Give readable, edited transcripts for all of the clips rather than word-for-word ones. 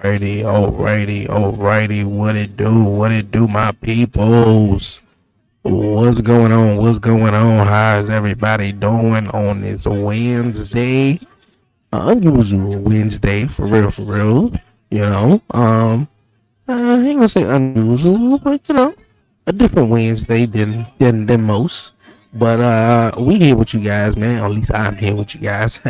Alrighty. What it do, my peoples? What's going on? How is everybody doing on this Wednesday? Unusual Wednesday, for real. You know, I ain't gonna say unusual, but a different Wednesday than most. But we here with you guys, man. Or at least I'm here with you guys.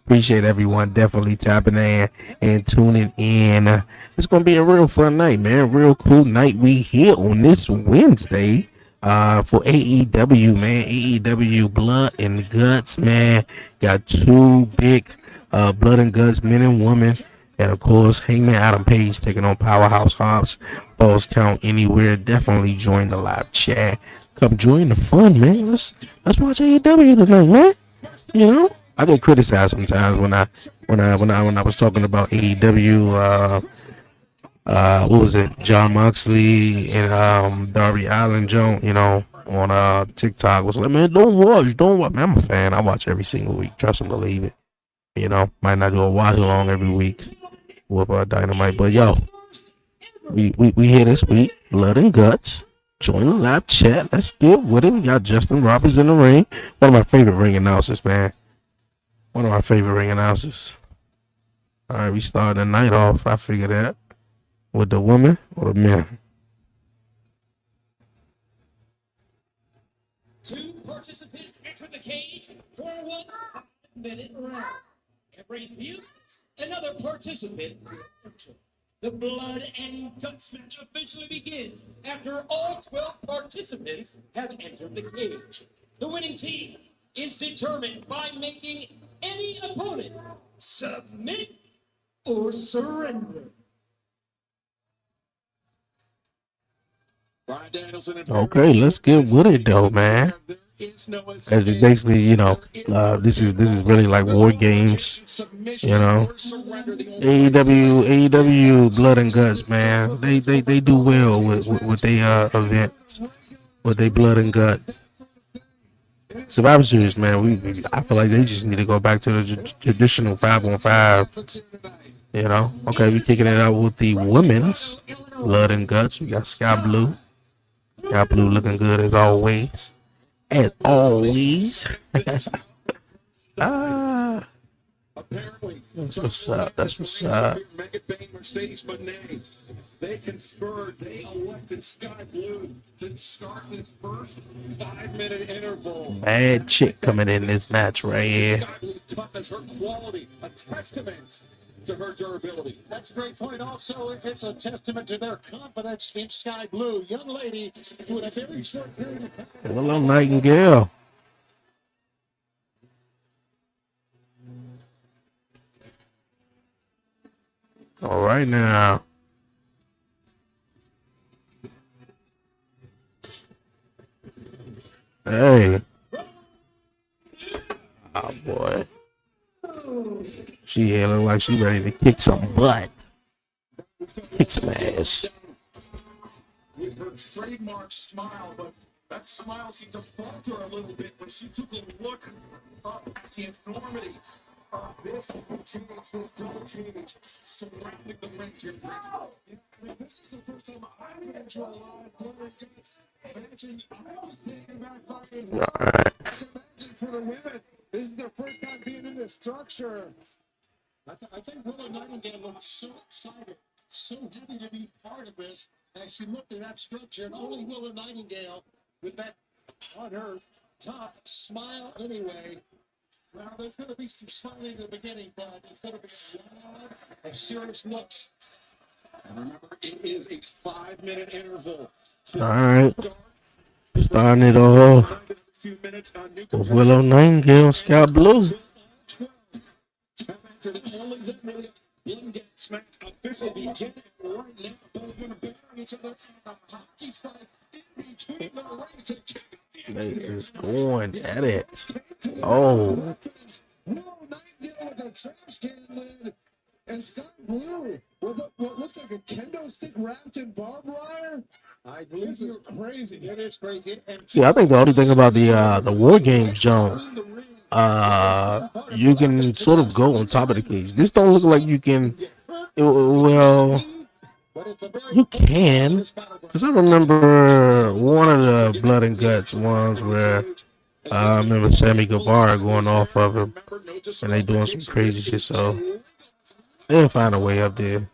Appreciate everyone definitely tapping in and tuning in. It's gonna be a real fun night, man. Real cool night. We here on this Wednesday for AEW, man. AEW Blood and Guts, man. Got two big Blood and Guts men and women. And of course, Hangman Adam Page taking on Powerhouse Hobbs. Falls count anywhere. Definitely join the live chat. Come join the fun, man. Let's watch AEW tonight, man. You know, I get criticized sometimes when I was talking about AEW. What was it? John Moxley and Darby Allin Jones. You know, on TikTok was like, man, don't watch. Man, I'm a fan. I watch every single week. Trust and believe it. You know, might not do a watch along every week with Dynamite, but yo, we here this week. Blood and Guts. Join the live chat. Let's get with it. We got Justin Roberts in the ring. One of my favorite ring announcers, man. All right, we start the night off. I figured that with the woman or the men. Two participants enter the cage for 1 5-minute round. Every few minutes, another participant will enter. The Blood and Guts match officially begins after all 12 participants have entered the cage. The winning team is determined by making any opponent submit or surrender. Okay, let's get with it though, man. As it basically, this is really like war games, AEW Blood and Guts, man. They do well with their events, with their Blood and Guts. Survivor Series, man. I feel like they just need to go back to the traditional 5-on-5. Okay, we kicking it out with the women's Blood and Guts. We got Sky Blue looking good as always. That's what's up. They conferred, they elected Sky Blue to start this first 5-minute interval. Bad chick coming in this match right here. Sky Blue's toughness, her quality, a testament to her durability. That's a great point. Also, it's a testament to their confidence in Sky Blue. Young lady who in a very short period of time. Hello, Nightingale. All right now. Hey. Oh boy. She here look like she ready to kick some butt. Kick some ass. With her trademark smile, but that smile seemed to falter a little bit when she took a look up at the enormity of this cage, this double cage surrounding the ring. This is the first time I've been to a live Blood and Guts matching. I was thinking back in imagine for the women. This is their first time being in this structure. I think Willow Nightingale looks so excited, so happy to be part of this as she looked at that structure, and only Willow Nightingale with that on her top smile anyway. Well, there's going to be some smiling in the beginning, but it's going to be a lot of serious looks. And remember, it is a 5-minute interval. All right. Starting it off with Willow Nightingale, Sky Blue. Only then will the Blood and Guts match officially begin. Right now, both going to bury each other in a hockey fight in between the rings to kick it. They is going at it. Oh. Willow Nightingale with a trash can lid, and Sky Blue with what looks like a kendo stick wrapped in barbed wire. This is crazy. It is crazy. And See, I think the only thing about the War Games zone, you can sort of go on top of the cage. This don't look like you can Well, but it's a very you can, because I remember one of the blood and guts ones where I remember Sammy Guevara going off of him, and they doing some crazy shit. So they'll find a way up there.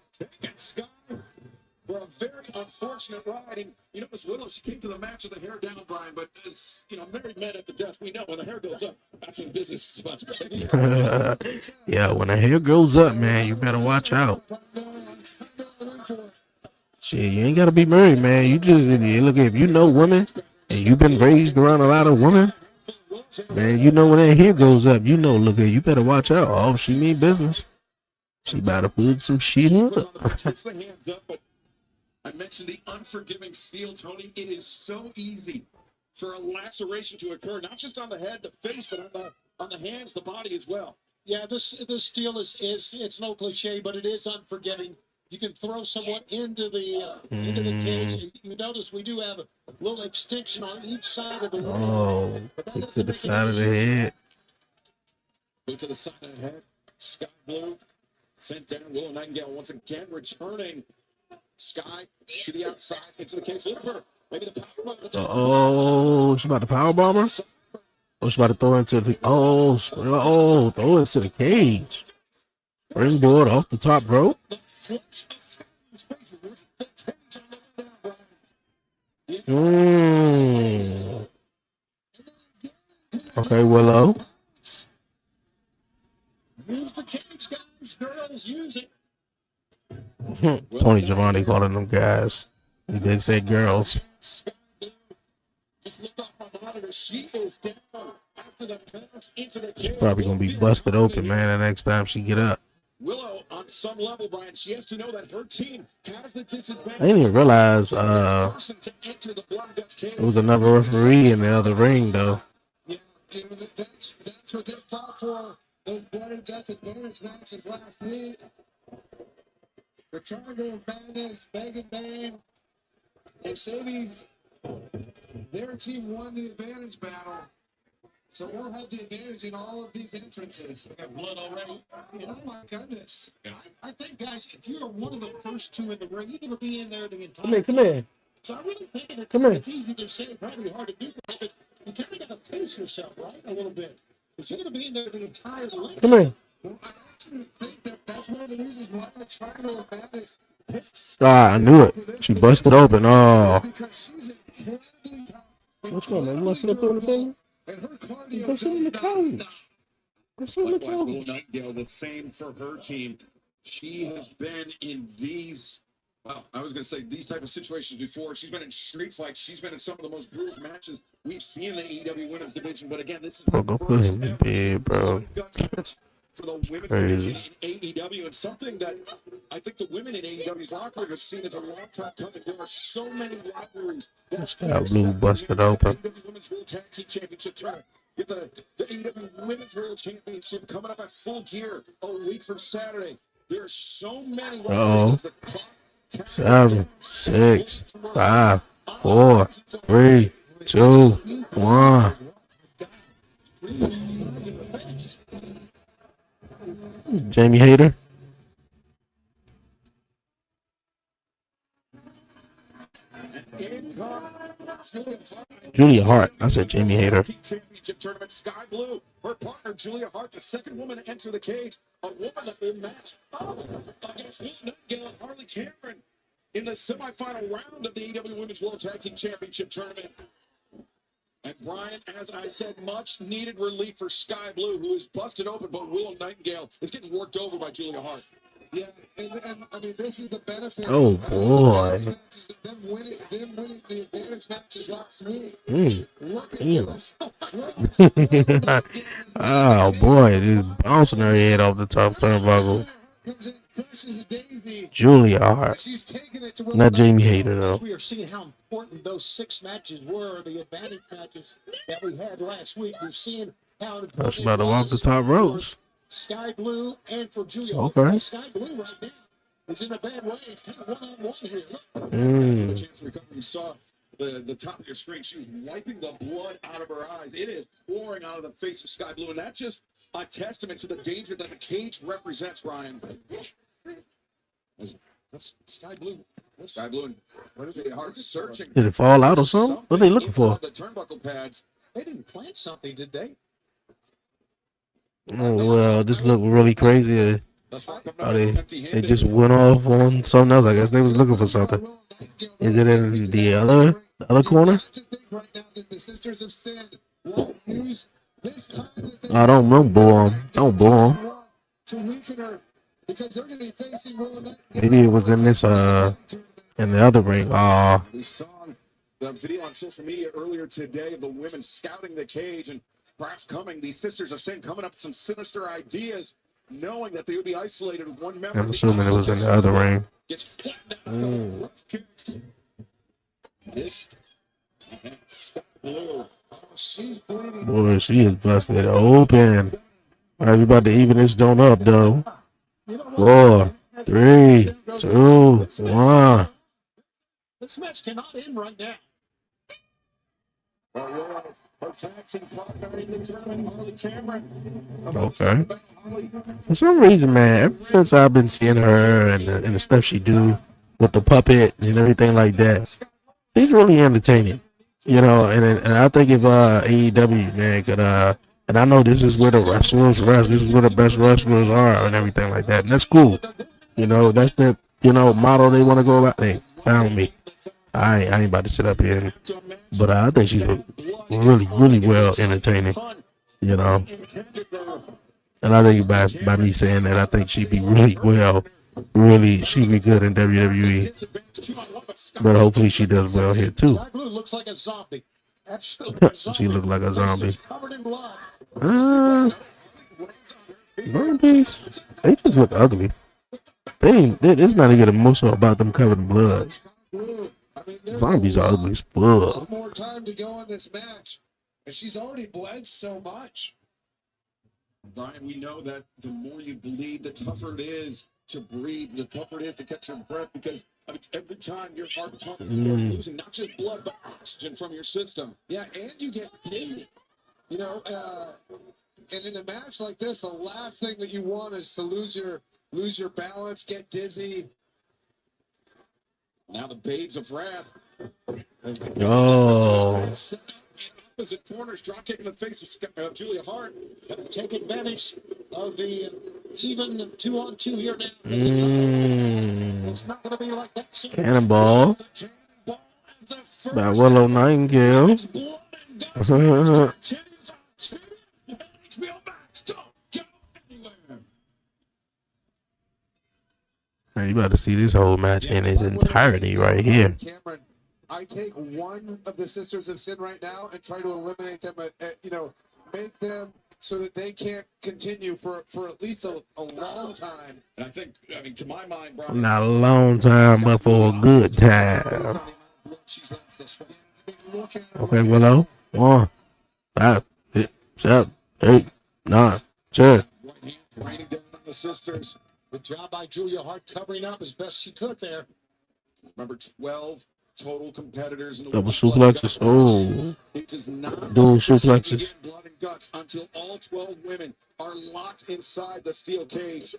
For a very unfortunate ride, and Miss Willow, she came to the match with the hair down, Brian. But as married men at the desk, we know when the hair goes up, that's when business is about to take. Yeah, when the hair goes up, man, you better watch out. Shit, you ain't gotta be married, man. You just look, if you know women and you've been raised around a lot of women, man, you know when that hair goes up, look, you better watch out. Oh, she mean business. She about to put some shit up. I mentioned the unforgiving steel, Tony. It is so easy for a laceration to occur, not just on the head, the face, but on the hands, the body as well. Yeah, this steel is it's no cliche, but it is unforgiving. You can throw someone into the cage. You notice we do have a little extension on each side of the ring. Oh, kick to the side of the head. Go to the side of the head. Sky Blue sent down. Willow Nightingale once again returning. Sky to the outside into the cage. Maybe the power bomb. Oh, she about to power bomb her? Oh, she about to throw into the throw into the cage. Springboard off the top rope. Okay, Willow. Use the cage, guys. Girls, use it. Tony Giovanni calling them guys. He did say girls. She's probably gonna be busted open, man, the next time she get up. Willow, on some level, Brian, she has to know that her team has the disadvantage. I didn't even realize there was another referee in the other ring, though. Yeah, that's what they fought for. Those blood and guts advantage matches last week. The Triangle of Madness, Megan Bain, Mercedes, their team won the advantage battle. So we'll have the advantage in all of these entrances. We got blood already. Oh my goodness. I think, guys, if you're one of the first two in the ring, you're going to be in there the entire Come here. So I really think it's easy to say, probably hard to do, but you kind of got to pace yourself, right, a little bit. Because you're going to be in there the entire ring. Come here. Well, I actually think that's one of the reasons why the Triangle of Madness I knew it. She busted open. Oh. because she's incredibly Which one, man? You want to sit up on the thing? and her cardio Go sit in the does not stop. couch. Go sit in the Likewise, Willow couch. Nightingale, the same for her team. She has been in these, well, I was going to say these type of situations before. She's been in street fights. She's been in some of the most brutal matches we've seen in the AEW Women's Division. But again, this is Bro, the go put first him in ever bed, bro. for the women's Crazy. division in AEW, and something that I think the women in AEW's locker room have seen as a long time coming. There are so many rivalries. Watch that blue busted open. AEW Women's World Tag Team Championship tournament. Get the AEW Women's World Championship coming up at Full Gear a week from Saturday. There are so many rivalries. 7, 6, 5, 4, 3, 2, 1. Jamie Hayter. Julia Hart. I said Jamie Hayter. Championship tournament. Sky Blue, her partner Julia Hart, the second woman to enter the cage, a woman that will match against Willow Nightingale and Harley Cameron in the semifinal round of the AEW Women's World Tag Team Championship tournament. And Brian, as I said, much needed relief for Sky Blue, who is busted open, but Willow Nightingale is getting worked over by Julia Hart. Yeah, and I mean, this is the benefit. Oh, boy. Them winning the advantage matches last week. Damn. Oh, boy. Just bouncing her head off the top turnbuckle. Julia Hart. Not Jamie Hayter, though. We are seeing how important those 6 matches were, the advantage matches that we had last week. We're seeing how important That's about to walk the top ropes. Sky Blue and for Julia. Okay. Sky Blue right now is in a bad way. It's kind of one-on-one here. We saw the top of your screen. She was wiping the blood out of her eyes. It is pouring out of the face of Sky Blue, and that's just a testament to the danger that a cage represents, Ryan. That's Sky Blue. Sky Blue and what are they hard searching? Did it fall out or something? What are they looking for? The turnbuckle pads. They didn't plant something, did they? Oh, well, this looked really crazy. Thus far, coming Oh, up they empty-handed. just went off on something else. I guess they was looking for something. Is it in the other corner? The Sisters of Sin will use this time that they I don't boo him. Don't boo him. to weaken her because they're going to be facing Willow Nightingale. Maybe it was in this in the other ring. We saw the video on social media earlier today of the women scouting the cage and perhaps these Sisters of Sin coming up with some sinister ideas, knowing that they would be isolated with one member. I'm assuming it was in the other ring. Gets flattened out for the rough kicks. This Sky Blue. Oh, she's bleeding. Boy, she is busted open. All right, we about to even this don't up though. 4, 3, 2, 1. This match cannot end right now. Her tag team partner in the tournament, Harley Cameron. Okay. For some reason, man, ever since I've been seeing her and the stuff she do with the puppet and everything like that, she's really entertaining. You know, and I think if AEW, man, could and I know this is where the wrestlers rest, this is where the best wrestlers are and everything like that, and that's cool. You know, that's the motto they want to go about. They found me. I ain't about to sit up here, but I think she's really, really well entertaining. You know, and I think by me saying that, I think she'd be she'd be good in WWE. But hopefully she does well here too. Sky Blue looks like a zombie. Absolutely. She looked like a zombie. Covered in blood. Zombies, they just look ugly. It's not even emotional about them covered in blood. Zombies are ugly as fuck. A lot more time to go in this match, and she's already bled so much. Brian, we know that the more you bleed, the tougher it is to breathe, the tougher it is to catch your breath, because every time your heart pumps, you're losing not just blood, but oxygen from your system. Yeah, and you get dizzy. You know, and in a match like this, the last thing that you want is to lose your balance, get dizzy. Now the Babes of Wrath. Oh. Opposite corners, drop kick in the face of Julia Hart. Take advantage of the even 2-on-2 here now. It's not going to be like that. Cannonball by Willow Nightingale. Man, you about to see this whole match in its entirety right here. Cameron, I take one of the Sisters of Sin right now and try to eliminate them, make them so that they can't continue for at least a long time. And I mean, to my mind, Brian, not a long time, but for a good time. Okay, Willow. 1, 5, 6, 7, 8, 9, 10. Raining down on the Sisters. Good job by Julia Hart covering up as best she could there. Remember, 12 total competitors in the Double suplexes. Oh. It does not Dual suplexes. blood and guts until all 12 women are locked inside the steel cage.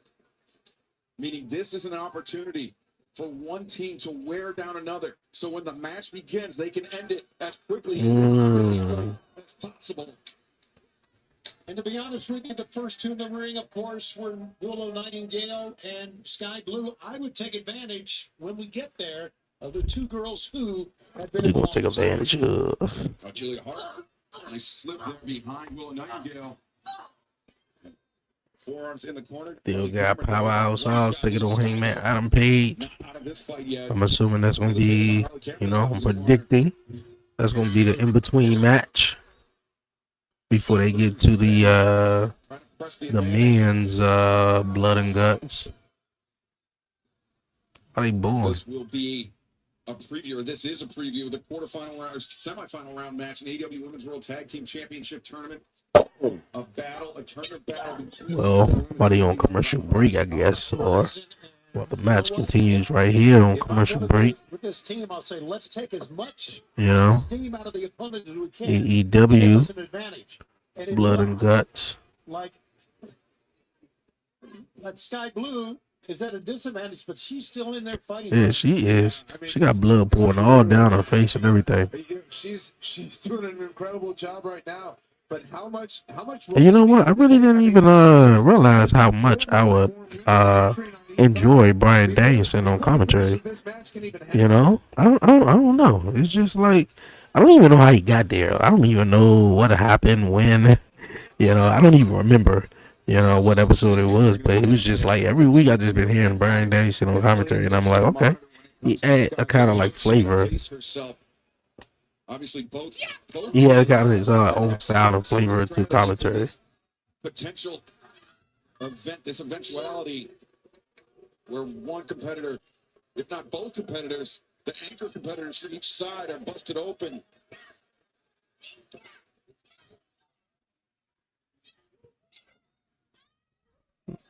Meaning this is an opportunity for one team to wear down another. So when the match begins, they can end it as quickly as possible. And to be honest with you, the first two in the ring, of course, were Willow Nightingale and Sky Blue. I would take advantage when we get there of the two girls who have been. You're gonna take advantage of. Julia Hart, they slipped there behind Willow Nightingale. Forearms in the corner. Still got Powerhouse Hobbs taking on Hangman Adam Page. I'm assuming that's gonna be, I'm predicting that's gonna be the in-between match before they get to the men's blood and guts. Are they born? This will be a preview, or this is a preview of the quarterfinal round, or semifinal round match in AEW Women's World Tag Team Championship Tournament. A tournament battle. Well, while they on commercial break, I guess, or the match continues right here on commercial break. With this team, I'll say let's take as much steam out of the opponent as we can. AEW blood and guts. Like Sky Blue is at a disadvantage, but she's still in there fighting. Yeah, she is. She got blood pouring all down her face and everything. She's doing an incredible job right now. But how much? And you know what? I really didn't even realize how much I would enjoy Brian Danielson on commentary. You know, I don't know. It's just like I don't even know how he got there. I don't even know what happened when. You know, I don't even remember. You know what episode it was, but it was just like every week I just been hearing Brian Danielson on commentary, and I'm like, okay, he add a kind of like flavor. Obviously, both He had kind of his own style and flavor to commentary. potential this eventuality where one competitor, if not both competitors, the anchor competitors for each side are busted open.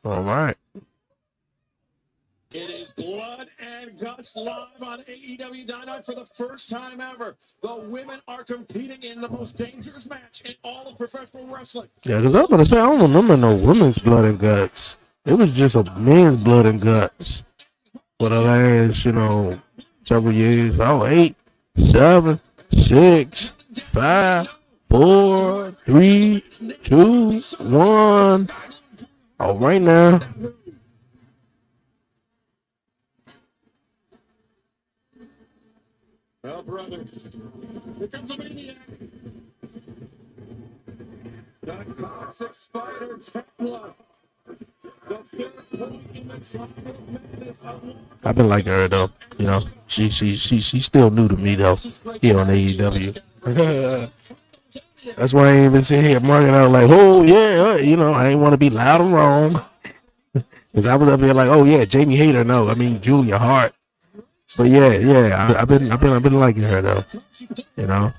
All right. It is blood and guts live on AEW Dynamite for the first time ever. The women are competing in the most dangerous match in all of professional wrestling. Yeah, because I was gonna say I don't remember no women's blood and guts. It was just a men's blood and guts for the last, you know, several years. Oh, 8, 7, 6, 5, 4, 3, 2, 1. Oh, right now. Well, brother, here comes a maniac. The toxic spider Templar. The third point in the trial of madness. I've been liking her though. You know, she's still new to me though. Here on AEW. That's why I ain't been sitting here marking out like, oh yeah, you know, I ain't want to be loud or wrong. Cause I was up here like, oh yeah, Jamie Hayter, no, I mean Julia Hart. But yeah, I've been liking her though. You know.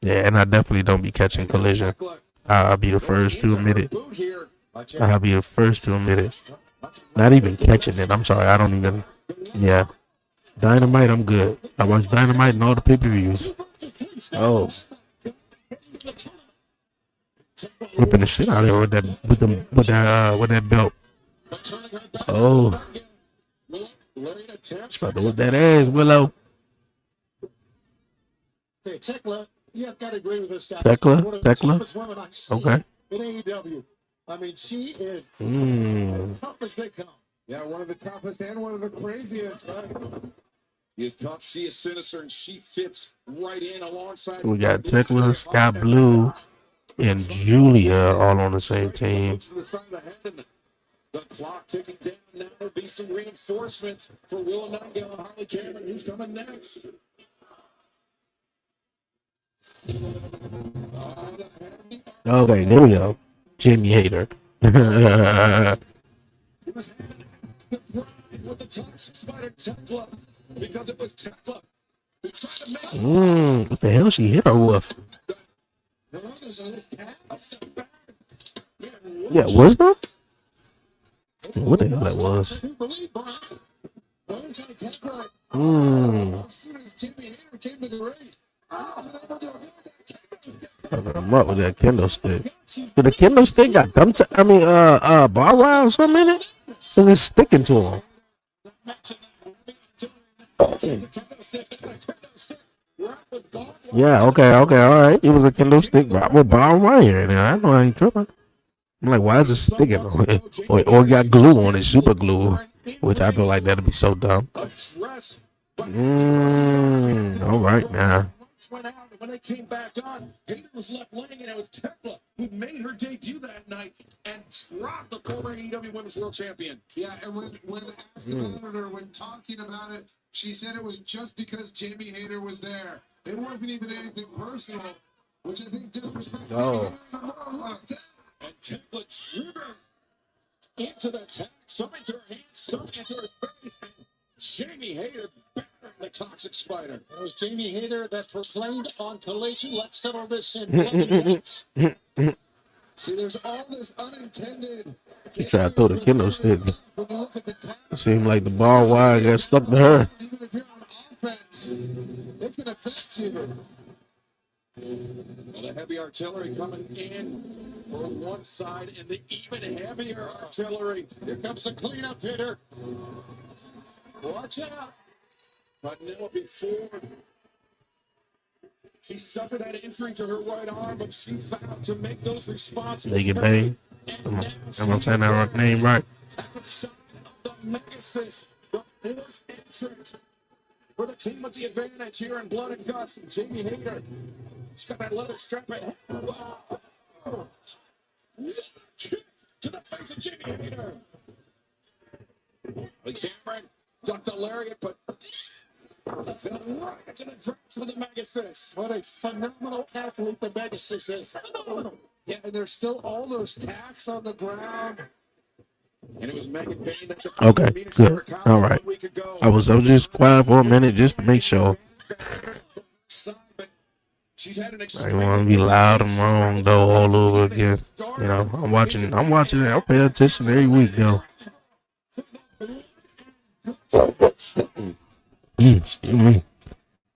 Yeah, and I definitely don't be catching Collision. I'll be the first to admit it. I'll be the first to admit it. Not even catching it. I'm sorry, I don't even. Yeah. Dynamite, I'm good. I watch Dynamite and all the pay-per-views. Oh. Whipping the shit out of her with that belt. Oh. She's about to whip that ass, Willow. Hey, Tekla, you have got to agree with this guy. Tekla? One of the toughest women I've seen Okay. in AEW. I mean, she is Mm. as tough as they come. Yeah, one of the toughest and one of the craziest. He is tough, she is sinister, and she fits right in alongside. We got Tekla, Scott Blue, and Julia all on the same team. The clock ticking down. Now there'll be some reinforcements for Will Nightingale and Harley Cameron. Who's coming next? Okay, there we go. Jamie Hayter. With the toxic spider Tekla, because it was Tekla who tried to make What the hell she hit her with? Yeah, was that? What the hell that was? As soon as Jimmy Hayter came to the ring, I'm up with that kendo stick. Did the kendo stick got bar wire or something in it? So it's sticking to him. Yeah, okay, all right. It was a kendo stick with bar wire in it. I know I ain't tripping. I'm like, why is it sticking on it? Or got glue on it, super glue, which I feel like that'd be so dumb. All right now. Went out, and when they came back on, Hayter was left laying, and it was Tekla who made her debut that night and dropped the former AEW Women's World Champion. Yeah, and when asked about it or when talking about it, she said it was just because Jamie Hayter was there. It wasn't even anything personal, which I think disrespectful. Oh. And Tekla triggered into the attack, some into her hands, some into her face, and Jamie Hayter battering the toxic spider. It was Jamie Hayter that proclaimed on Collision, let's settle this in blood and guts. See, there's all this unintended. She tried to throw the kendo stick. It seemed like the barbed wire got stuck to her. Even if you're on offense, it can affect you. Well, the heavy artillery coming in for one side, and the even heavier artillery. Here comes the cleanup hitter. Watch out. Penelope Ford. She suffered that injury to her right arm, but she vowed to make those responses. They get paid. I'm saying that name right. At the side of the Megasis, the fourth entrant for the team with the advantage here in Blood and Guts, Jamie Hayter. She's got that leather strap in. Wow. Kick to the face of Jamie Hayter. Cameron ducked the lariat, but fell right into the drops for the Megasis. What a phenomenal athlete the Megasis is. Phenomenal. Yeah, and there's still all those tacks on the ground. And it was Megan Bain that defeated Okay, Mina good. Shirakawa All right. 1 week ago. I was just quiet for a minute just to make sure. She's had an I didn't want to be loud and wrong though all over again. You know, I'm watching it. I pay attention every week though. Excuse me.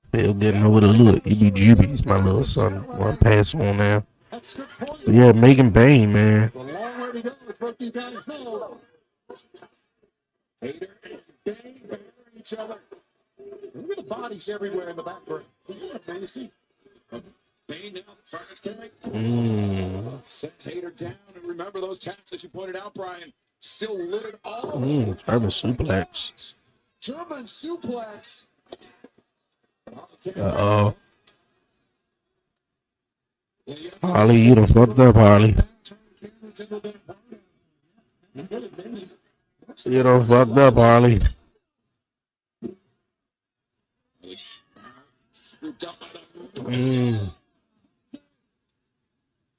Still getting over the little EBGBs, my little son. Want to pass on now. That's a good point. But yeah, Megan Bain, man. A long way to go with what you guys know. Hayter and Bain battering each other. Look at the bodies everywhere in the background. Isn't that amazing? Bain now fires carry. Mm. Sets Hayter down, and remember those taps that you pointed out, Brian. Still littered all over. German suplex. German suplex. Uh-oh. Harley, you done fucked up, Harley. You done fucked up, Harley.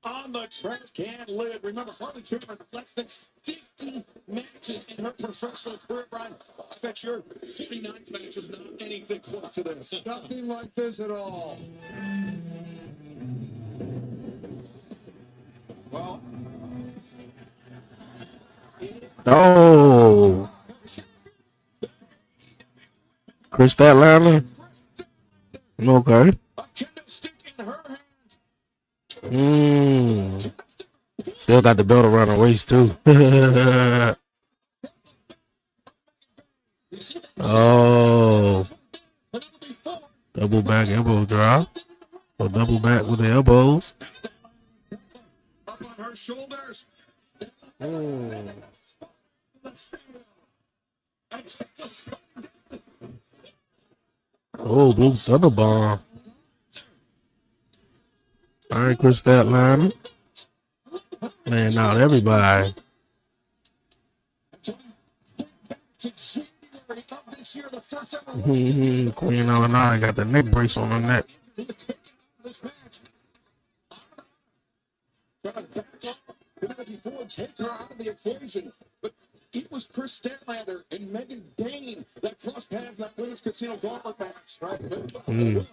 On the trash can lid. Remember, Harley Cameron, less than 50 matches in her professional career, Brian. I bet your 59th match is not anything close to this. Nothing like this at all. Well, Oh. Chris Statlander? Okay. a kendo stick in her hand. Still got the belt around her waist, too. Oh. Double back elbow drop. Or double back with the elbows. Up on her shoulders. Oh, blue thunder bomb. All right, Chris Statlander. Man, out everybody. Queen of the Night got the neck brace on her neck. Take her out of the equation, but it was Chris Statlander and Megan Bain that crossed paths that women's casino gauntlet match, right? And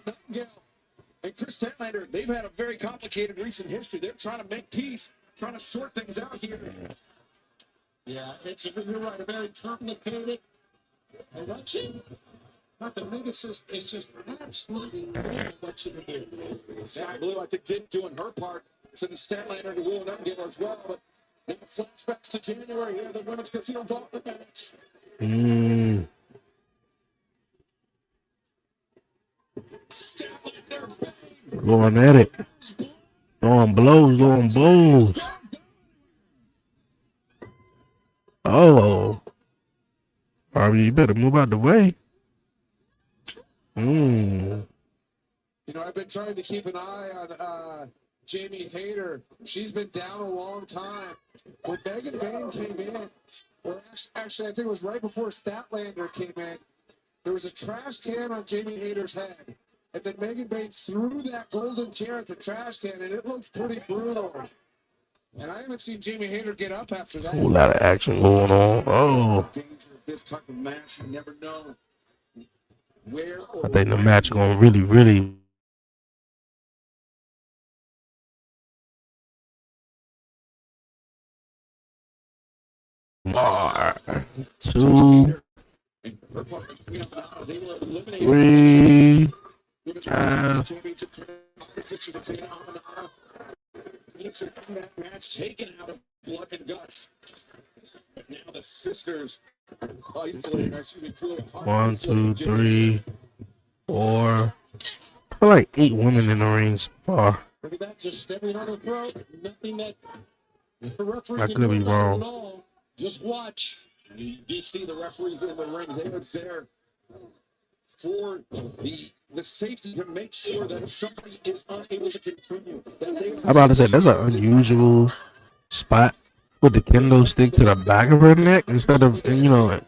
Chris Statlander, they've had a very complicated recent history. They're trying to make peace, trying to sort things out here. Yeah, you're right, a very complicated election. But the Megasis is just absolutely what you can do. Sky Blue, I think, did doing her part, sending Statlander to Will Nightingale as well, but then flashbacks to January here, the women's casino gauntlet match. Going at it. Throwing blows on blows. Oh. Harvey, you better move out the way. You know, I've been trying to keep an eye on Jamie Hayter. She's been down a long time. When Megan Bain came in, or actually, I think it was right before Statlander came in, there was a trash can on Jamie Hayter's head. And then Megan Bain threw that golden chair at the trash can, and it looked pretty brutal. And I haven't seen Jamie Hayter get up after that. A whole lot of action going on. Oh. Danger of this type of match, you never know where or I think the match going really, really. More. 2, 3. That match taken out of blood and guts. But now the sisters isolating her. One, two, three, 4. I feel like 8 women in the ring so far. Look at that, just stepping on the throat. Nothing that the referee I can could do be about it wrong. at all. Just watch. You see the referees in the ring. They are there for the safety to make sure that if somebody is unable to continue, that they I'm about to say that's an unusual spot with the kendo stick to the back of her neck instead of under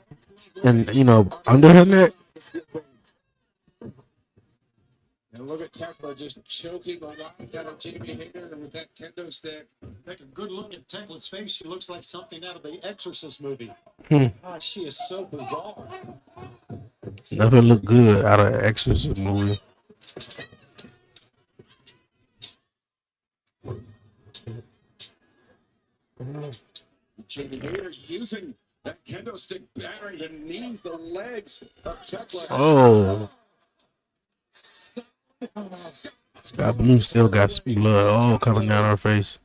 her neck. And look at Tekla just choking on out of Jamie Hayter with that kendo stick. Take a good look at Tekla's face. She looks like something out of the Exorcist movie. Hmm. Ah, she is so bizarre. Nothing looked good out of an Exorcist movie. Jamie Hayter using that kendo stick, battering the knees, the legs of Tekla. Oh. Scott Blue still got blood all coming down her face.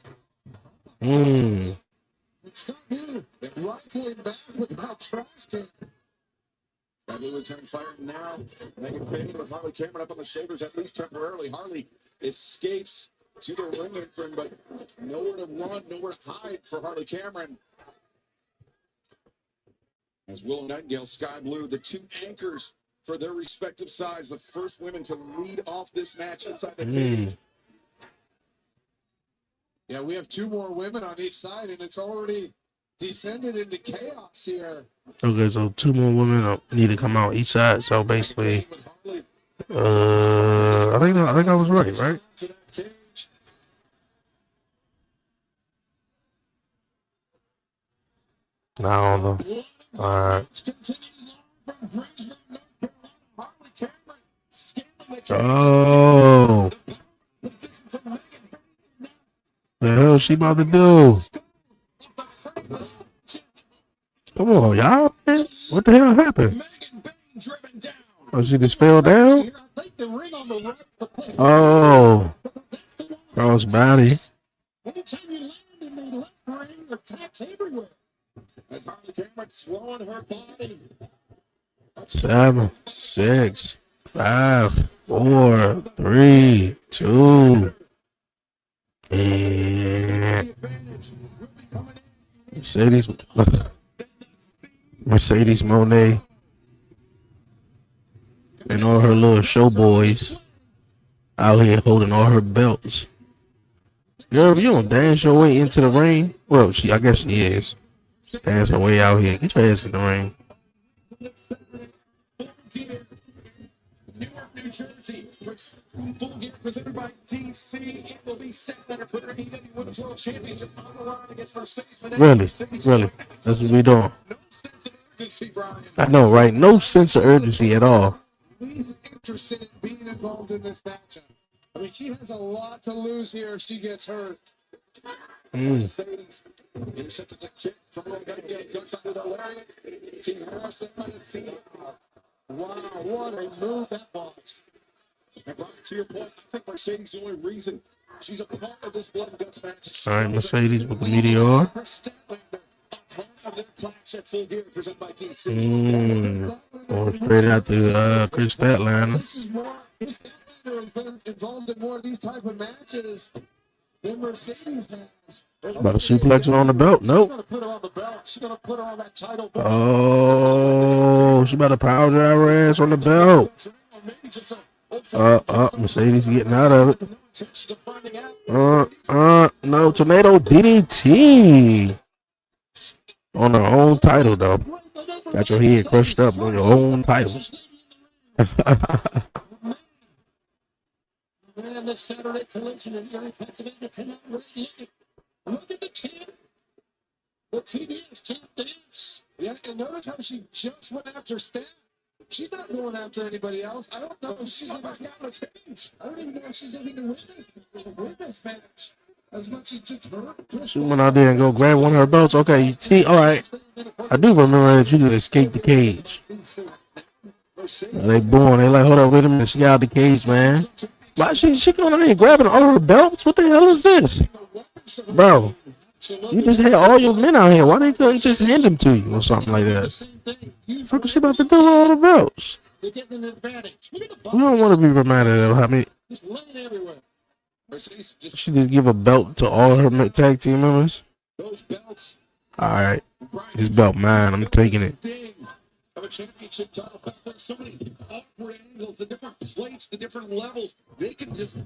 Scott Blue rightfully back with that trash can. Scott Blue return fire now. Megan Payne with Harley Cameron up on the shoulders, at least temporarily. Harley escapes to the ring apron, but nowhere to run, nowhere to hide for Harley Cameron. As Willow Nightingale, Sky Blue, the two anchors for their respective sides, the first women to lead off this match inside the cage. Yeah, we have 2 more women on each side, and it's already descended into chaos here. Okay, so 2 more women need to come out each side. So basically, I think I was right? I don't know. All right. Oh. The hell she about to do? Come on, y'all, man. What the hell happened? Oh, she just fell down? Oh. Cross body. Anytime you land in the left ring, attacks everywhere. As Harley Cameron swallowing her body. 7, 6, 5, 4, 3, 2, and Mercedes Monet and all her little show boys out here holding all her belts. Girl, if you don't dance your way into the ring, well, I guess she is. Dance her way out here. Get your ass in the ring. Newark, New Jersey, full gear presented by DC. It will be set that put her AEW Women's World Championship on the line against Mercedes. Really, that's what we doing. No sense of urgency, Brian. I know, right? No sense of urgency at all. He's interested in being involved in this matchup. I mean, she has a lot to lose here if she gets hurt. Mercedes intercepted the kick from Will Nightingale, ducks under the lariat. Team Harris, they might have seen it. Wow, what a move that was. And Brian, to your point, I think Mercedes the only reason she's a part of this blood and guts match. All right, Mercedes with the meteor. Going straight out to Chris Statlander. This is more. Chris Statlander has been involved in more of these type of matches than Mercedes has. About to suplex her on the belt. Nope. She's gonna put her on the belt. She's gonna put her on that title belt. Oh, she about to power drive her ass on the belt. Mercedes getting out of it. No, tornado DDT. On her own title, though. Got your head crushed up on your own title. Man, this Saturday collision in Erie, Pennsylvania cannot really look at the champ. The TBS champ dance. Yeah, and notice how she just went after Stan. She's not going after anybody else. I don't know if she's going to I don't even know if she's going to win this match. As much as just her. She went out there and go grab one of her belts. Okay, all right. I do remember that you could escape the cage. They booing. They like, hold up, wait a minute. She got out the cage, man. Why she going out here grabbing all her belts? What the hell is this, bro? You just had all your men out here. Why they couldn't just hand them to you or something like that? Fuck is she about to do with all the belts? They're getting an advantage. Look at the We don't want to be reminded of how many. just laying everywhere. She just give a belt to all her tag team members. Those belts. All right, this belt mine. I'm taking it. Of a championship title belt. There's so many awkward angles, the different plates, the different levels. They can just.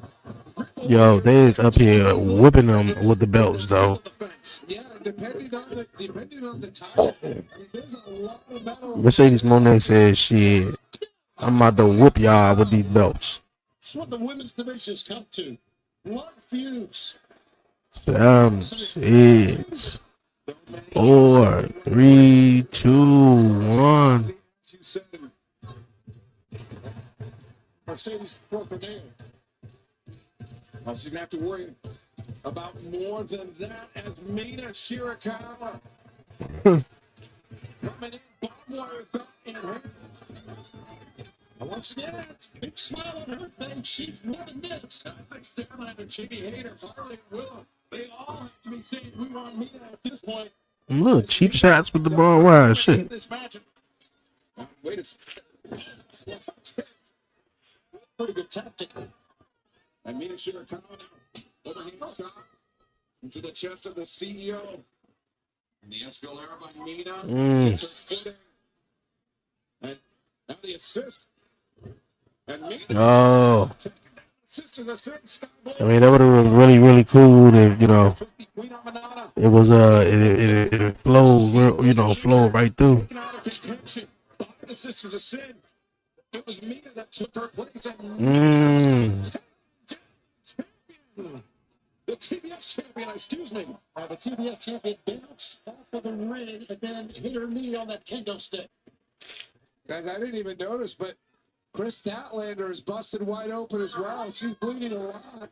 Yo, they is up here whipping them with the belts though. Yeah, depending on the time, there's a lot of metal. Mercedes Moné says, "Shit, I'm about to whoop y'all with these belts." That's what the women's division's come to. Blood feuds. 7, 6, 4, 3, 2, 1. Mercedes broke her nail. Well, she's going to have to worry about more than that as Mina Shirakawa coming in, barbed wire belt in her. And once again, big smile on her face. She's loving this. Sterling, Jimmy Hayter, Harley, Will, they all have to be saying we want Mina at this point. Look, cheap shots with the barbed wire. Shit. This match. Wait a second. Pretty good tactic. And Mina Shirakawa now, overhand shot into the chest of the CEO. And the Escalera by Mina. Gets her footing. And now the assist. And Mina. Oh. Sisters assist. I mean, that would have been really, really cool if, you know, it was, it flowed, flowed right through. Taken out of contention by the Sisters of Sin. It was Mina that took her place. The TBS champion, excuse me. The TBS champion bounced off of the ring and then hit her knee on that kendo stick. Guys, I didn't even notice, but Chris Statlander is busted wide open as well. She's bleeding a lot,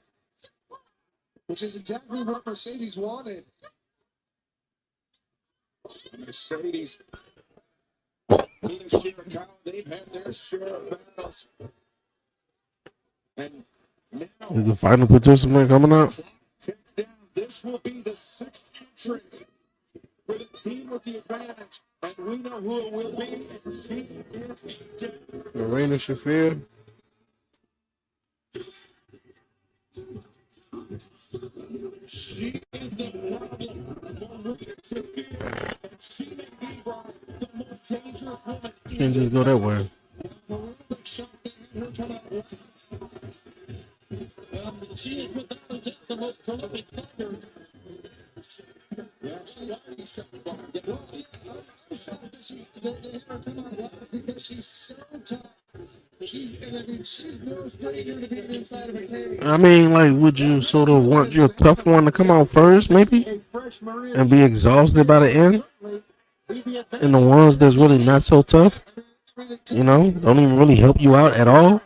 which is exactly what Mercedes wanted. Mercedes, Mina Shirakawa, they've had their share of battles. And now, Is the final participant coming up? ticks down. This will be the sixth entry for the team with the advantage. And we know who it will be. And she is a dead. Marina Shafir. She is the problem. She may be the most dangerous woman. Can't just go that way. She is without a doubt the most prolific fighter. Because she's so tough. She's no stranger to being inside of a cage. I mean, like, would you sort of want your tough one to come out first, maybe? And be exhausted by the end? And the ones that's really not so tough, don't even really help you out at all?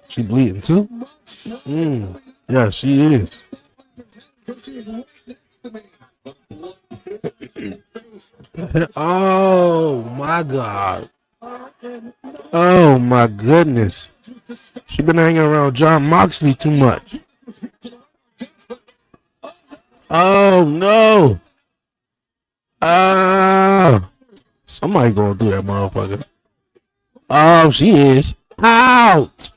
She bleeding too? Yeah, she is. Oh my God. Oh my goodness. She been hanging around John Moxley too much. Oh no. Somebody gonna do that motherfucker. Oh, she is out.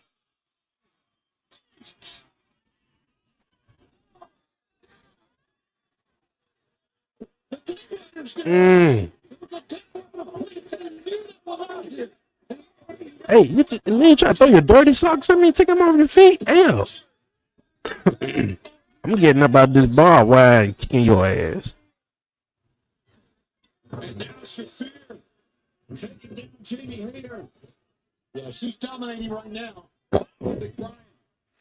Hey, you trying to throw your dirty socks at me? Take them off your feet? Hell. I'm getting up out this bar wire and kicking your ass. And now Shafir taking down Jamie Hayter. Yeah, she's dominating right now. Brian,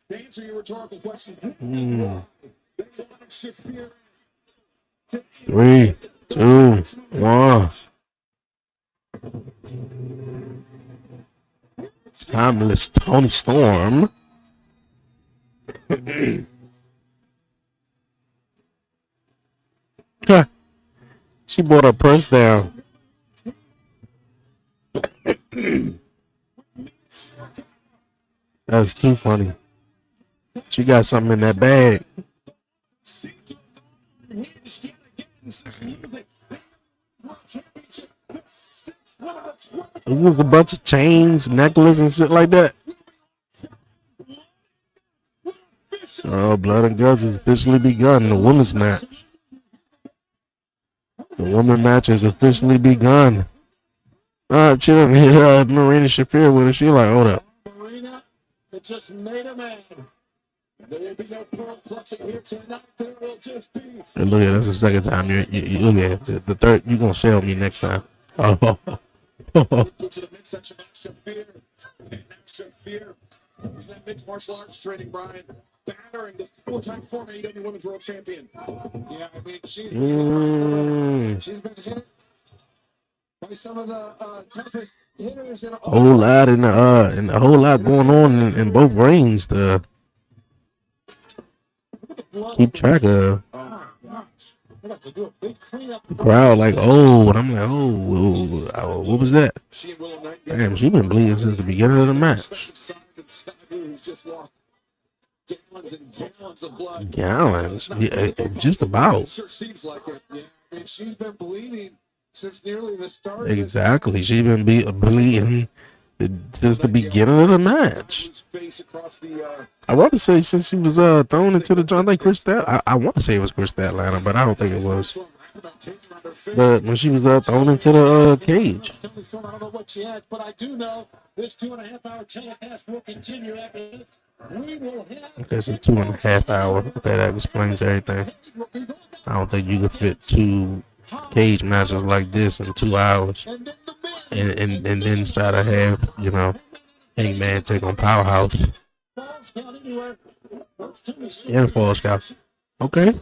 to answer your rhetorical question, they wanted Shafir. 3, 2, 1. Timeless Tony Storm. She brought her purse down. That's too funny. She got something in that bag. It was a bunch of chains, necklace, and shit like that. Oh, Blood and Guts has officially begun. The women's match. The women's match has officially begun. She done hit Marina Shafir with it. She like, hold up. Marina, it just made a man. There will be no pearl clutching here tonight. There will just be. Hey, look at that's the second time. You look at it. The third, you're going to sell me next time. Oh. To the midsection of Shafir. And now Shafir is that mixed martial arts training, Brian. Battering the four-time former AEW Women's World Champion. Yeah, I mean, she's been hit by some of the toughest hitters in a whole lot and a whole lot going on in both rings to keep track of. The crowd like, oh, and I'm like, oh, what was that? Damn, she been bleeding since the beginning of the match. Gallons, yeah, just about. Sure seems like it. Yeah, I mean, she's been bleeding since nearly the start. Exactly, she's been bleeding since the beginning of the match. I want to say since she was thrown into the John, like Chris Stat. I want to say it was Chris Statlander, but I don't think it was. But when she was thrown into the cage. I don't know what she has, but I do know this 2.5-hour telecast will continue after this. We will have. Okay, so 2.5 hours. Okay, that explains everything. I don't think you could fit 2 cage matches like this in 2 hours. And then inside I have, Hangman take on Powerhouse. And Falls Count. Okay.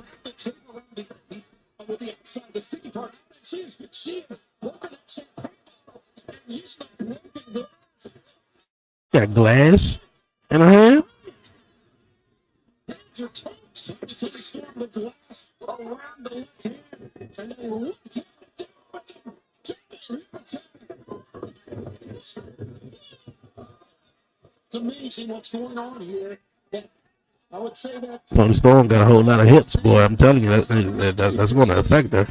Got glass in her hand. It's amazing what's going on here. I would say that Tony Storm got a whole lot of hips, boy. I'm telling you, that's going to affect her.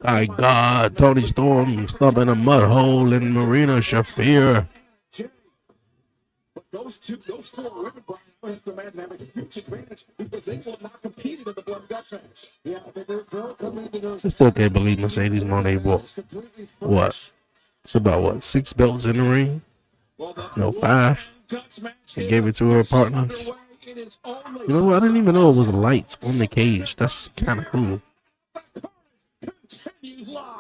My God, Tony Storm stumping a mud hole in Marina Shafir. But those 4 women, Brian, I have to imagine have a huge advantage because they will not compete in the blood and guts match. Yeah, they'll come into those. I still can't believe Mercedes Moné what? It's about 6 belts in the ring? No, 5. They gave it to her partners. You know what? I didn't even know it was lights on the cage. That's kind of cool. Continues live.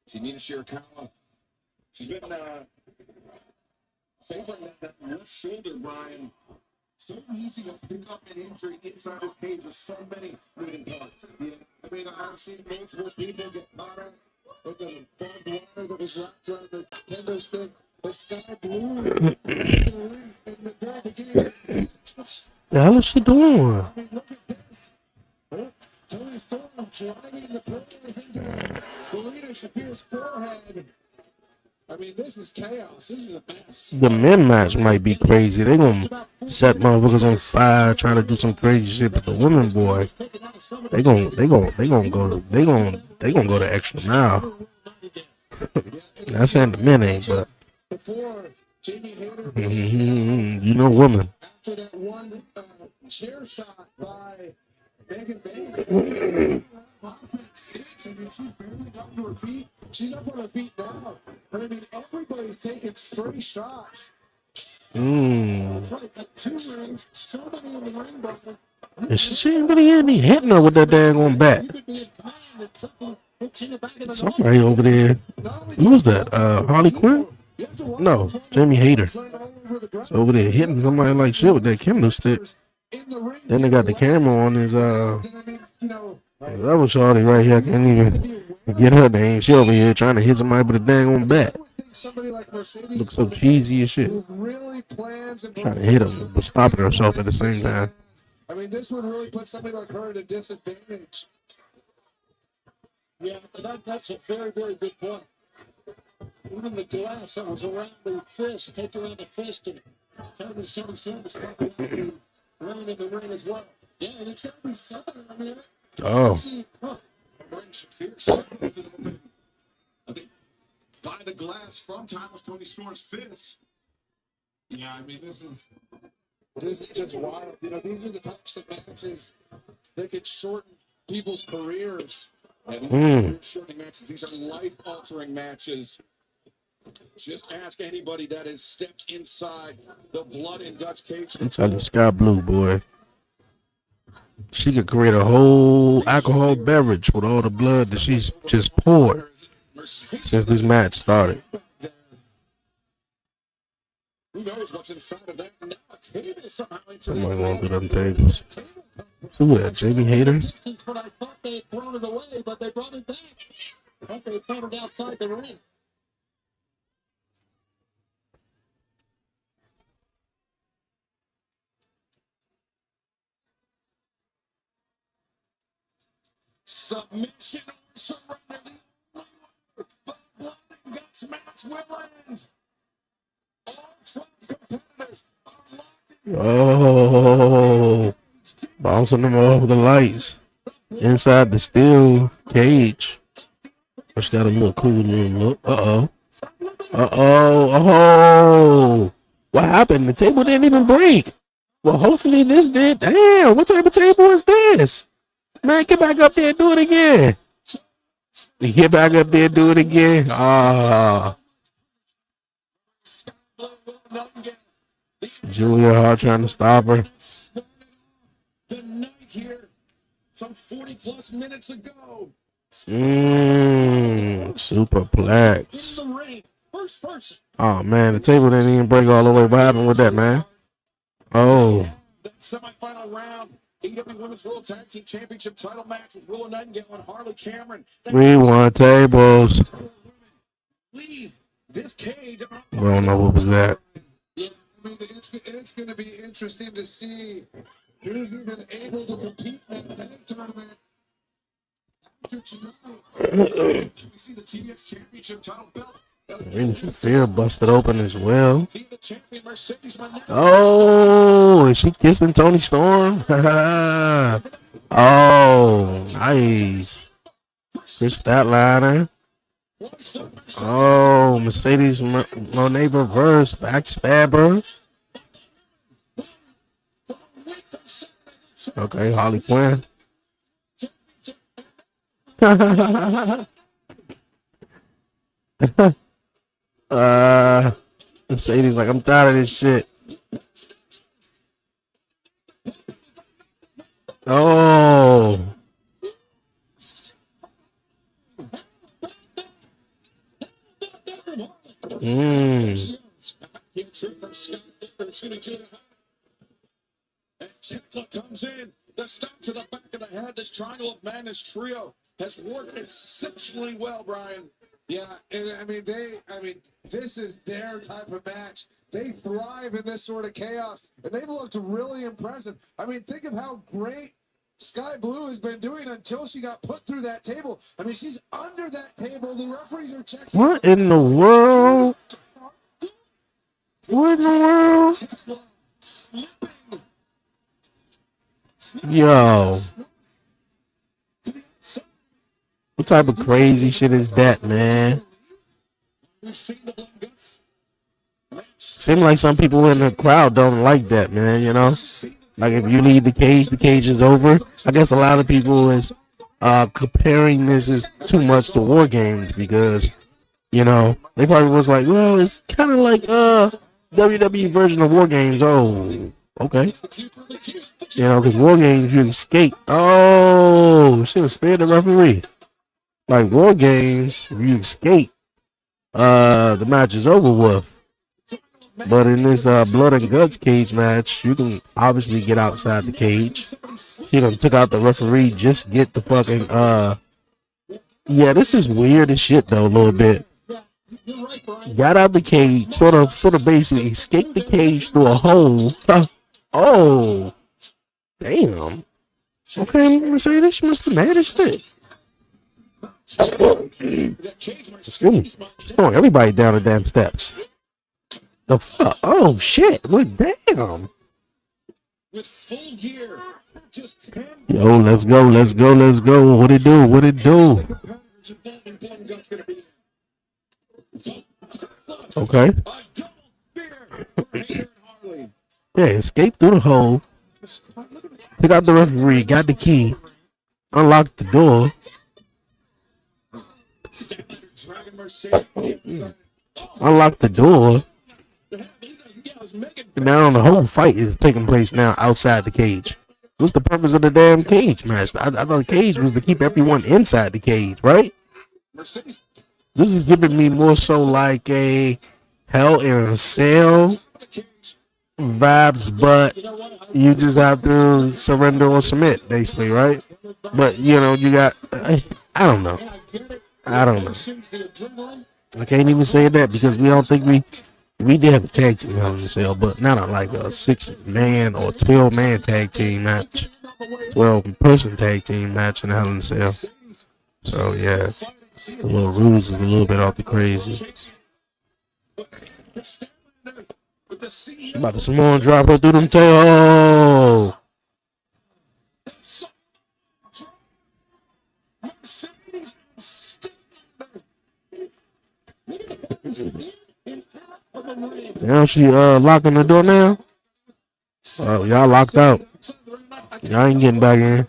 Tamina Shirakawa, she's been favoring that left shoulder, Brian. So easy to pick up an injury inside his cage with so many moving parts. Yeah, I mean, I've seen multiple people get caught up with the barbed wire that was wrapped around the kendo stick. The sky blue in the very beginning. The hell is she doing? I mean, look at this. Tony Storm driving the players into Marina Shafir's forehead. I mean, this is chaos. This is a mess. The men match might be crazy. They gonna set motherfuckers on fire, trying to do some crazy shit. But the women, boy, they gonna go the extra mile. Not saying the men ain't, but Before Jamie Hayter, women. after that one chair shot by Megan Bay, offense hits. I mean, she's barely gotten to her feet. She's up on her feet now. But I mean, everybody's taking stray shots. that's right. At 2 rings, somebody in the ring, brother. She ain't really be hitting her with that daggone bat. You could be in command and something hits you in the back of the Somebody over there. Who was that? Harley Quinn? No, Jamie Hayter. It's over there hitting somebody like shit with that kendo stick. in the ring. Then they got the camera on his Then, I mean, you know, that was Shorty right here. I can't even get her name. She over here trying to hit somebody with a dang on bat. I would think somebody like Mercedes Looks so cheesy as shit. who really plans and Trying to hit him, but stopping herself at the same time. I mean, this would really put somebody like her at a disadvantage. Yeah, that's a very, very good point. Even the glass that was around the fist, taped around the fist, and Tony Storm was probably around in the ring as well. Yeah, and it's got to be something. I mean, Oh, I think by the glass from Thomas Tony Storm's fist. Yeah, I mean, this is just wild. You know, these are the types of matches that could shorten people's careers. and shortening matches. These are life-altering matches. Just ask anybody that has stepped inside the blood and guts cage. I'm telling you, Sky Blue, boy. She could create a whole alcohol beverage with all the blood that she's just poured since this match started. Who knows what's inside of that? Now a table somehow. Somebody going through them tables. Who that? Jamie Hayter? But I thought they had thrown it away, but they brought it back. I thought they had thrown it outside the ring. Submission or surrender. The blood and guts match will end. All 12 competitors are locked in. Oh, bouncing them off the lights inside the steel cage. Which got a little cool little look. Uh-oh. Oh. What happened? The table didn't even break. Well, hopefully this did. Damn, what type of table is this? Man, get back up there and do it again. Get back up there and do it again. Ah. Julia Hart trying to stop her. The night here, some 40-plus minutes ago. Superplex. In the ring, first person. Oh, man, the table didn't even break all the way. What happened with that, man? Oh. The semifinal round. AEW Women's World Tag Team Championship title match with Willow Nightingale and Harley Cameron. We won tables. Leave this cage. I don't know what was that. I mean, it's going to be interesting to see who's even able to compete in that tag tournament. We see the TBS Championship title belt. Rings Fear busted open as well. See the champion Mercedes Moné. Oh, is she kissing Tony Storm? Oh, nice. Chris Statlander. Oh, Mercedes Moné reverse backstabber. Okay, Harley Quinn. Mercedes like, I'm tired of this shit. Oh. And Templar comes in. The stop to the back of the head. This Triangle of Madness trio has worked exceptionally well, Brian. Yeah, and I mean, this is their type of match. They thrive in this sort of chaos, and they've looked really impressive. I mean, think of how great Sky Blue has been doing until she got put through that table. I mean, she's under that table. The referees are checking. What in the world? What in the world? Yo. What type of crazy shit is that, man? Seems like some people in the crowd don't like that, man, you know? Like, if you leave the cage is over. I guess a lot of people is comparing this is too much to War Games because, you know, they probably was like, well, it's kind of like WWE version of War Games. Oh, okay. You know, because War Games, you escape. Oh, should have spared the referee. Like War Games, if you escape, the match is over with. But in this blood and guts cage match, you can obviously get outside the cage. She done took out the referee. Just get the fucking Yeah, this is weird as shit though. A little bit. Got out the cage, sort of basically escaped the cage through a hole. Oh, damn. Okay, Mercedes, she must be mad as shit. Excuse me. She's throwing everybody down the damn steps. The fuck? Oh shit! What? Damn. With full gear, just 10 Yo, let's go. What it do? Okay. Yeah, escaped through the hole. Took out the referee. Got the key. Unlocked the door. Unlocked the door. Now the whole fight is taking place now outside the cage. What's the purpose of the damn cage match? I thought the cage was to keep everyone inside the cage, right? This is giving me more so like a Hell in a Cell vibes, but you just have to surrender or submit, basically, right? But you know, you got I don't know. I can't even say that because we don't think we did have a tag team Hell in a Cell, but not like a 6-man or 12-man tag team match, 12-person tag team match in Hell in a Cell. So yeah, the little rules is a little bit off the crazy. She about to Samoan drop her through them tail. Now she locking the door now. Oh, y'all locked out. Y'all ain't getting back in.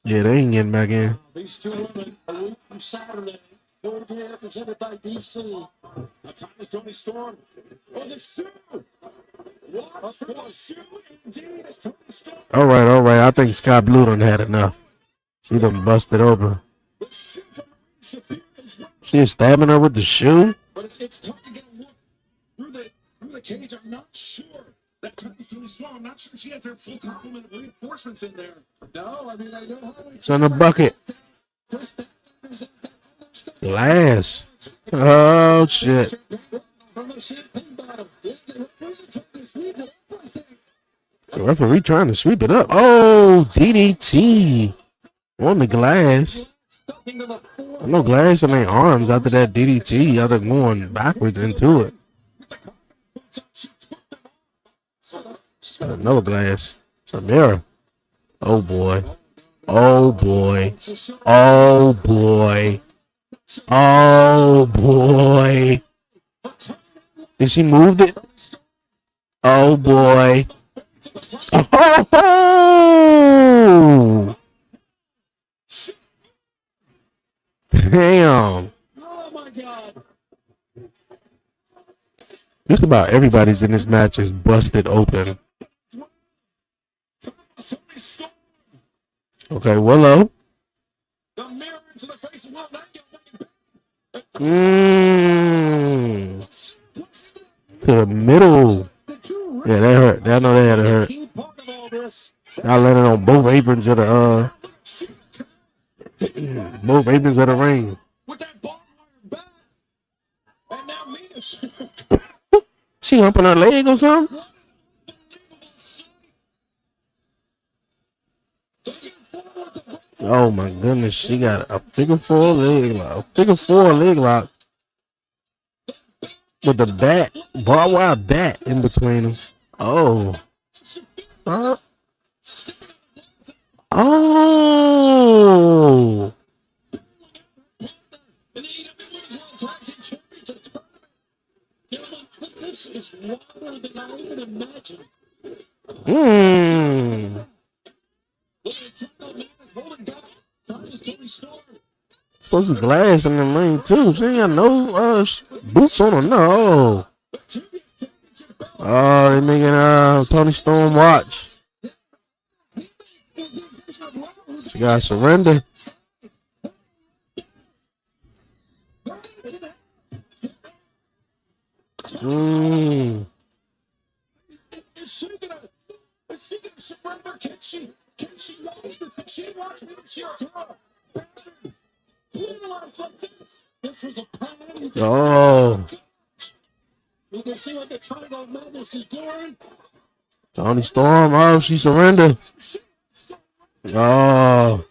Yeah, they ain't getting back in. These two women, a week from Saturday, going to be represented by DC. The time is Tony Storm. Oh, the shoe. Watch for the shoe. Indeed, it's Tony Storm. All right. I think Sky Blue done had enough. She done busted open. She is stabbing her with the shoe. But it's tough to get a look through the cage. I'm not sure. That time is Tony Storm. I'm not sure she has her full complement of reinforcements in there. No, I mean, I know how It's in the bucket. Glass. Oh shit. The referee trying to sweep it up. Oh, DDT on the glass. No glass in their arms after that DDT. Other going backwards into it. Another glass. It's a mirror. Oh boy. Oh boy. Oh boy. Oh boy. Did she move it? Oh boy. Oh! Damn. Oh my God. Just about everybody's in this match is busted open. Okay, Willow. To the middle. Yeah, that hurt. I know that had to hurt. I landed on both aprons of the ring. She humping her leg or something? Oh my goodness, she got a figure four leg lock. With the bat, barbed wire bat in between them. Oh. Oh. This is wilder than I even imagined. Supposed to be glass in the ring too. She ain't got no boots on her. No. Oh, they making Tony Storm watch. She got to surrender. Mm. Is she gonna surrender? Can she lose this? Can she watch me? She'll throw penalized like this. This was a plan. Oh, You can see what the Triangle Madness is doing. Tony Storm. Oh, she surrendered. Oh.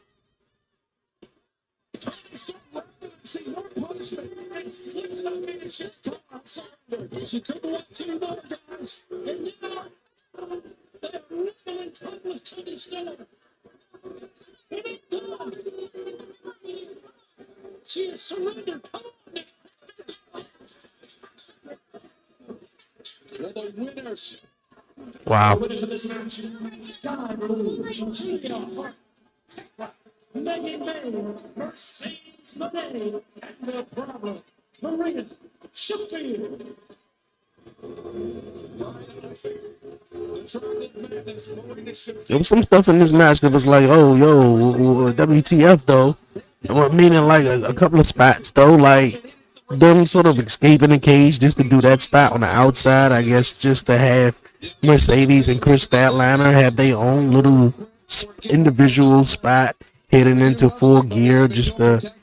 See more punishment and flips it up in shit. Come on, surrender. She couldn't let two more guys. And now they're really in trouble with Tony Storm. And it's done. She has surrendered. Come on now. They're the winners. Wow. Winners of this match. Sky Blue, Julia Hart, Megan May, Mercedes Monet, and the problem, Maria Sheffield. There was some stuff in this match that was like, oh, yo, WTF though. Meaning like a couple of spots though, like them sort of escaping the cage just to do that spot on the outside. I guess just to have Mercedes and Chris Statlander have their own little individual spot heading into full gear, just to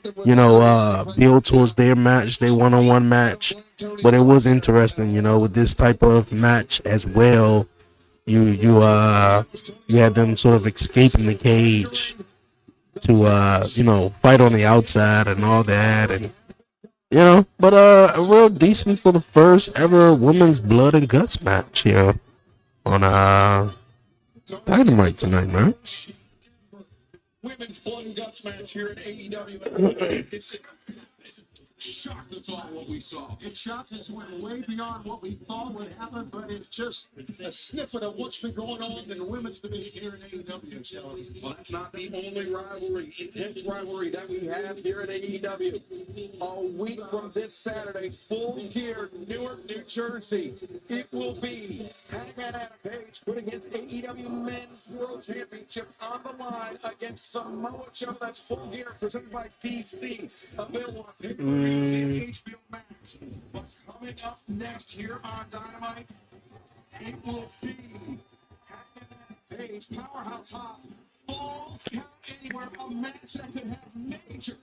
build towards their match, their one-on-one match. But it was interesting, with this type of match as well. You have them sort of escaping the cage to fight on the outside and all that, and but a real decent for the first ever women's blood and guts match here on Dynamite tonight, man. Women's blood and guts match here at AEW. It shocked us all what we saw. It shocked us, went way beyond what we thought would happen, but it's just a snippet of what's been going on in the women's division here in AEW. Well, that's not the only rivalry, intense rivalry that we have here at AEW. A week from this Saturday, Full Gear, Newark, New Jersey. It will be Hangman Adam Page putting his AEW Men's World Championship on the line against Samoa Joe. That's Full Gear, presented by DC. Available on pay-per-view and HBO Max. But coming up next here on Dynamite, it will be Page, Powerhouse Top, All Count Anywhere, a match that could have major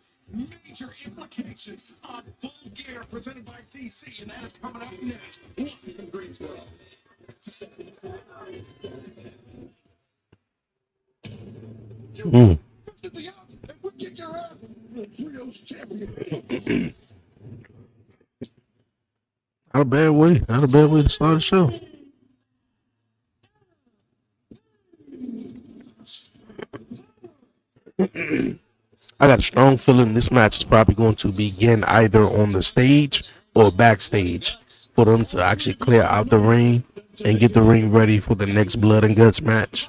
implications on Full Gear, presented by DC, and that is coming up next. Welcome from Greensboro. We'll kick your ass. Trios champion. Not a bad way. Not a bad way to start the show. I got a strong feeling this match is probably going to begin either on the stage or backstage for them to actually clear out the ring and get the ring ready for the next blood and guts match.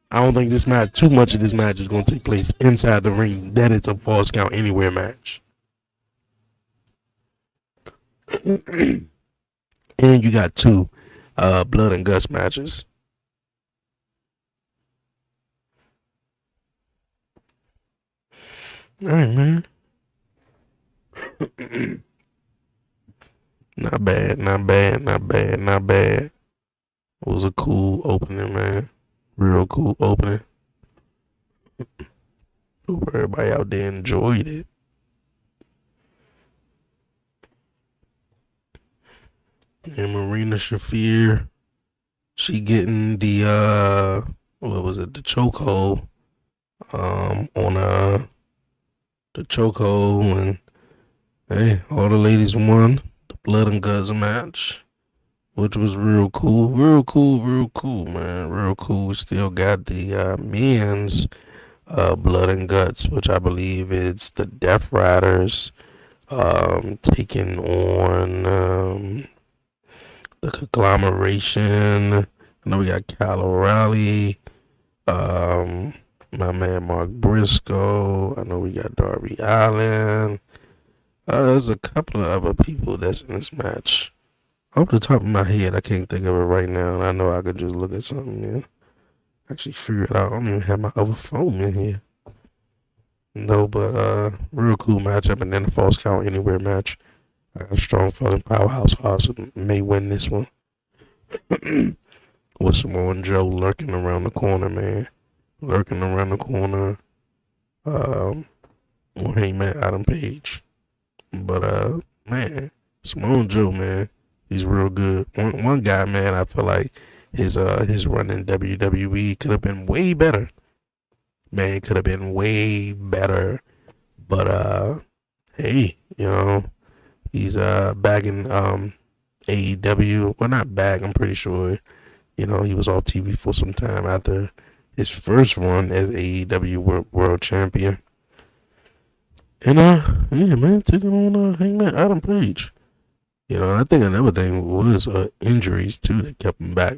I don't think too much of this match is going to take place inside the ring. That it's a false count anywhere match. And you got two blood and guts matches. All right, man. Not bad. It was a cool opening, man. Real cool opening. Hope everybody out there enjoyed it. And Marina Shafir, she getting the the chokehold on the chokehold, and hey, all the ladies won the blood and guts match, which was real cool, man, real cool. We still got the men's blood and guts, which I believe is the Death Riders taking on the conglomeration. I know we got Kyle O'Reilly, my man Mark Briscoe. I know we got Darby Allin. There's a couple of other people that's in this match. Off the top of my head, I can't think of it right now. And I know I could just look at something and actually figure it out. I don't even have my other phone in here. No, but real cool matchup, and then the false count anywhere match I got a strong feeling Powerhouse Hobbs may win this one. With Samoa Joe lurking around the corner, man. Lurking around the corner. On Hangman Adam Page. But man, Samoa Joe, man, he's real good. One guy, man, I feel like his run in WWE could have been way better. Man, it could have been way better. But hey, he's back in AEW. Well, not back, I'm pretty sure. He was off TV for some time after his first run as AEW World Champion. And yeah, man, taking on Hangman Adam Page. I think another thing was injuries too that kept him back.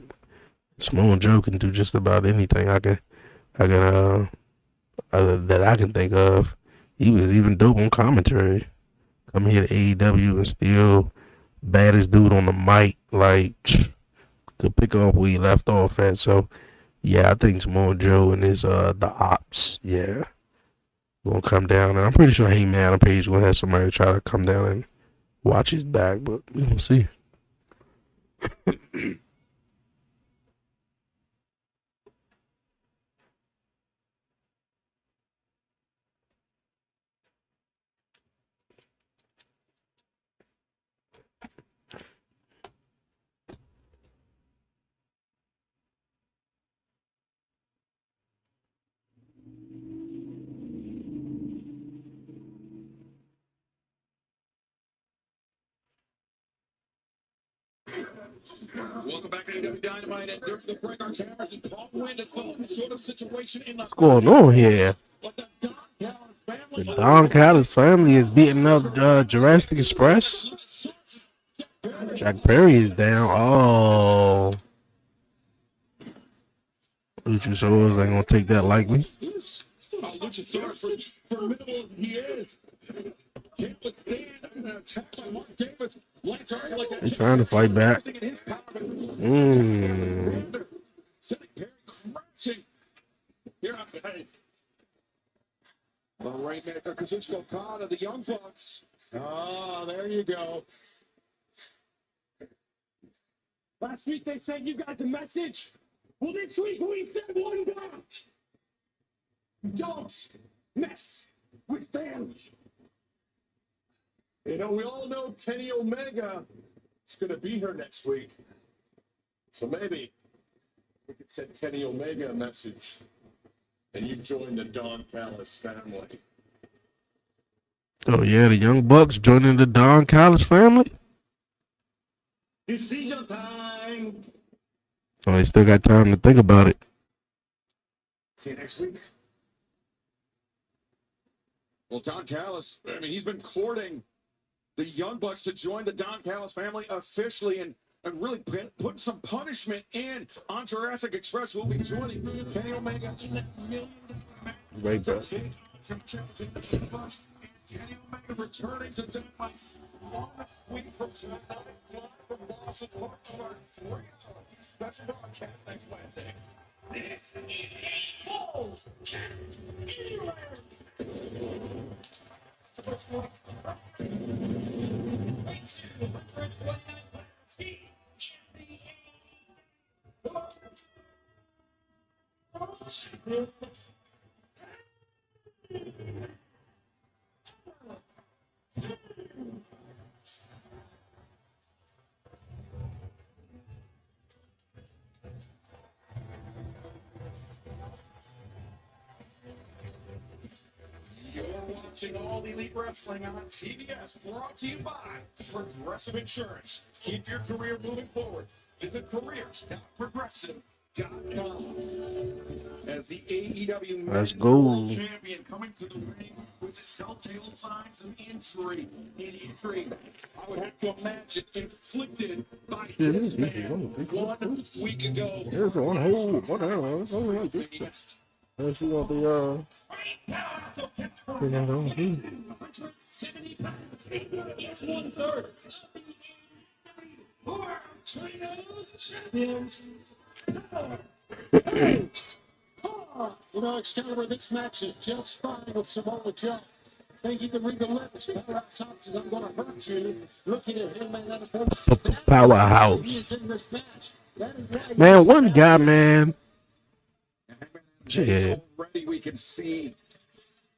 Samoa Joe can do just about anything that I can think of. He was even dope on commentary. Come here to AEW and still baddest dude on the mic, like could pick up where he left off at. So yeah, I think Samoa Joe and his the Ops, yeah, gonna come down, and I'm pretty sure Hangman Adam Page gonna have somebody try to come down and watch his back, but we will see. Welcome back to AEW Dynamite, and there's the break. Our cameras in Paul Wind sort of situation in the What's going on here? The Don Callis family is beating up Jurassic Express. Jack Perry is down. Oh. Luchasaurus ain't gonna take that lightly. Luchasaurus, formidable as he is, can't withstand an attack by Mark Davis. He's trying to fight back. Sending Perry crashing here on tonight. The Rainmaker, Kazuchika Okada, the Young Bucks. Ah, there you go. Last week they said you got the message. Well, this week we said one back. Don't mess with family. We all know Kenny Omega is going to be here next week. So maybe we could send Kenny Omega a message and you join the Don Callis family. Oh, yeah, the Young Bucks joining the Don Callis family? Decision time. Oh, they still got time to think about it. See you next week. Well, Don Callis, he's been courting the Young Bucks to join the Don Callis family officially and really putting some punishment in on Jurassic Express, who will be joining Kenny Omega in that $1 million match. Right, bro. Kenny Omega returning to Dynamite 1 week from tonight, live from Boston, Florida. That's broadcast next Wednesday. This is Bulls Anywhere. You're watching All Elite Wrestling on TBS, brought to you by Progressive Insurance. Keep your career moving forward. Visit careers.progressive.com. As the AEW Let's Men's go. World Champion coming to the ring with telltale signs of injury. An injury, I would have to imagine, inflicted by this man 1 week ago. Here's one hole. Whatever. Let's see what the 170 pounds. It's 1/3. World Champions. Excalibur, this match is just fine with Samoa Joe. think you can read the lips. Powerhouse Hobbs says, I'm going to hurt you. Looking at him, man, that approach. Powerhouse. In this match. That is why Man, one guy, man. Shit. Shit. Already we can see,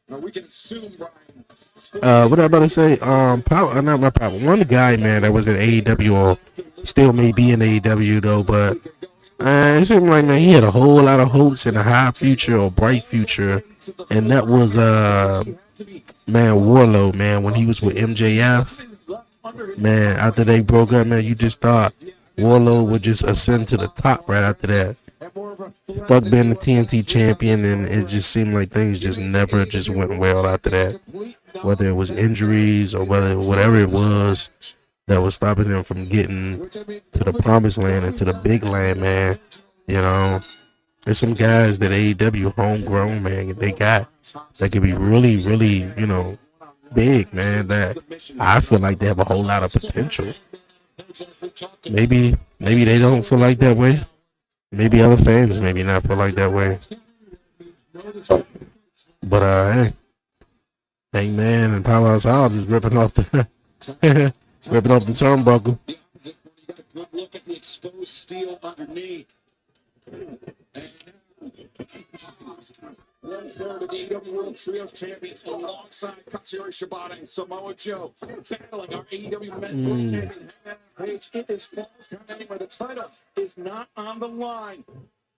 or we can assume, Brian. What I about to say? Power, not my power. One guy, man, that was in AEW, or still may be in AEW though, but it seemed like, man, he had a whole lot of hopes and a high future or bright future, and that was man, Warlow, man, when he was with MJF, man. After they broke up, man, you just thought Warlow would just ascend to the top right after that. Fuck being the TNT champion, and it just seemed like things just never just went well after that. Whether it was injuries or whatever it was that was stopping them from getting to the promised land and to the big land, man. You know, there's some guys that AEW homegrown, man, they got that could be really, really, you know, big, man. That I feel like they have a whole lot of potential. Maybe they don't feel like that way. Maybe other fans maybe not feel like that way. But hey, Hangman and Powerhouse Hobbs is ripping off the ripping off the turnbuckle. The opposite, when you got a good look at the exposed steel underneath. One third of the AEW World Trios Champions alongside Katsuyori Shibata and Samoa Joe battling our AEW Men's World Champion Hangman Page. It is Falls Count Anywhere. The title is not on the line,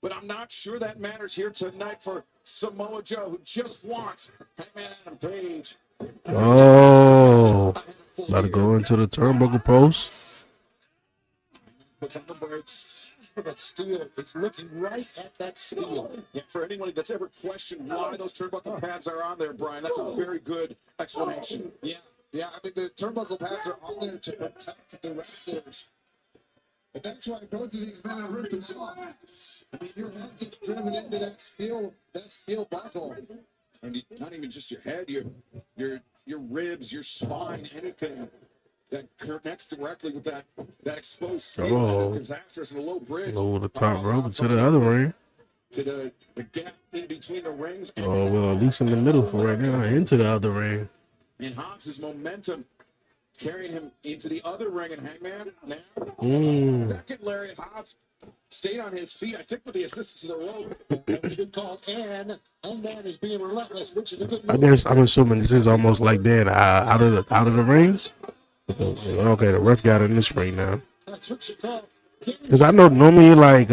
but I'm not sure that matters here tonight for Samoa Joe, who just wants Hangman Adam Page. Oh, about to go into the turnbuckle post. Puts on the brakes. that steel. It's looking right at that steel. Yeah, for anyone that's ever questioned why those turnbuckle pads are on there, Brian, that's a very good explanation. Yeah, I mean, the turnbuckle pads are on there to protect the wrestlers. But that's why both of these men are ripped off. I mean, your head gets driven into that steel buckle. And not even just your head, your ribs, your spine, anything that connects directly with that exposed steel. That is disastrous and a low bridge. Over the top rope to the other ring. To the gap in between the rings. Oh, well, at least in the middle for right now, into the other ring. And Hobbs' momentum carrying him into the other ring, and Hangman now back at Lariat. Hobbs stayed on his feet, I think, with the assistance of the rope. That was a good call, and Hangman is being relentless, which is a good I guess I'm assuming this is almost like that out of the ring. Okay, the ref got in this ring now. That's what you call. Because I know normally like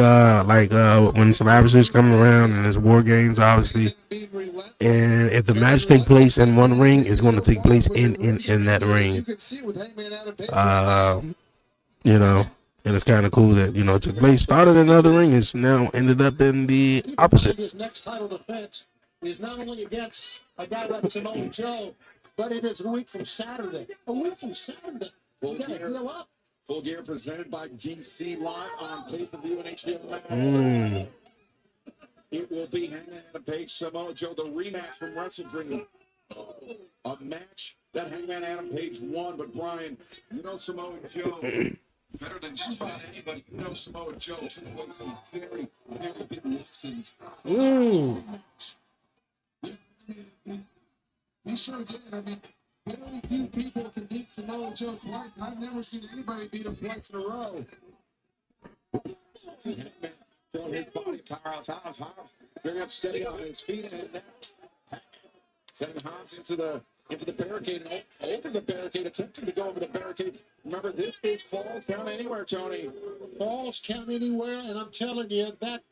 when some adversaries come around and there's war games, obviously, and if the match take place in one ring, it's going to take place in that ring. You know, and it's kind of cool that, you know, it took place, started in another ring, it's now ended up in the opposite. His next title defense is not only against a guy like Samoa Joe, but it is a week from Saturday. A week from Saturday. You got to heal up. Full Gear presented by DC Live on pay-per-view and HBO Max. It will be Hangman Adam Page, Samoa Joe, the rematch from Wrestle Dream. A match that Hangman Adam Page won, but Brian, you know Samoa Joe better than just about anybody. You know Samoa Joe took away some very, very good lessons. He sure did. I mean, very few people can beat Samoa Joe twice, and I've never seen anybody beat him twice in a row. Throwing his body, Powerhouse Hobbs, very unsteady on his feet, and now sending Hobbs into the barricade, over the barricade, attempting to go over the barricade. Remember, this is Falls Count Anywhere, Tony. Falls Count Anywhere, and I'm telling you, that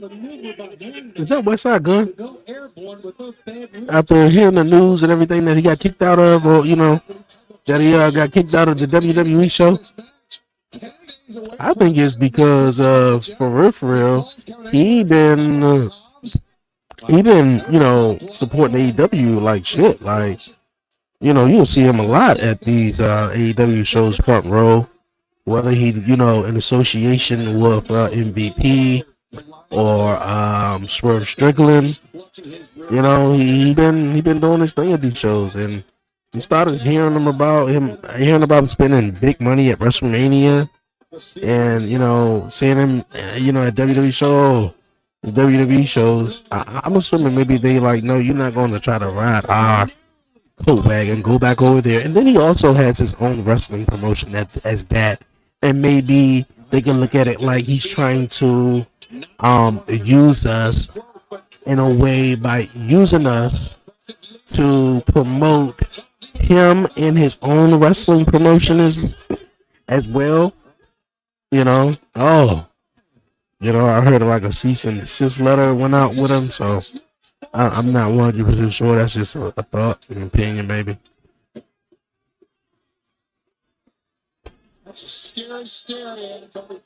maneuver by him Is that Westside Gun? to go airborne with those bad moves. After hearing the news and everything that he got kicked out of, or, you know, that he got kicked out of the WWE show, I think it's because for real, he been you know, supporting AEW like shit. Like, you know, you'll see him a lot at these AEW shows front row, whether he, you know, in association with MVP or Swerve Strickland. You know, he been doing his thing at these shows, and we started hearing about him spending big money at WrestleMania, and, you know, seeing him, you know, at WWE show. The WWE shows, I'm assuming maybe they like, no, you're not going to try to ride our coat wagon, go back over there. And then he also has his own wrestling promotion as that. And maybe they can look at it like he's trying to use us in a way by using us to promote him in his own wrestling promotion as well. You know, I heard like a cease and desist letter went out with him, so I'm not 100% sure. That's just a thought, an opinion, maybe. That's a scary stare at but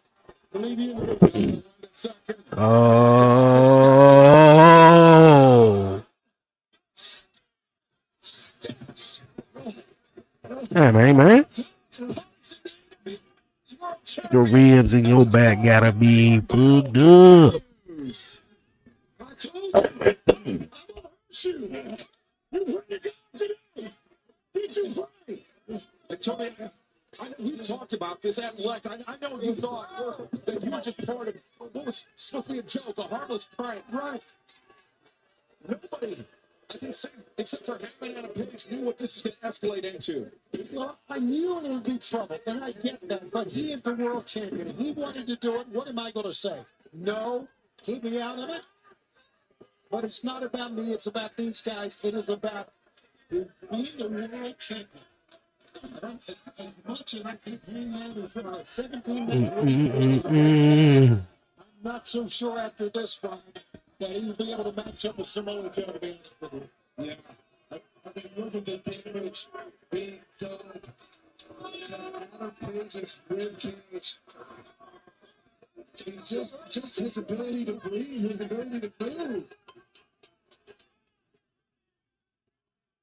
believe you. Oh, hey man, your ribs and your back gotta be fucked up. Tony, we've talked about this at length. I know you thought that you were just part of what was supposed to be a joke, a harmless prank. Right. Nobody, I think, except for Hangman Adam Page, knew what this was going to escalate into. Well, I knew it would be trouble, and I get that. But he is the world champion. He wanted to do it. What am I going to say? No, keep me out of it. But it's not about me. It's about these guys. It is about being the world champion. As much as I think Hangman is in a 17 minute I'm not so sure after this one that he will be able to match up with Samoa Joe, to be honest with you. Yeah. I mean, look at the damage being done to Adam Page's rib cage. Just his ability to breathe, his ability to move.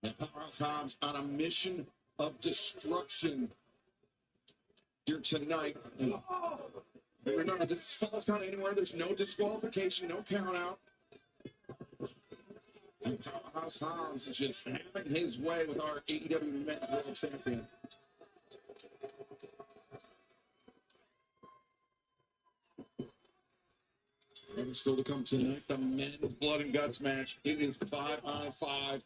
And Powerhouse Hobbs on a mission of destruction here tonight. And remember, this is Falls Count Anywhere. There's no disqualification, no count out. And Powerhouse Hobbs is just having his way with our AEW Men's World Champion. And still to come tonight, the men's blood and guts match. It is 5-on-5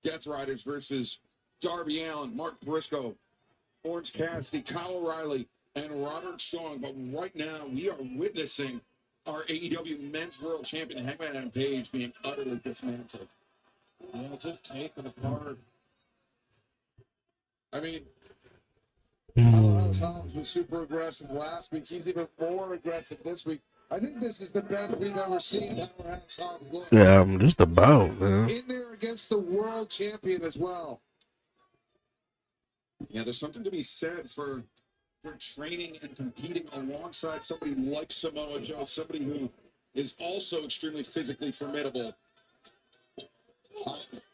Death Riders versus Darby Allin, Mark Briscoe, Orange Cassidy, Kyle O'Reilly, and Roderick Strong. But right now, we are witnessing our AEW Men's World Champion, Hangman Adam Page, being utterly dismantled. Yeah, just taken apart. I mean, Powerhouse Hobbs was super aggressive last week. He's even more aggressive this week. I think this is the best we've ever seen Powerhouse Hobbs look. Yeah, I'm just about, man. In there against the world champion as well. Yeah, there's something to be said for training and competing alongside somebody like Samoa Joe, somebody who is also extremely physically formidable.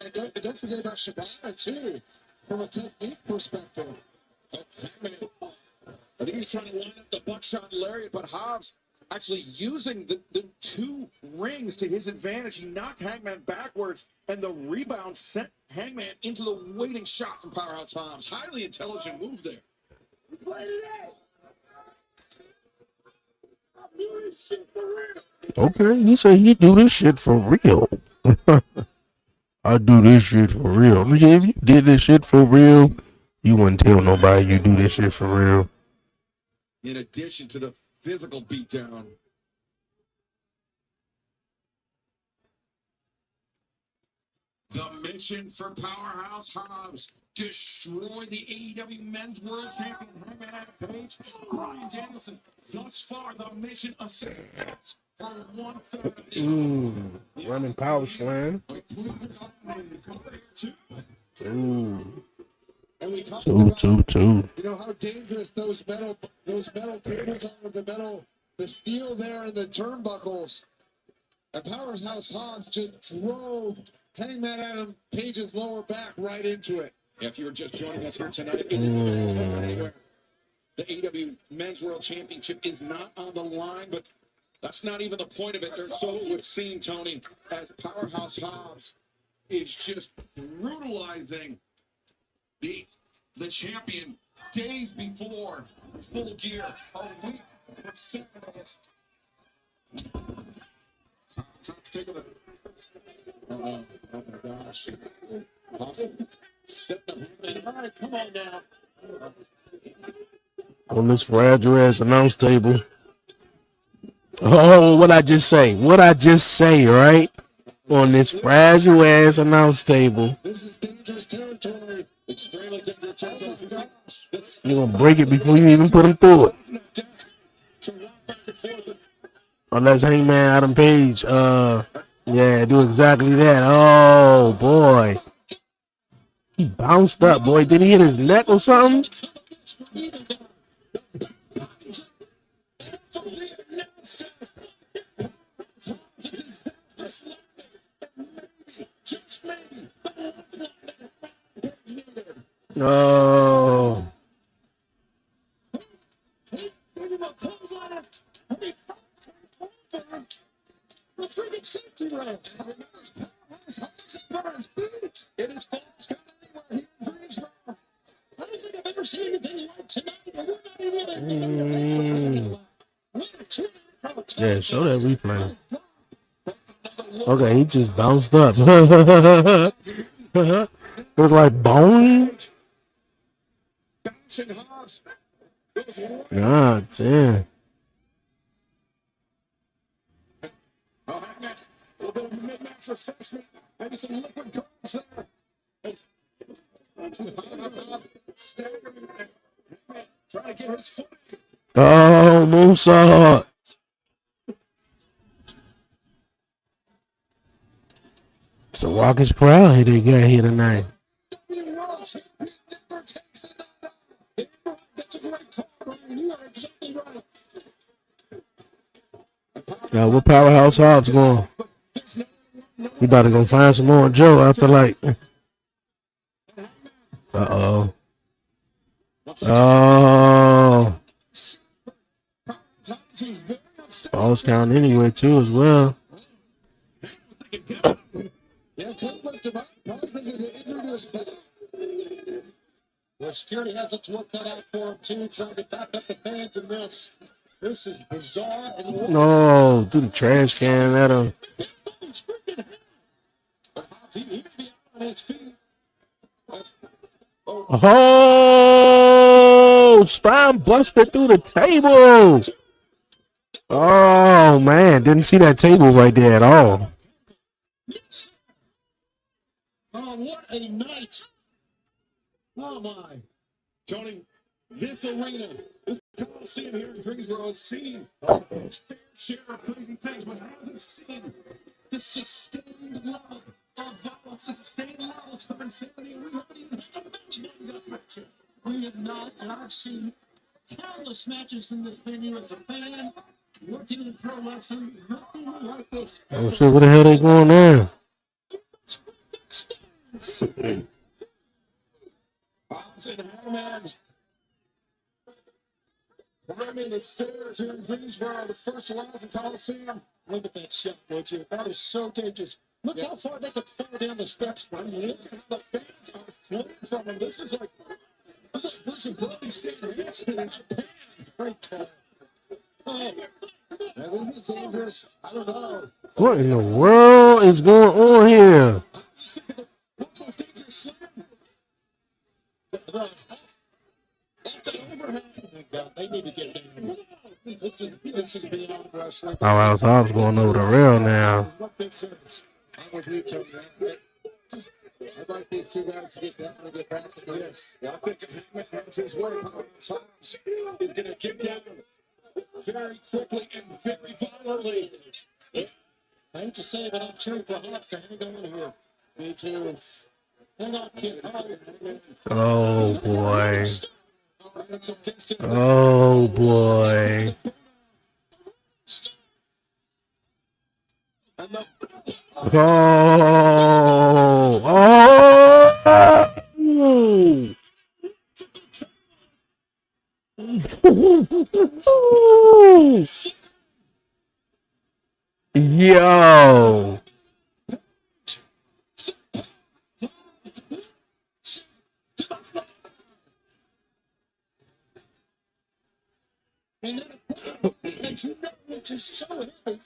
And don't forget about Shibata, too, from a technique perspective. I think he's trying to line up the buckshot lariat, but Hobbs actually using the two rings to his advantage. He knocked Hangman backwards, and the rebound sent Hangman into the waiting shot from Powerhouse Hobbs. Highly intelligent move there. Okay, you say you do this shit for real. I do this shit for real. Nigga, if you did this shit for real, you wouldn't tell nobody you do this shit for real. In addition to the physical beatdown. The mission for Powerhouse Hobbs: destroy the AEW Men's World Champion Hangman Adam Page. Bryan Danielson. Thus far, the mission assists for 1/3. Running power slam. And we talked Two. about, you know, how dangerous those metal cables are, the steel there and the turnbuckles. And Powerhouse Hobbs just drove Hangman Adam Page's lower back right into it. If you were just joining us here tonight, the AEW Men's World Championship is not on the line, but that's not even the point of it. Or so it would seem, Tony, as Powerhouse Hobbs is just brutalizing the champion days before Full Gear, a week from Saturday. Top's taking it. Oh my gosh. Set the man. All right, come on now. On this fragile ass announce table. Oh, what I just say? What I just say, right? On this fragile ass announce table. This is dangerous territory. Extremely dangerous territory. You're gonna break it before you even put him through it. Unless Hangman Adam Page, yeah, do exactly that. Oh boy. He bounced up, boy. Did he hit his neck or something? Oh. It is false count anywhere here in Greensboro. I don't think I've ever seen anything like tonight. We're not even Yeah, show that replay. Okay, he just bounced up. It was like bone. God damn. A little bit of mid-match refreshment. Maybe some liquid goals there. Staggering. Trying to get his foot. Oh, Moonsault. It's a Walker's Proud here they got here tonight. What Powerhouse Hobbs going? He about to go find some more Joe after like. Uh-oh. Oh. Falls count anyway, too, as well. Well, security has its work cut out for him, too, trying to back up the fans in this. This is bizarre. And No, do the trash can at him. Oh, spine busted through the table. Oh, man. Didn't see that table right there at all. oh, what a night. Oh, my. Tony, this arena, this Coliseum here in Greensboro has seen its fair share of crazy things, but hasn't seen the sustained level of violence, the sustained levels of insanity. We haven't even had a match match. We have not, and I've seen countless matches in this venue as a fan, working in pro wrestling, nothing like this. Oh, shit, where the hell they going now? Man. Climbing the stairs here in Greensboro, the first round from Coliseum. Look at that shot, would you? That is so dangerous. Look how far they could fall down the steps. I mean, look at how the fans are flooding from him. This is like Bruce and Brody staying Hanson in Japan. Great call. Oh, now, this is dangerous. I don't know. What in the world is going on here? What's those dangerous slam? They need to get down. This is beyond wrestling. Powerhouse Hobbs going over the rail now. What this is. I'm with you, Tony. I'd like these two guys to get down and get back to this. I think if Hangman has his way, Powerhouse Hobbs is going to get down very quickly and very violently. I hate to say it, but I'm cheering for Hobbs to hang on here. Me too. Hang on, kid. Oh, boy. Oh, boy. Oh. Oh. Yo. And then, you know, which is so heavy.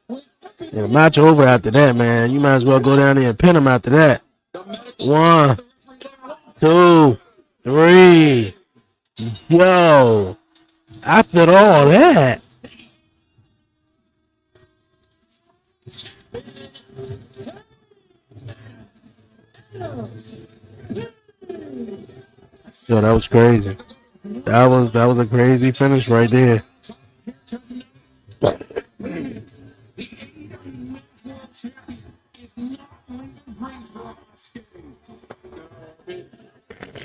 Yeah, the match over after that, man. You might as well go down there and pin him after that. 1, 2, 3. Yo, after all that. Yo, that was crazy. That was a crazy finish right there.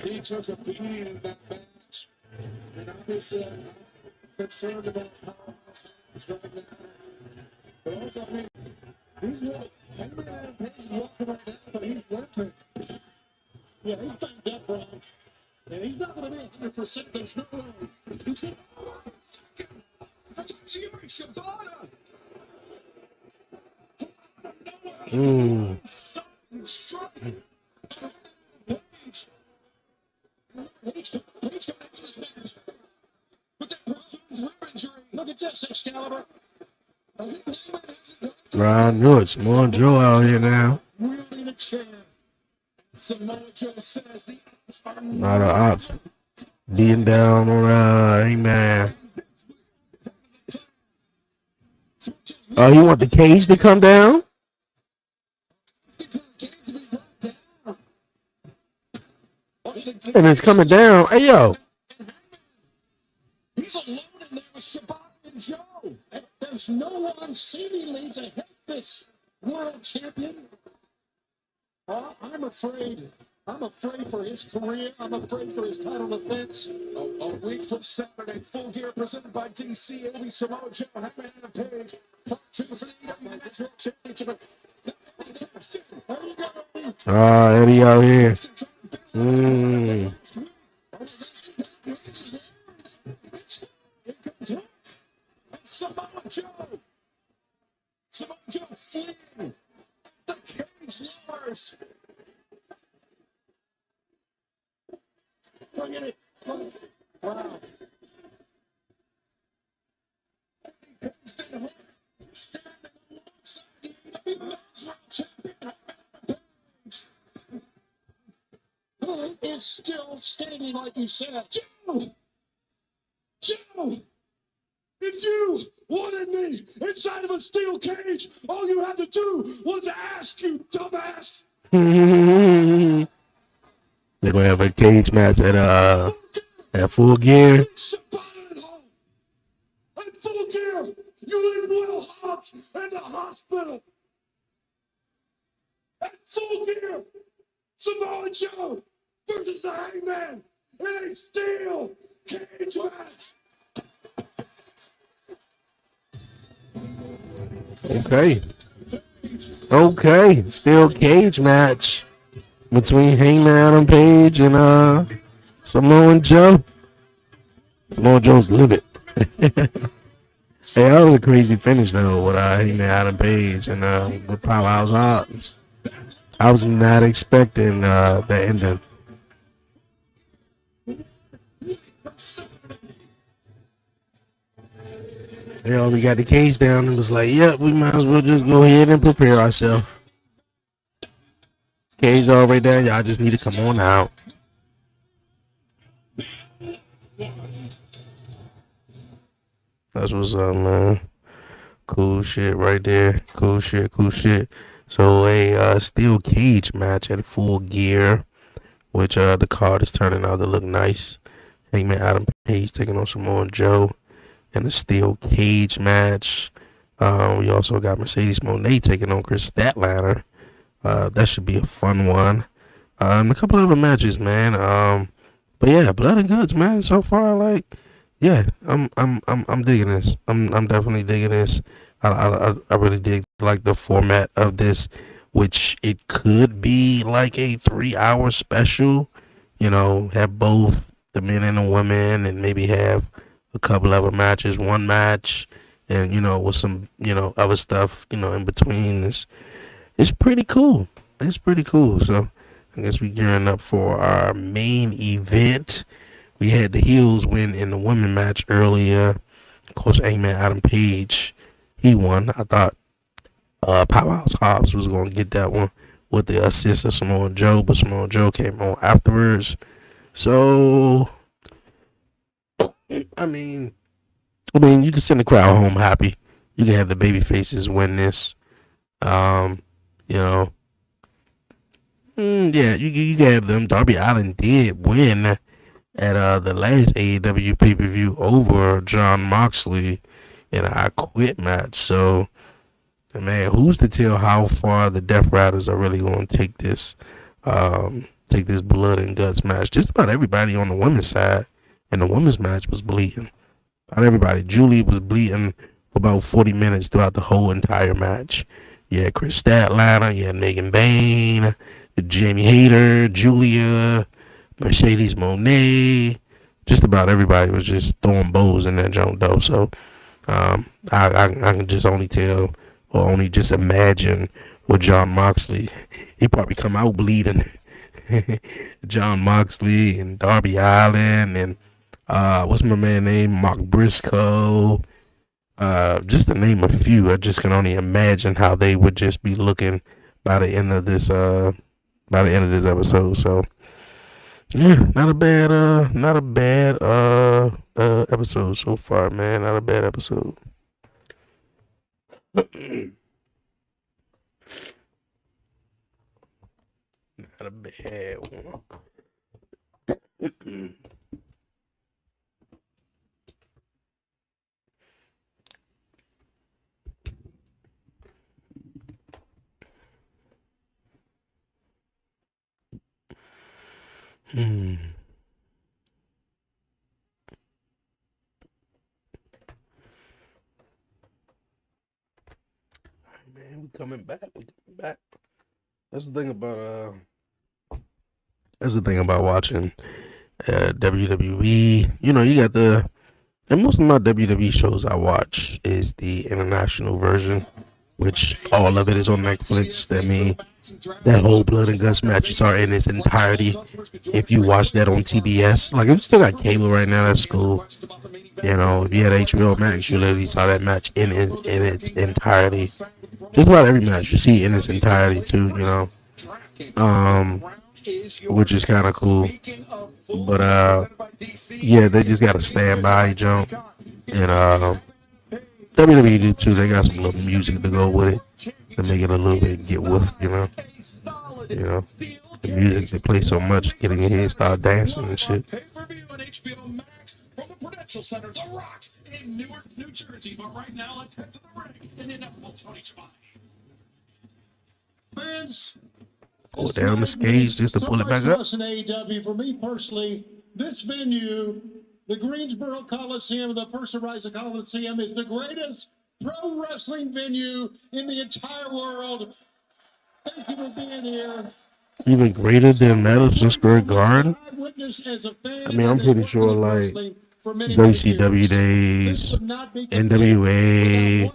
He took a beating in that match, and obviously I'm concerned about how he's right now. But also, I mean, he's what? Hangman Adam Page is walking right now, but he's limping. Yeah, he's banged up, Brown. And he's not going to be 100%. There's no way. He's going That's Jimmy Shibata. Strike. Page coming into this match. But that broken rib injury. Look at this, Excalibur. I think Hangman hasn't gone I knew it. Samoa Joe out here now. wielding a chair. Samoa Joe says the odds are A lot of ops beating down on Hangman. Oh, you want the cage to come down? And it's coming down. Hey, yo. He's alone in there with Shibata and Joe. And there's no one seemingly to help this world champion. I'm afraid. I'm afraid for his career. I'm afraid for his title defense. a week from Saturday. Full Gear presented by DC. It'll be Samoa Joe, Hangman Adam Page. Part 2 for the AEW National Championship. There you go. Eddie out here. Samoa Joe. Samoa Joe fleeing. The cage lowers. Bring it in. Wow. Standing alongside the AEW World Champion. Who is still standing like he said? Joe! Joe! If you wanted me inside of a steel cage, all you had to do was ask, you dumbass! They're gonna have a cage match at Full Gear. Shibata at home! At Full Gear! You leave Will Hobbs in the hospital! At Full Gear! Samoa Joe versus the Hangman in a steel cage match! Okay. Still cage match between Hangman Adam Page and Samoa Joe. Samoa Joe's livid. Hey, that was a crazy finish though with Hangman Adam Page and with Powerhouse Hobbs. I was not expecting the ending. We got the cage down and was like, yep, we might as well just go ahead and prepare ourselves. Cage already down, y'all just need to come on out. That's what's up, man. Cool shit right there. Cool shit. So a steel cage match at Full Gear, which the card is turning out to look nice. Hangman Adam Page taking on Samoa Joe in a steel cage match. We also got Mercedes Moné taking on Chris Statlander. That should be a fun one. And a couple other matches, man. But yeah, Blood and Guts, man. So far, like, yeah, I'm digging this. I'm definitely digging this. I really dig like the format of this, which it could be like a 3-hour special. Have both the men and the women, and maybe have a couple other matches, one match, and with some other stuff in between. It's pretty cool. So I guess we gearing up for our main event. We had the heels win in the women match earlier. Of course, Hangman Adam Page, he won. I thought Powerhouse Hobbs was gonna get that one with the assist of Samoa Joe, but Samoa Joe came on afterwards. So I mean, you can send the crowd home happy. You can have the baby faces win this. Um, you know, yeah, you can have them. Darby Allin did win at the last AEW pay per view over John Moxley in a I Quit match. So, man, who's to tell how far the Death Riders are really going to take this blood and guts match? Just about everybody on the women's side in the women's match was bleeding. Not everybody. Julie was bleeding for about 40 minutes throughout the whole entire match. Yeah, Chris Statlander, yeah, Megan Bain, Jamie Hayter, Julia, Mercedes Monet. Just about everybody was just throwing bows in that junk though. So I can just only tell or only just imagine what John Moxley, he probably come out bleeding. John Moxley and Darby Allin and what's my man name? Mark Briscoe. Just to name a few, I just can only imagine how they would just be looking by the end of this episode. So yeah, not a bad episode so far, man. Not a bad episode. Not a bad one. Man, we coming back. That's the thing about watching WWE. You know, you got and most of my WWE shows I watch is the international version, which all of it is on Netflix. I mean, that whole blood and guts matches are in its entirety. If you watch that on TBS, like if you still got cable right now, that's cool. You know, if you had HBO Max, you literally saw that match in its entirety. Just about every match you see in its entirety too. You know, which is kind of cool. But yeah, they just got a standby jump, and WWE do too. They got some little music to go with it to make it a little bit get with, you know. The music they play so much, getting your head start dancing and shit. From the Prudential Center, The Rock in Newark, New Jersey. But right now, let's head to the ring in inevitable Tony Schiavone. Fans, Go down the stage just to pull it back up. in AEW. For me personally, this venue, the Greensboro Coliseum, the First Horizon Coliseum, is the greatest pro wrestling venue in the entire world. Thank you for being here. Even greater than Madison Square Garden. I mean, I'm pretty sure like WCW days, NWA,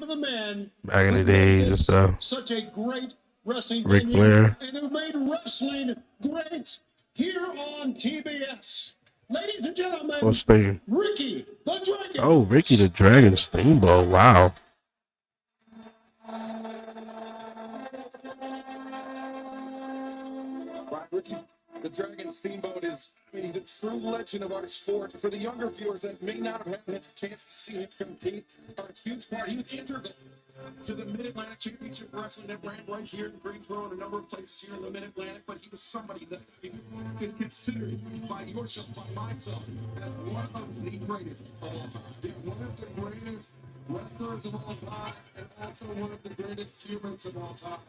back in the days and stuff. Such a great wrestling Ric Flair. And who made wrestling great here on TBS. Ladies and gentlemen, What's the Ricky the Dragon. Oh, Ricky the Dragon Steamboat. Wow. Ricky the Dragon Steamboat is a true legend of our sport. For the younger viewers that may not have had a chance to see him compete, a huge part. He was integral to the Mid-Atlantic Championship Wrestling that ran right here in Greensboro and a number of places here in the Mid-Atlantic, but he was somebody that is considered by yourself, by myself, as one of the greatest of all time. One of the greatest wrestlers of all time, and also one of the greatest humans of all time.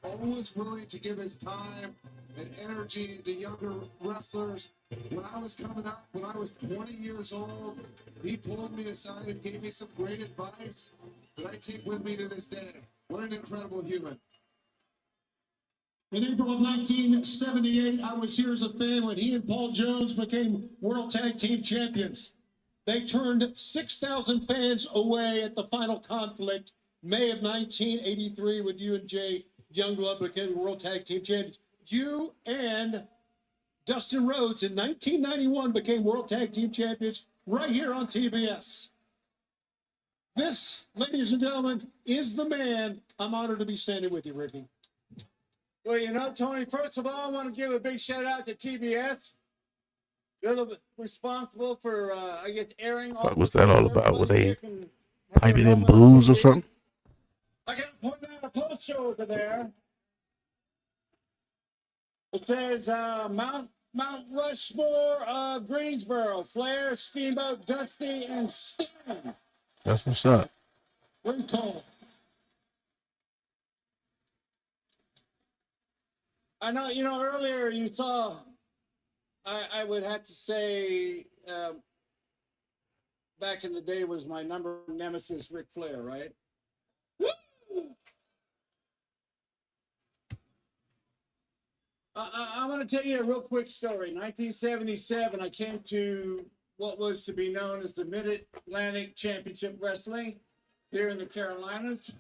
Always willing to give his time and energy to younger wrestlers. When I was coming up, when I was 20 years old, he pulled me aside and gave me some great advice that I take with me to this day. What an incredible human. In April of 1978, I was here as a fan when he and Paul Jones became World Tag Team Champions. They turned 6,000 fans away at the final conflict, May of 1983, with you and Jay Youngblood became World Tag Team Champions. You and Dustin Rhodes in 1991 became World Tag Team Champions right here on TBS. This, ladies and gentlemen, is the man. I'm honored to be standing with you, Ricky. Well, you know, Tony, first of all, I want to give a big shout out to TBS. They're responsible for, I guess, airing all. What's that all about? Were they can have their piping in moment on booze or TV. something? I got to point out a poster over there. It says Mount Rushmore, Greensboro, Flair, Steamboat, Dusty, and Stan. That's what's up. Great call. I know, you know, earlier you saw, I would have to say, back in the day was my number one nemesis, Ric Flair, right? I want to tell you a real quick story. 1977, I came to what was to be known as the Mid-Atlantic Championship Wrestling here in the Carolinas.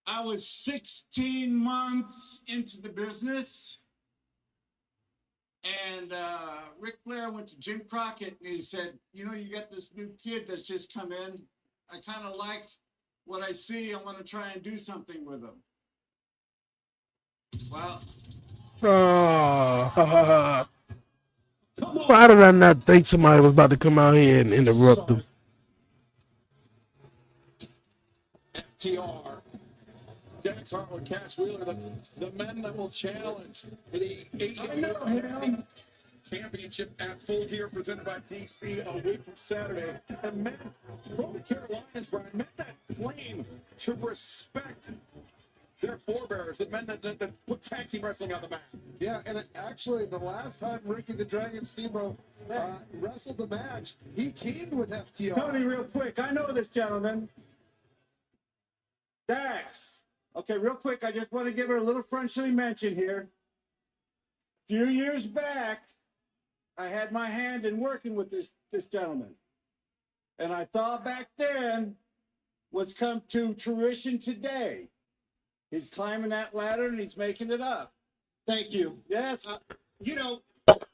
I was 16 months into the business, and Ric Flair went to Jim Crockett, and he said, you know, you got this new kid that's just come in. I kind of like what I see. I want to try and do something with him. Well, Oh, why did I not think somebody was about to come out here and interrupt them? FTR. Dennis Harwood, Cash Wheeler, the men that will challenge the AEW Championship at Full Gear presented by DC a week from Saturday. And men from the Carolinas, Brian, men that claim to respect their forebears, the men that put tag team wrestling on the map. Yeah, and actually, the last time Ricky the Dragon Steamboat wrestled the match, he teamed with FTR. Tony, real quick, I know this gentleman. Dax. Okay, real quick, I just want to give her a little friendly mention here. A few years back, I had my hand in working with this gentleman. And I thought back then what's come to fruition today. He's climbing that ladder and he's making it up. Thank you. Yes. You know,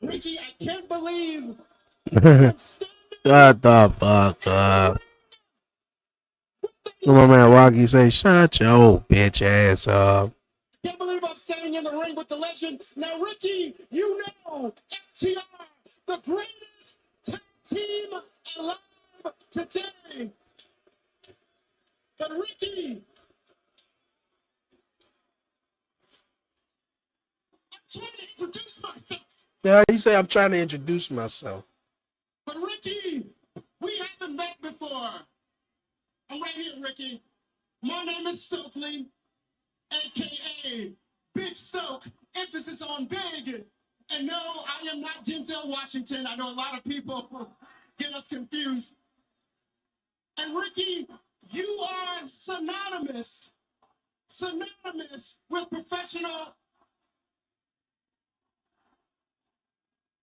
Ricky, I can't believe Shut the fuck up. My man Rocky say, shut your bitch ass up. can't believe I'm standing in the ring with the legend. Now, Ricky, you know FTR, the greatest tag team alive today. But Ricky, I'm trying to introduce myself. Yeah, you say I'm trying to introduce myself. But Ricky, we haven't met before. I'm right here, Ricky. My name is Stokely, a.k.a. Big Stoke, emphasis on big. And no, I am not Denzel Washington. I know a lot of people get us confused. And Ricky, you are synonymous with professional.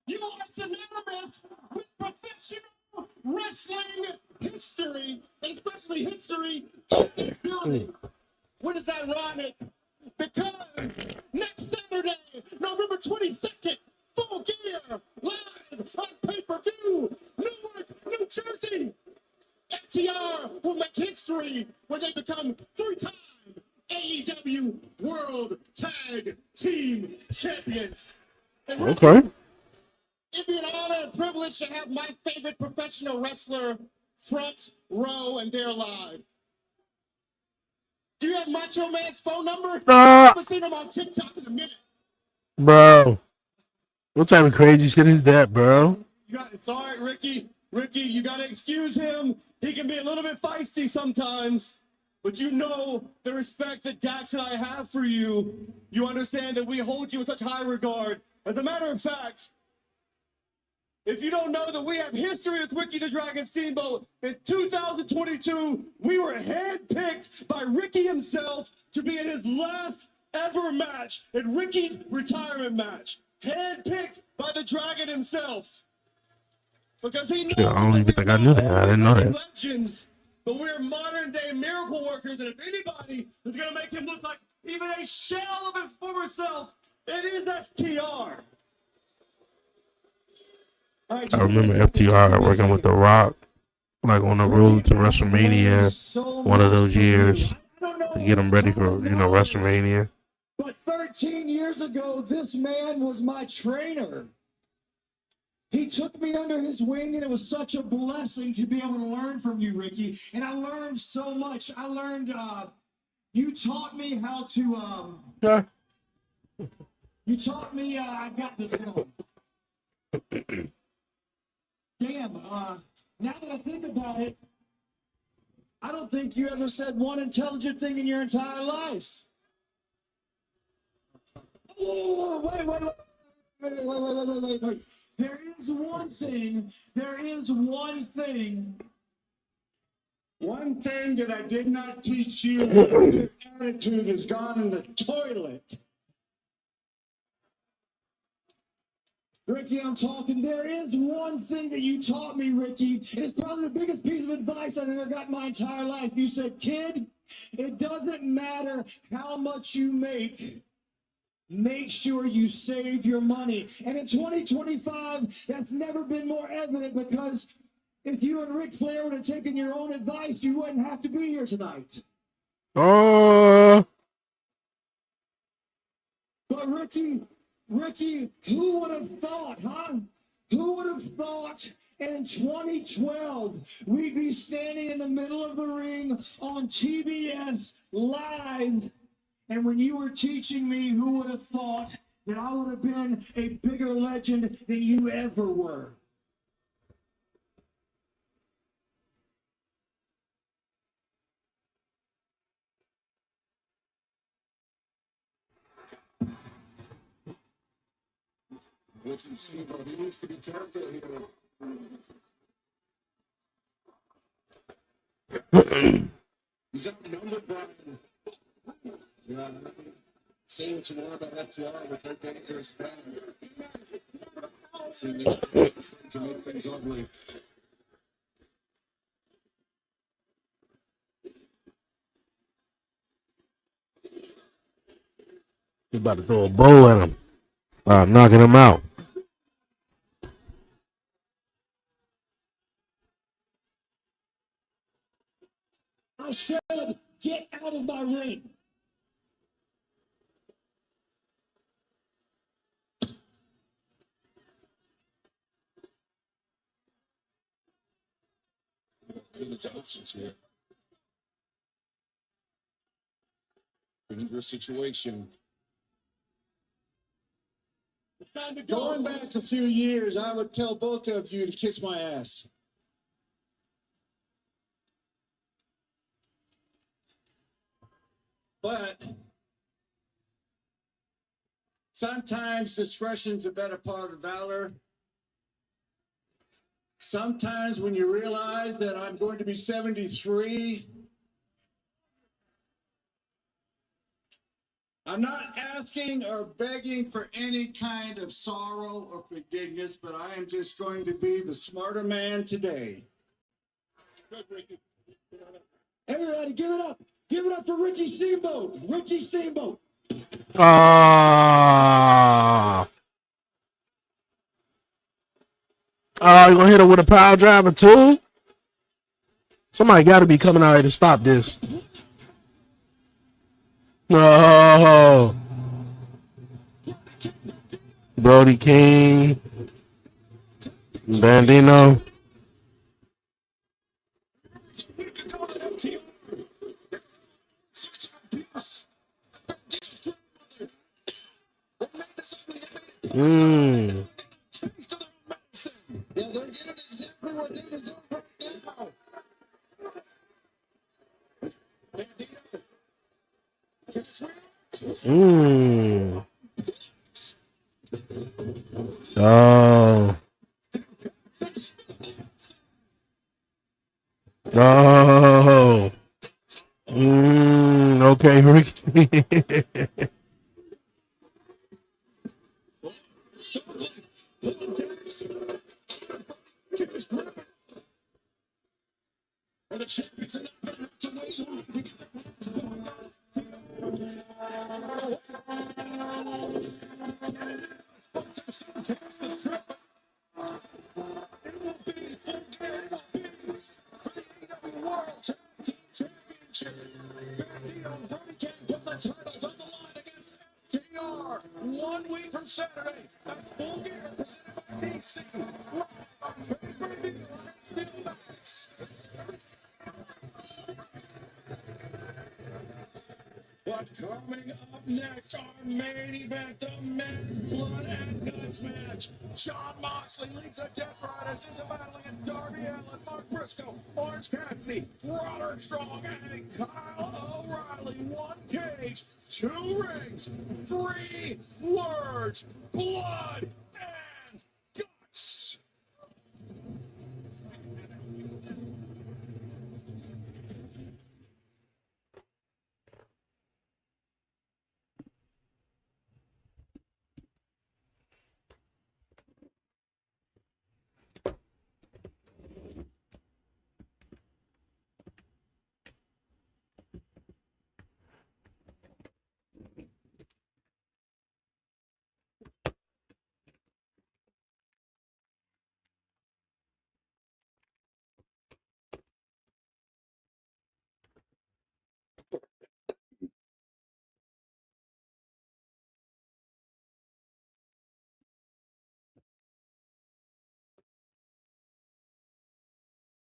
You are synonymous with professional wrestling history, and especially history in this building. What is ironic? Because next Saturday, November 22nd, Full Gear, live on pay-per-view, Newark, New Jersey. FTR will make history when they become three-time AEW World Tag Team Champions. And Ricky, Okay. it'd be an honor and privilege to have my favorite professional wrestler front row and they're live. Do you have Macho Man's phone number? I haven't seen him on TikTok in a minute. Bro. What type of crazy shit is that, bro? It's all right, Ricky. Ricky, you got to excuse him. He can be a little bit feisty sometimes. But you know the respect that Dax and I have for you. You understand that we hold you in such high regard. As a matter of fact, if you don't know that we have history with Ricky the Dragon Steamboat, in 2022, we were handpicked by Ricky himself to be in his last ever match, in Ricky's retirement match. Handpicked by the Dragon himself. Because he knows Shit, I don't even think I knew that. I didn't know that. Legends, but we're modern day miracle workers, and if anybody is going to make him look like even a shell of his former self, it is FTR. I remember FTR working with The Rock like on the road to WrestleMania, So one of much those from you. years I don't know to if get it's them ready for common knowledge, WrestleMania. but 13 years ago, this man was my trainer. He took me under his wing, and it was such a blessing to be able to learn from you, Ricky. And I learned so much. I learned, you taught me how to, Yeah. you taught me, I got this going. Damn, now that I think about it, I don't think you ever said one intelligent thing in your entire life. Oh, wait. There is one thing that I did not teach you. Your attitude has gone in the toilet. Ricky, I'm talking. There is one thing that you taught me, Ricky, and it's probably the biggest piece of advice I've ever got in my entire life. You said, kid, it doesn't matter how much you make sure you save your money. And in 2025, that's never been more evident, because if you and Ric Flair would have taken your own advice, you wouldn't have to be here tonight. Oh, But Ricky, who would have thought, huh? Who would have thought in 2012 we'd be standing in the middle of the ring on TBS live? And when you were teaching me, who would have thought that I would have been a bigger legend than you ever were? What you see, but he needs to be careful here. He's outnumbered, Brian. Yeah, say what you want about FTR, but they're dangerous men. So they're to make things ugly. you about to throw a bow at him, knocking him out. I said, get out of my ring. There's options here. Dangerous situation. Going back a few years, I would tell both of you to kiss my ass. But sometimes discretion's a better part of valor. Sometimes when you realize that I'm going to be 73, I'm not asking or begging for any kind of sorrow or forgiveness, but I am just going to be the smarter man today. Everybody, give it up. Give it up for Ricky Steamboat. Ricky Steamboat. Ah. Oh, you gonna hit her with a power driver too? Somebody got to be coming out here to stop this. No. Brody King. Bandino. Yeah, they're getting exactly what they deserve right now. Oh. Oh. Okay, Ricky. titles on the line against FTR 1 week from Saturday at Full Gear, presented by DC. Live on pay-per-view on HBO Max. But coming up next, our main event, the men's blood and guts match. Jon Moxley leads the Death Riders into battling at Darby Allin, Mark Briscoe, Orange Cassidy, Roderick Strong, and Kyle O'Reilly. 1 cage, 2 rings, 3 words, blood and guts.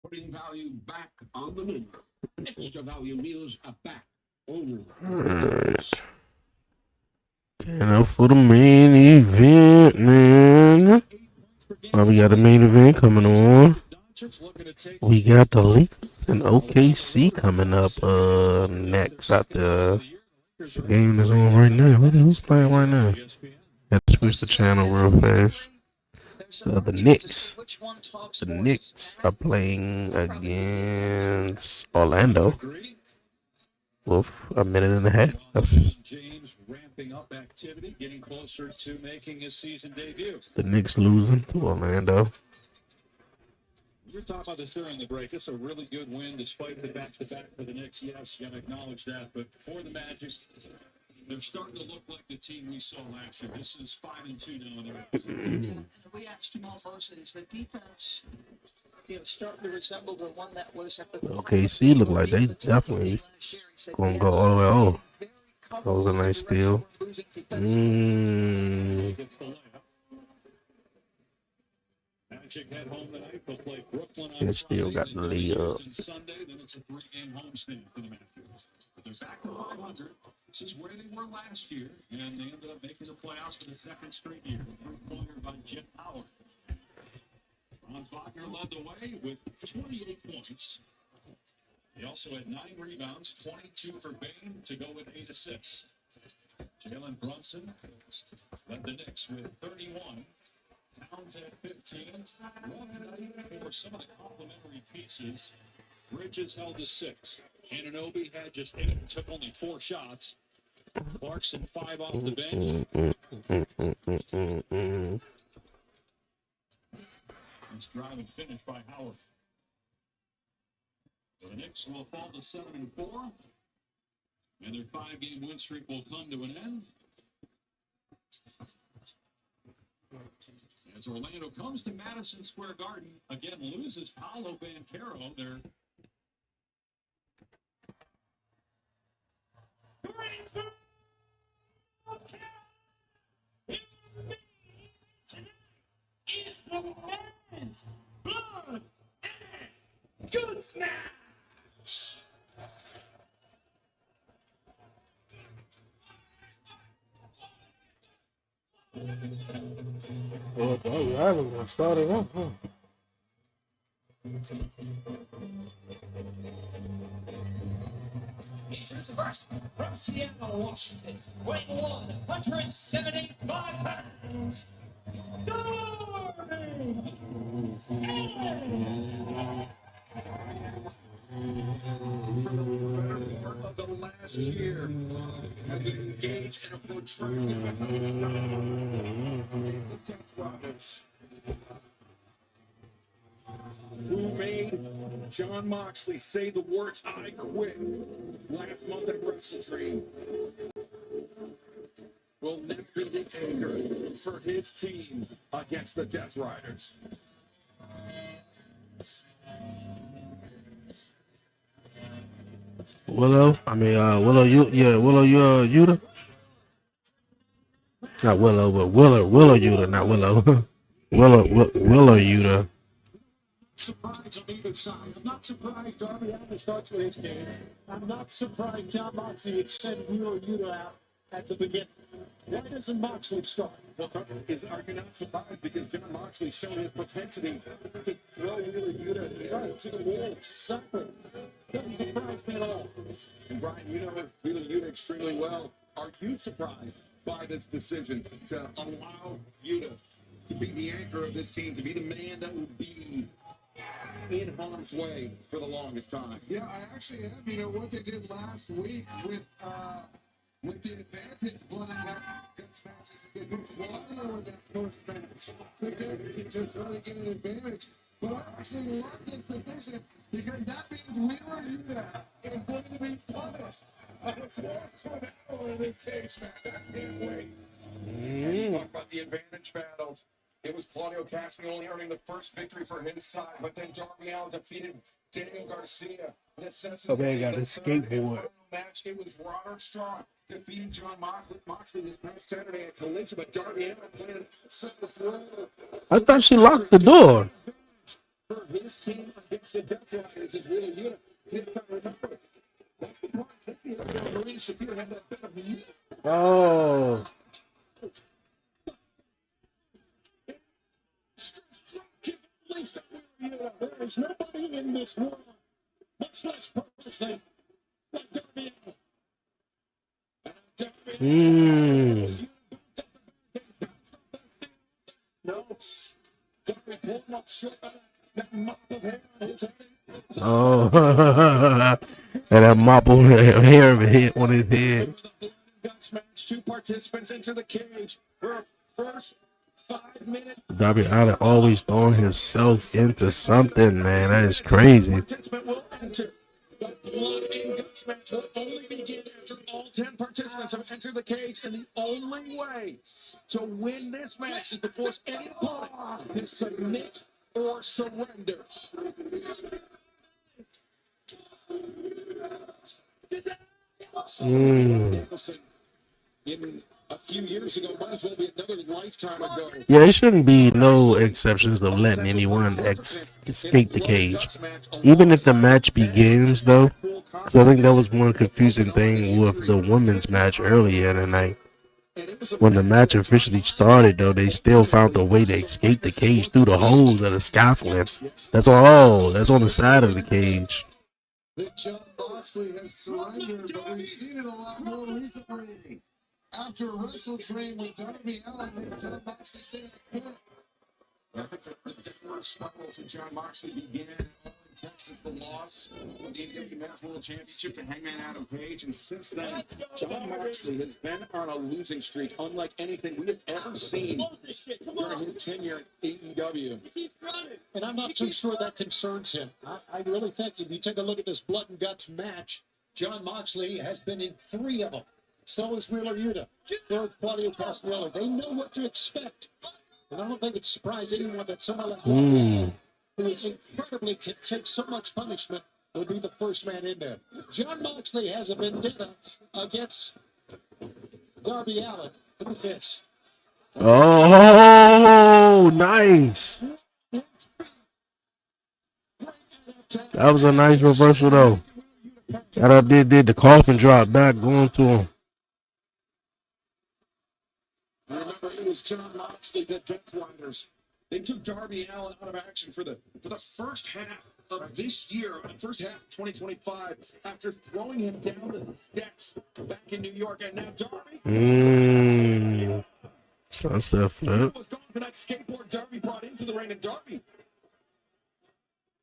Putting value back on the menu. Extra value meals are back. Only. Alright. Now for the main event, man. We got the main event coming on. We got the Lakers and OKC coming up next after the game is on right now. Who's playing right now? Have to switch the channel real fast. The Knicks. The Knicks are playing against Orlando. With a minute and a half. James ramping up activity, getting closer to making his season debut. The Knicks losing to Orlando. We were talking about this during the break. It's a really good win despite the back-to-back for the Knicks. Yes, you got to acknowledge that. But for the Magic, they're starting to look like the team we saw last year. This is 5-2 now in the regular. We asked Jamal Moses, is the defense, starting to resemble the one that was at the OKC look like they definitely gonna go all the way off. That was a nice steal. Magic head home tonight. They'll play Brooklyn on And still got the lead up. Sunday. Then it's a 3-game homestand for the Magic. But they're back to 500. This is where they were last year, and they ended up making the playoffs for the second straight year. A 3-pointer by Jet Howard. Franz Wagner led the way with 28 points. He also had 9 rebounds, 22 for Bain to go with 8 assists. Jalen Brunson led the Knicks with 31. Towns at 15. For some of the complementary pieces, Bridges held to 6. Anunoby had just 8 and took only 4 shots. Clarkson 5 off the bench. This drive and finish by Howard. So the Knicks will fall to 7-4. And their 5-game win streak will come to an end. As Orlando comes to Madison Square Garden, again loses Paolo Banchero. They're is the men's blood and guts match. Well, Darby Allin gonna start it up, huh? Introduce the first from Seattle, Washington, weighing 175 pounds. Darby! better part of the last year has been engaged in a protracted the Death Riders, who made Jon Moxley say the words "I quit" last month at WrestleDream, will never be the anchor for his team against the Death Riders. Willow. I mean, Willow. Willow. Yuta. Not Willow, but Willow Yuta, not Willow. Willow Yuta. Surprised on either side. I'm not surprised Darby Allin starts with his game. I'm not surprised John Moxley would send Wheeler Yuta out at the beginning. Why doesn't Moxley start? Well, are you not surprised because John Moxley showed his propensity to throw Wheeler Yuta right to the wall, suffer. Doesn't surprise me at all. And Brian, you know Wheeler Yuta extremely well. Are you surprised by this decision to allow Yuta to be the anchor of this team, to be the man that will be in harm's way for the longest time? Yeah, I actually am. You know what they did last week with the advantage blood and guts matches, they put Claudio in that post match to try to get an advantage. But I actually love this decision because that means Wheeler Yuta is going to be punished. A close tornado in this cage match. I can't wait. Talk about the advantage battles. It was Claudio Castagnoli earning the first victory for his side, but then Darby Allin defeated Daniel Garcia. Oh, man, got his skateboard. Match. It was Robert Strong defeating John Moxley this past Saturday at Collision, but Darby Allin played seventh role. I thought she locked the door. For his team against the Death Riders is really good. If I remember, that's the part that Marie Shafir had that bit of music. Oh. There is nobody in this world, much less purposely, like Darby Allin. No, Darby pulled him up short by that mop of hair on his head. Oh. And that mop of hair hit on his head. Two participants into the cage for a first 5 minute. Darby Allin always throwing himself into something, man. That is crazy. Participant will enter. The blood and guts match will only begin after all 10 participants have entered the cage, and the only way to win this match is to force any opponent to submit or surrender. In a few years ago, might as well be another lifetime ago. Yeah, there shouldn't be no exceptions of letting anyone escape the cage. Even if the match begins, though, because I think that was one confusing thing with the women's match earlier in the night. When the match officially started, though, they still found a way to escape the cage through the holes of the scaffolding. That's all. That's on the side of the cage. That John Moxley has surrendered, but we've seen it a lot more recently. After a wrestle train with Darby Allin, made John Moxley say I quit. I think the first struggles with John Moxley began in Texas, the loss of the AEW Men's World Championship to Hangman Adam Page, and since then, John Moxley has been on a losing streak, unlike anything we have ever seen during his tenure in AEW. And I'm not too sure that concerns him. I really think if you take a look at this blood and guts match, John Moxley has been in 3 of them. So is Wheeler Yuta. So is Claudio Castagnoli. They know what to expect. And I don't think it surprised anyone that someone like who is incredibly can take so much punishment will be the first man in there. John Moxley has a vendetta against Darby Allin. Look at this. Oh, nice. That was a nice reversal, though. Got up there, did the coffin drop back, going to him. Remember, it was John Moxley, the Death Riders. They took Darby Allin out of action for the first half of this year, the first half of 2025, after throwing him down the steps back in New York. And now Darby. Sunset flip. Was going for that skateboard Darby brought into the ring, and Darby.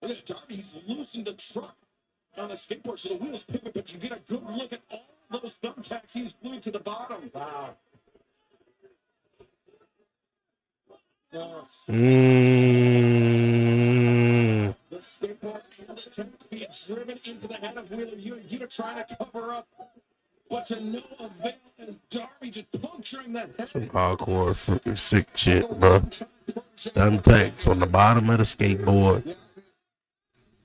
Look at Darby, he's loosened the truck on a skateboard so the wheels pivot, but you get a good look at all those thumbtacks he's glued to the bottom. Wow. Yes. The skateboard and the tanks being driven into the head of Wheeler Yuta trying to cover up, but to no avail as Darby just puncturing the head. Some hardcore freaking sick shit, bro. Thumbtacks on the bottom of the skateboard.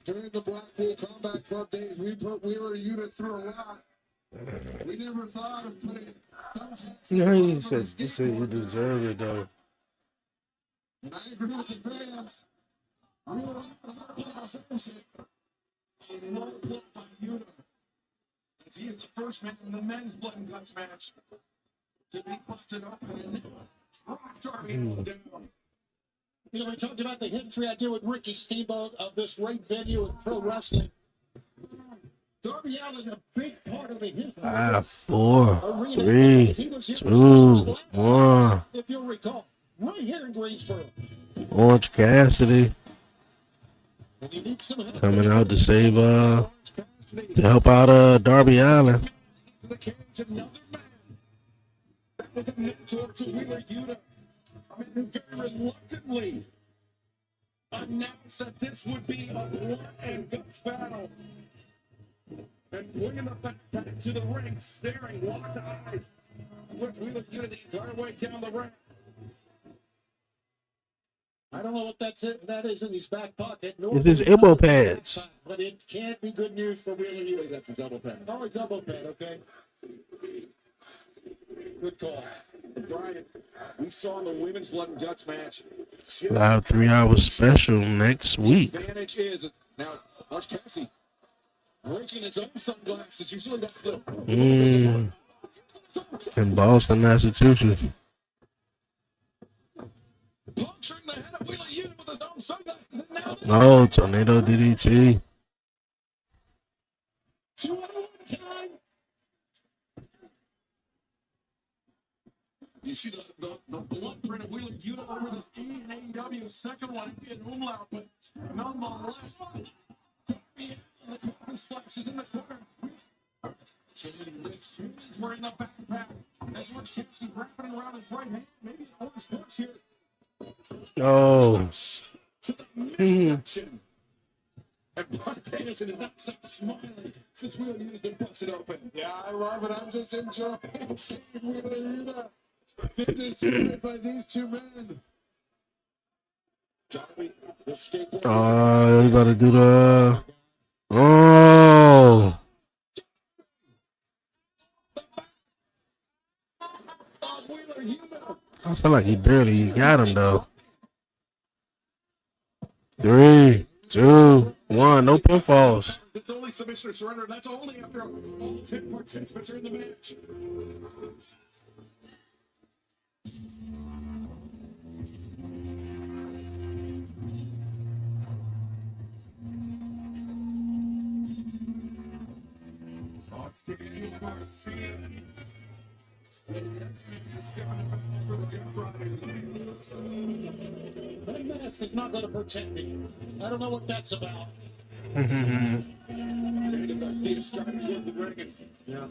During the Blackpool Combat Club days, we put Wheeler Yuta through a lot. We never thought of putting thumbtacks You know, in he the bottom of said a you said you skateboard. deserve it though. And I agree with the fans. Wheeler Yuta deserves it. A low blow by Yuta. As he is the first man in the men's blood and guts match to be busted open and now drop Darby Allin down. You know, we talked about the history I did with Ricky Steamboat of this great venue in pro wrestling. Darby Allin, a big part of the history. 5, 4, Arena. 3, He was here 2, 1. if you'll recall, right here in Greensboro. Orange Cassidy And you need some help. coming out to save to help out Darby Allin. To the cage, another man. With a mentor to Wheeler Yuta. I mean, who very reluctantly announced that this would be a blood and guts battle. And bringing the back to the ring, staring locked eyes with Wheeler Yuta the entire way down the ring. I don't know what that is in his back pocket. It's his elbow pads. But it can't be good news for Wheeler Yuta. That's his elbow pad. Oh, his elbow pad, okay. Good call. Brian, we saw in the women's blood and guts match. Live 3-hour special next week. Advantage is now watch Cassie breaking his own sunglasses. You saw that little In Boston, Massachusetts. puncturing the head of Wheeler Yuta with his own sunglasses. And now No, tornado DDT. 2-on-1 time. You see the blood print of Wheeler Yuta over the AEW second one. It'd be an umlaut, but nonetheless, the coffin splash is in the corner. Chains were in the backpack. As Orange Cassidy wrapping around his right hand. Maybe an orange punch here Oh. to the midsection. And Brock Danielson is not stopped smiling since Wheeler Yuta's been busted open. Yeah, I love it. I'm just enjoying seeing Wheeler Yuta get destroyed by these two men. Darby, the skateboard. Oh, you about to do the. Oh. Wheeler Yuta. I feel like he barely got him, though. 3, 2, 1. No pinfalls. It's only submission or surrender. That's only after all 10 participants are in the match. Fox Daniel Garcia. For the Death Riders. That mask is not going to protect me. I don't know what that's about. Daniel Garcia starting toward the ring. Yeah.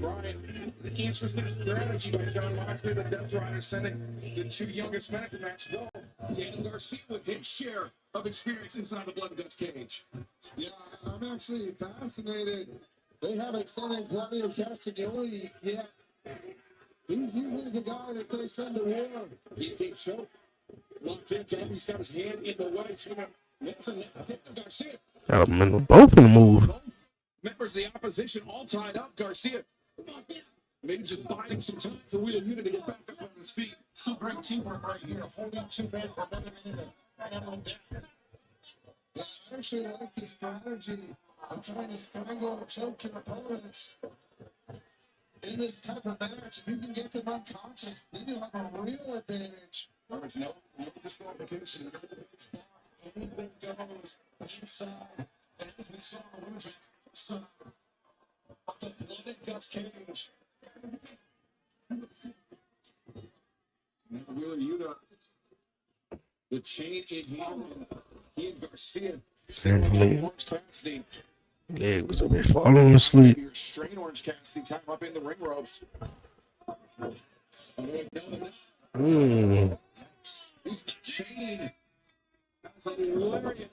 Brian, interesting strategy by John Moxley, the Death Riders, sending the two youngest men to the match, though. Daniel Garcia with his share of experience inside the Blood and Guts cage. Yeah, I'm actually fascinated. They haven't sent in Claudio Castagnoli yet. He's usually the guy that they send to war. PT choke. Locked in. Darby's got his hand in the way. Nelson Garcia. Got them both in the move. Both members of the opposition all tied up. Garcia maybe just biding some time for Wheeler Yuta to get back up on his feet. Some great teamwork right here. Holding two men for a minute and have them down. Yeah, I actually like the strategy of trying to strangle or choke your opponents. In this type of match, if you can get them unconscious, then you have a real advantage. There's no disqualification. Anything goes inside. And as we saw the women's side of the Blood and Guts cage. Now Wheeler Yuta, the chain in hand. He and Garcia. Orange Cassidy. Leg was a bit falling asleep. Your strain Orange Cassidy, tie him up in the ring ropes. He's the chain. That's hilarious.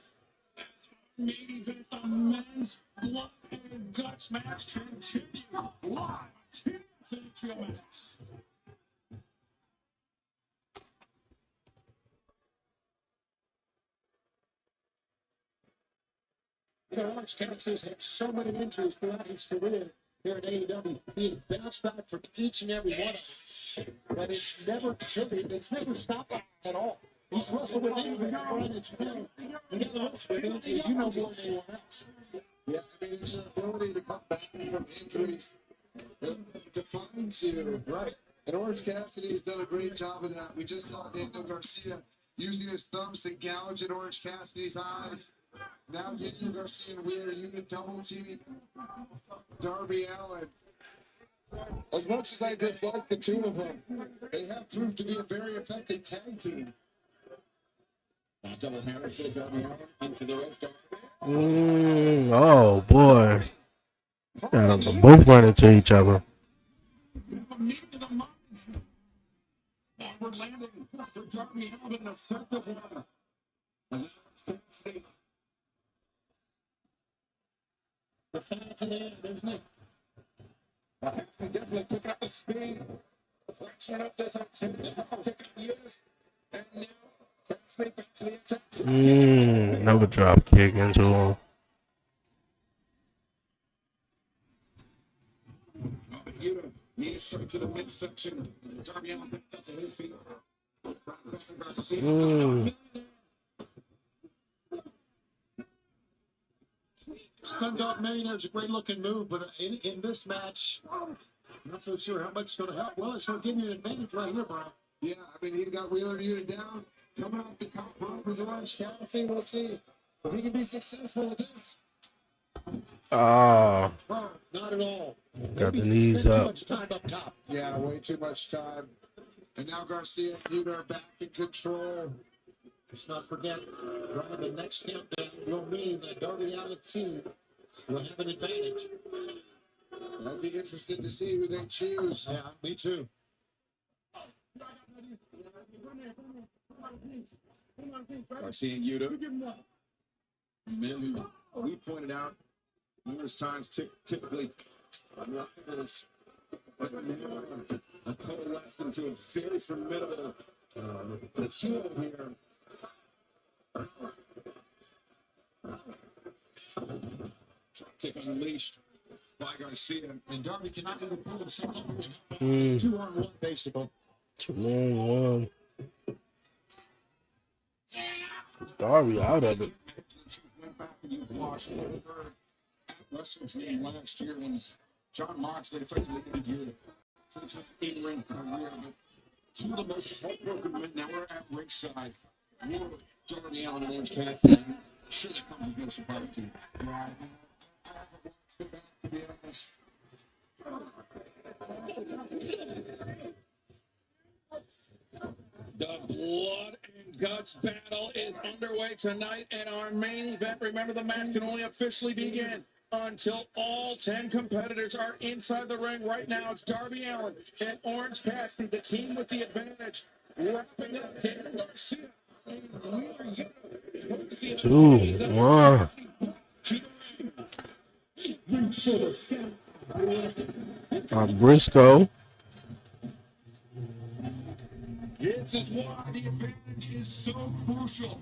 Main event, the men's Blood and Guts match continues. Live to match. Orange Cassidy's had so many injuries throughout his career here at AEW. He has bounced back from each and every one of them. But it's never stopped at all. He's wrestled with injuries, Brian, as you know. You got to wrestle with injuries, you know more than anyone else. Yeah, I mean, it's your ability to come back from injuries that defines you. Right. And Orange Cassidy has done a great job of that. We just saw Daniel Garcia using his thumbs to gouge at Orange Cassidy's eyes. Now Daniel Garcia and Wheeler unit double team Darby Allin. As much as I dislike the two of them, they have proved to be a very effective tag team. Double hammer for Darby Allin into the ropes. Oh boy. Both run into each other. We're landing for Darby Allin, an effective one. The fight to the end, isn't it? He definitely took up the speed. Flexing up this activity. Pick up years. And now, Cassidy back to the attack. Another drop kick into him. Knee straight to the midsection. Darby Allin picked up to his feet. Stun Dog Millionaire is a great looking move, but in this match, I'm not so sure how much it's going to help. Well, it's going to give you an advantage right here, Brian. Yeah, I mean, he's got Wheeler unit down. Coming off the top rope is Orange Cassidy. We'll see if he can be successful with this. Oh, Not at all. got the knees up. Too much time up top. Yeah, way too much time. And now Garcia and Wheeler are back in control. Let's not forget, Brian, the next countdown will mean that Darby Allin team will have an advantage. I'd be interested to see who they choose. Yeah, me too. Garcia and Yuta. Million. We pointed out numerous times, typically, rivals are coalesced into a very formidable duo here. Kick unleashed by Garcia. And Darby cannot even pull himself up. 2-on-1, basically. 2-on-1. Darby out of it. Went back and you watched her at WrestleDream last year when John Moxley effectively ended your full-time in-ring career. But two of the most heartbroken men now we're at ringside. More Darby Allin and Orange Cassidy. I'm sure that comes as no surprise to you. To be honest. The blood and guts battle is underway tonight in our main event. Remember, the match can only officially begin until all 10 competitors are inside the ring. Right now, it's Darby Allin and Orange Cassidy, the team with the advantage. Wrapping up Daniel Garcia and Wheeler Yuta. 2-1. Briscoe. This is why the advantage is so crucial.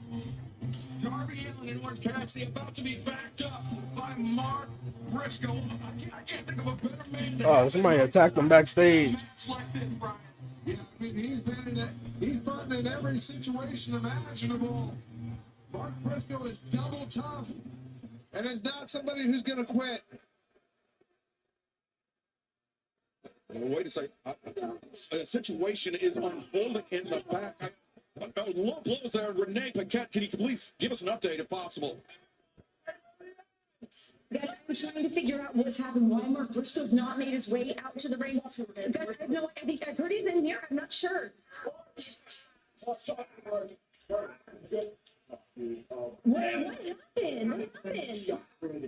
Darby Allin and Orange Cassidy about to be backed up by Mark Briscoe. I can't think of a better man. Oh, somebody attacked him backstage. Like this, Brian. Yeah, I mean, he's fighting in every situation imaginable. Mark Briscoe is double tough and is not somebody who's going to quit. Well, wait a second. A situation is unfolding in the back. Low blows there. Renee Paquette, can you please give us an update if possible? Guys, I'm trying to figure out what's happened. Why Mark Briscoe's not made his way out to the ring. Guys, I have no idea. I've heard he's in here. I'm not sure. What happened? What happened? What are we going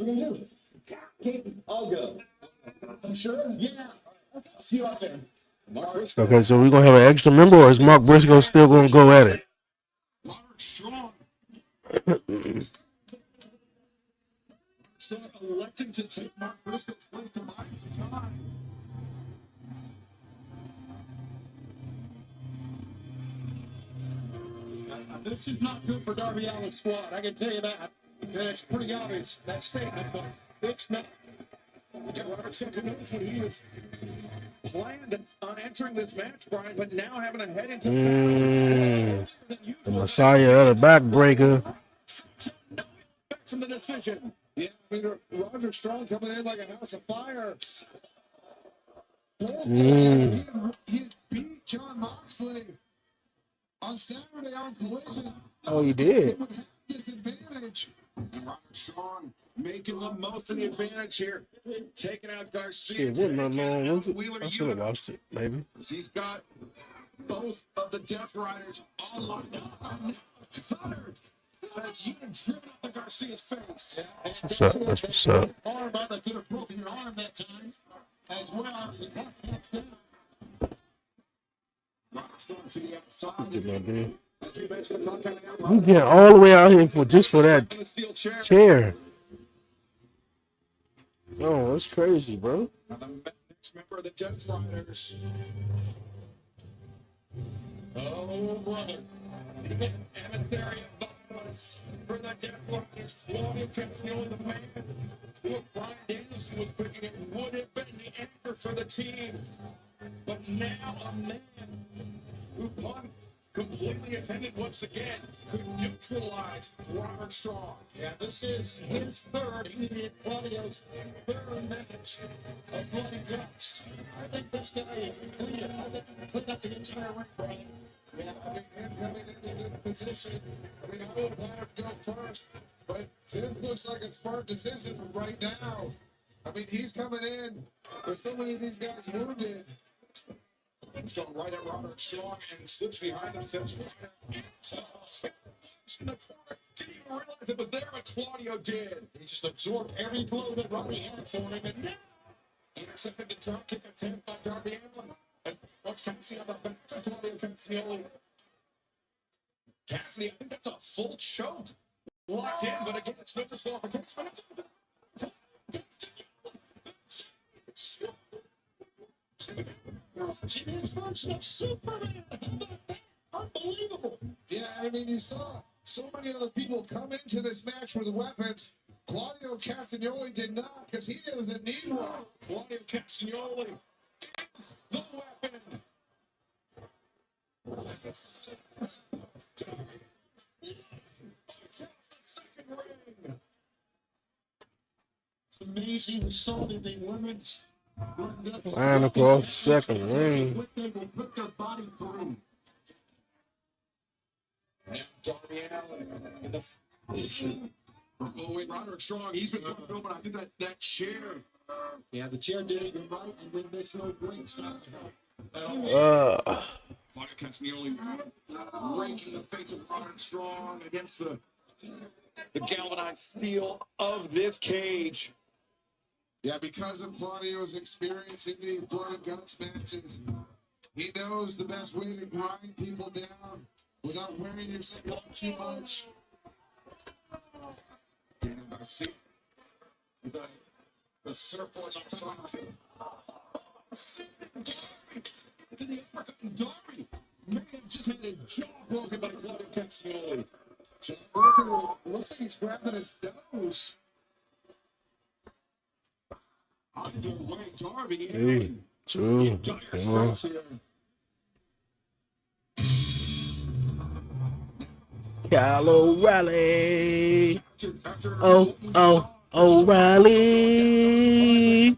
to do? I'll go. I'm sure? Yeah. See you out there. Okay, so we're going to have an extra member, or is Mark Briscoe still going to go at it? Mark Strong. Still electing to take Mark Briscoe's place to buy some time. This is not good for Darby Allin's squad, I can tell you that. it's pretty obvious, that statement, but it's not. Robert Strong knows what he was planned on entering this match, Brian, but now having to head into The Messiah of the backbreaker. from the decision. Yeah, I mean, Roger Strong coming in like a house of fire. He beat John Moxley on Saturday on Collision. Oh, he did. Disadvantage. And Robert Strong making the most of the advantage here, taking out Garcia. Shit, wasn't that long, was it? Wheeler I should have Yuta. watched it, maybe. He's got both of the Death Riders all lined up. Covered. That's Yuta driven up the Garcia's face. That's what's up. That's what's up. Arm out that could have broken your arm that time, as well as the catch down. Robert Strong to the outside. Get my dude. As you mentioned, the clock counting out. We get all the way out here for that On the steel chair. chair. Oh, that's crazy, bro. Now the next member of the Death Riders. Oh, brother. Emissary of violence for the Death Riders. Claudio Castagnoli, the man who Brian Danielson was picking it, would have been the anchor for the team. But now a man who won completely attended once again could neutralize Robert Strong. Yeah, this is his third. He did Claudio's third match of Bloody Guts. I think this guy is clear. I think he cleaned up the entire ring, Brian. Yeah, I mean, him coming into this position. I mean, I would have had him go first, but this looks like a smart decision from right now. I mean, he's coming in with so many of these guys wounded. He's going right at Robert Strong and slips behind him. Sets right into in the corner. Didn't even realize it was there, but Claudio did. He just absorbed every blow that Robbie had for him, and now Intercepted the drop kick attempt by Darby Allin. And watch Cassidy on the back for Claudio Castagnoli. Cassidy, I think that's a full choke. Locked in, but again, it's no disqualification. Jimmy's version of Superman. How about that? Unbelievable. Yeah, I mean, you saw so many other people come into this match with weapons. Claudio Castagnoli did not, because he doesn't need one. Claudio Castagnoli is the weapon. The second ring. It's amazing. We saw that the women's Flying across the second ring. what they will put their body through. And Darby Allin in the oh wait, Roderick Strong, he's been going over. I think that chair. Yeah, the chair did it right, and then there's no breaks. Claudio Castagnoli raking the face of Roderick Strong against the galvanized steel of this cage. Yeah, because of Claudio's experience in these blood and guts matches, he knows the best way to grind people down without wearing yourself out too much. Daniel Garcia with the surfboard on top. To the African Darby may have just had his jaw broken by Claudio Castagnoli. John Burker looks like he's grabbing his nose. Either way, Darby. 3, 2, 1. Kyle O'Reilly. O'Reilly.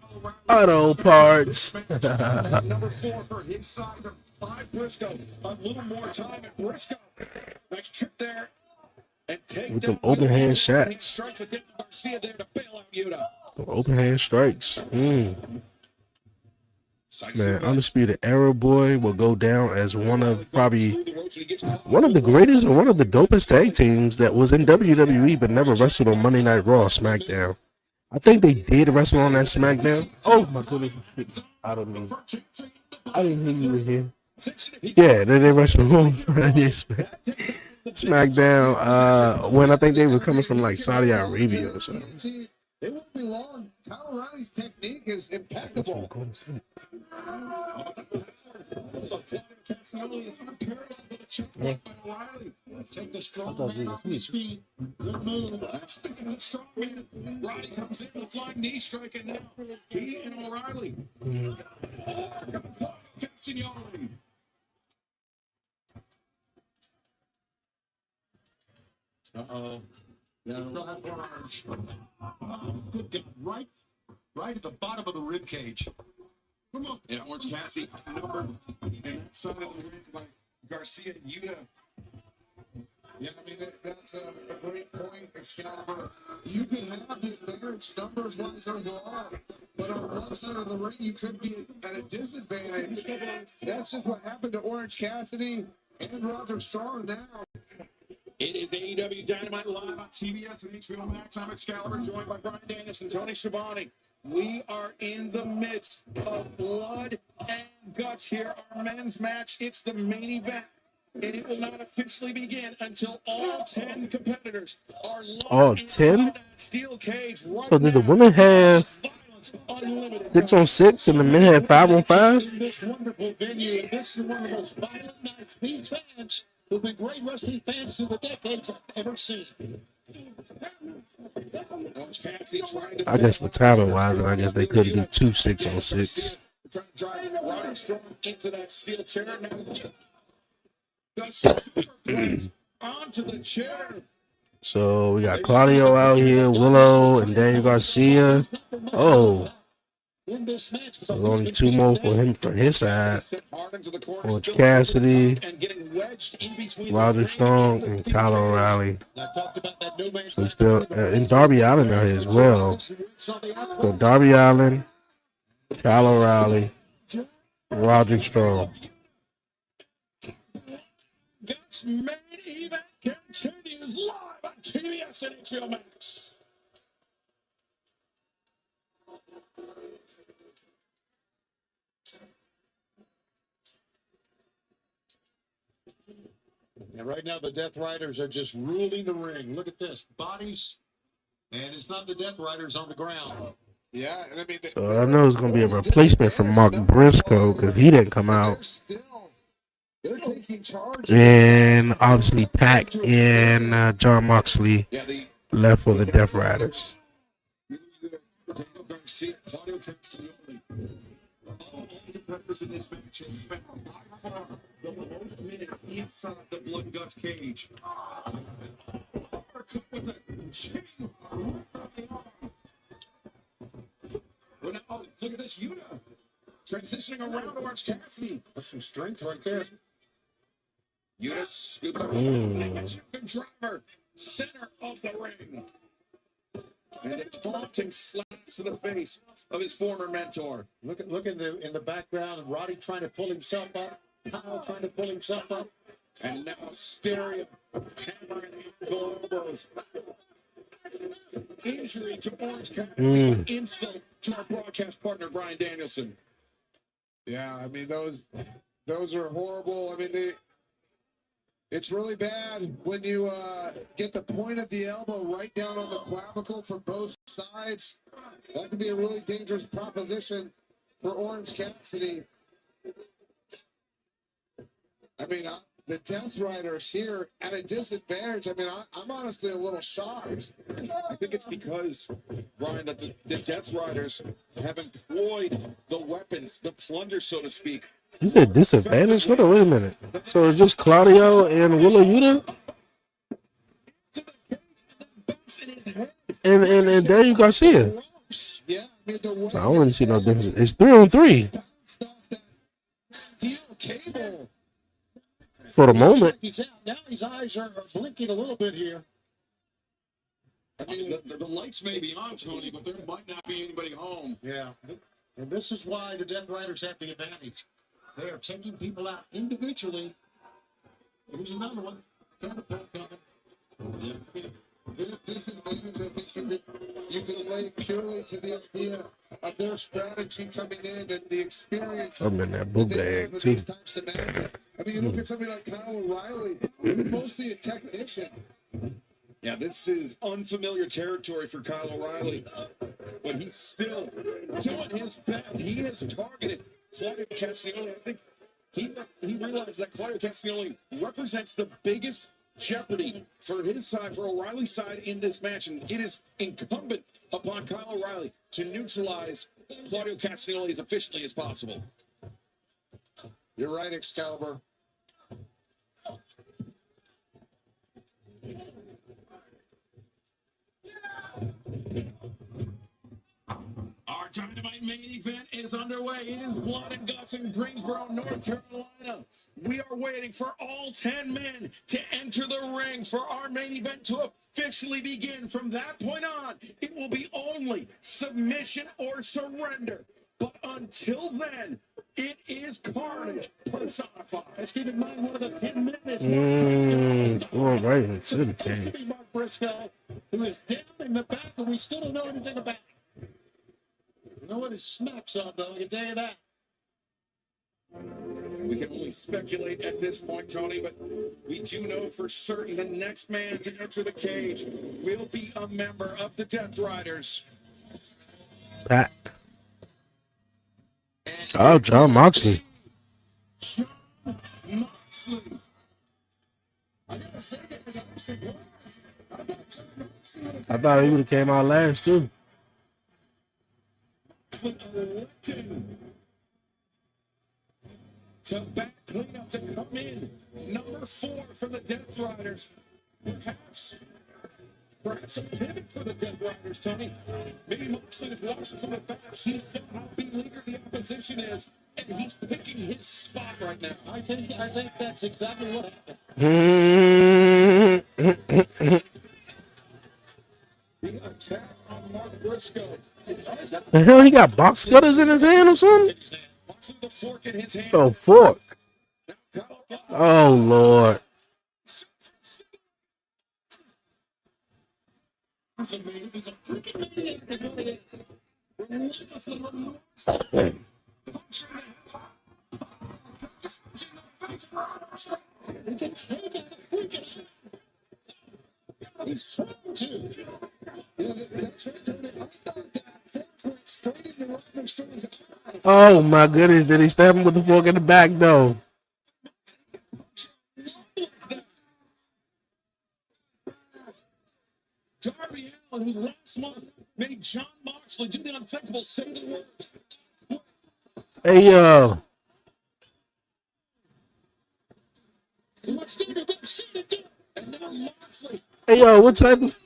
Auto parts. Number 4 for his side of 5 Briscoe. A little more time at Briscoe. Nice trip there. And take With them open hand shots. Strikes with Garcia there to bail out Yuta. Open hand strikes. Man, Undisputed Era Boy will go down as one of the greatest or one of the dopest tag teams that was in WWE but never wrestled on Monday Night Raw, SmackDown. I think they did wrestle on that SmackDown. Oh my goodness, out of me. I didn't think you were here. Yeah, they wrestled on SmackDown when I think they were coming from like Saudi Arabia or something. It won't be long. Kyle O'Reilly's technique is impeccable. Castagnoli is unparalleled with a check block by O'Reilly. Take the strong man off his feet. Good move. Speaking of strong man, Roddy comes in with a flying knee strike, and now he and O'Reilly. Castagnoli. Uh-oh. Yeah, good God. Right at the bottom of the rib cage. Come on. Yeah, Orange Cassidy numbered in that side of the ring by Garcia and Yuta. Yeah, I mean, that's a great point, Excalibur. You could have the advantage numbers-wise overall, but on one side of the ring, you could be at a disadvantage. That's just what happened to Orange Cassidy and Roger Strong now. It is AEW Dynamite live on TBS and HBO Max. I'm Excalibur, joined by Brian Danielson, Tony Schiavone. We are in the midst of blood and guts here. Our men's match, it's the main event. And it will not officially begin until all 10 competitors are All 10? steel cage right So did the now. women have Unlimited. 6-on-6 and the men had 5-on-5? In this wonderful venue, this is one of the most violent nights these fans, who've been great wrestling fans through the decades, have ever seen. I guess for timing wise, I guess they couldn't do 2 6-on-6. Trying to drive Roddy Strong into that steel chair. Now the superplex onto the chair. So we got Claudio out here, Willow, and Daniel Garcia. Oh, there's only 2 more for him from his side. Orange Cassidy, Roger Strong, and Kyle O'Reilly. So we still and Darby Allin out here as well. So Darby Allin, Kyle O'Reilly, Roger Strong. Guts main event continues live on TBS and HBO Max. And right now, the Death Riders are just ruling the ring. Look at this. Bodies, and it's not the Death Riders on the ground. Yeah, and I mean, So I know it's going to be a replacement for Mark Briscoe because he didn't come out. They're taking charge. And obviously Pac and John Moxley left for the Death Riders. All competitors in this match have spent by far the most minutes inside the blood and guts cage. Well, now, oh, look at this Yuta transitioning around Orange Cassidy. That's some strength right there. Yuta scoops up driver, center of the ring. And it's taunting slaps to the face of his former mentor. Look in the background, and Roddy trying to pull himself up, Kyle trying to pull himself up, and now Stereo hammering ankle elbows. Injury to Orange Cassidy, insult to our broadcast partner Brian Danielson. Yeah, I mean those are horrible. I mean it's really bad when you get the point of the elbow right down on the clavicle for both sides. That could be a really dangerous proposition for Orange Cassidy. I mean, the Death Riders here at a disadvantage. I mean, I'm honestly a little shocked. I think it's because, Brian, that the Death Riders have employed the weapons, the plunder, so to speak. You said disadvantage? Hold on, wait a minute. So it's just Claudio and Willow Yuta? And Daniel Garcia. Yeah, I mean, So I don't really see no difference. It's 3-on-3 steel cable. for the moment. Now his eyes are blinking a little bit here. I mean, the lights may be on, Tony, but there might not be anybody home. Yeah, and this is why the Death Riders have the advantage. They are taking people out individually. Here's another one. Catapult coming. Yeah. This advantage, I think, you can lay purely to the idea of their strategy coming in and the experience. I'm in that book bag, too. I mean, you look at somebody like Kyle O'Reilly, who's mostly a technician. Yeah, this is unfamiliar territory for Kyle O'Reilly, but he's still doing his best. He has targeted Claudio Castagnoli. I think he realized that Claudio Castagnoli represents the biggest jeopardy for his side, for O'Reilly's side in this match, and it is incumbent upon Kyle O'Reilly to neutralize Claudio Castagnoli as efficiently as possible. You're right, Excalibur. Our Dynamite main event is underway. It is Blood and Guts in Greensboro, North Carolina. We are waiting for all 10 men to enter the ring for our main event to officially begin. From that point on, it will be only submission or surrender. But until then, it is carnage personified. Let's keep in mind one of the 10 men is Going right into the cage. Mark Briscoe, who is down in the back, and we still don't know anything about. You know what his smacks on, though, I can tell you that. We can only speculate at this point, Tony, but we do know for certain the next man to enter the cage will be a member of the Death Riders. Pat. Oh, John Moxley. John Moxley. I gotta say that because I'm surprised. I thought John Moxley would have I thought he would have came out last too. Electing to back cleanup to come in. Number 4 for the Death Riders. Perhaps a pivot for the Death Riders, Tony. Maybe Moxley is watching from the back. He saw how big leader the opposition is, and he's picking his spot right now. I think that's exactly what happened. The attack on Mark Briscoe. The hell, he got box cutters in his hand or something? Moxley with the fork in his hand. Oh, fork. Oh, Lord. He's a freaking maniac, is what it is. Relentlessly he can take it, freaking he's trying to. Yeah, that's right, Tony. I thought that fork went straight into Roderick Strong's eye. Oh, my goodness. Did he stab him with the fork in the back, though? Darby Allin, whose last month made John Moxley do the unthinkable, say the words. Hey, yo. What's going to go shoot it down? And now Moxley Hey, yo, what type of...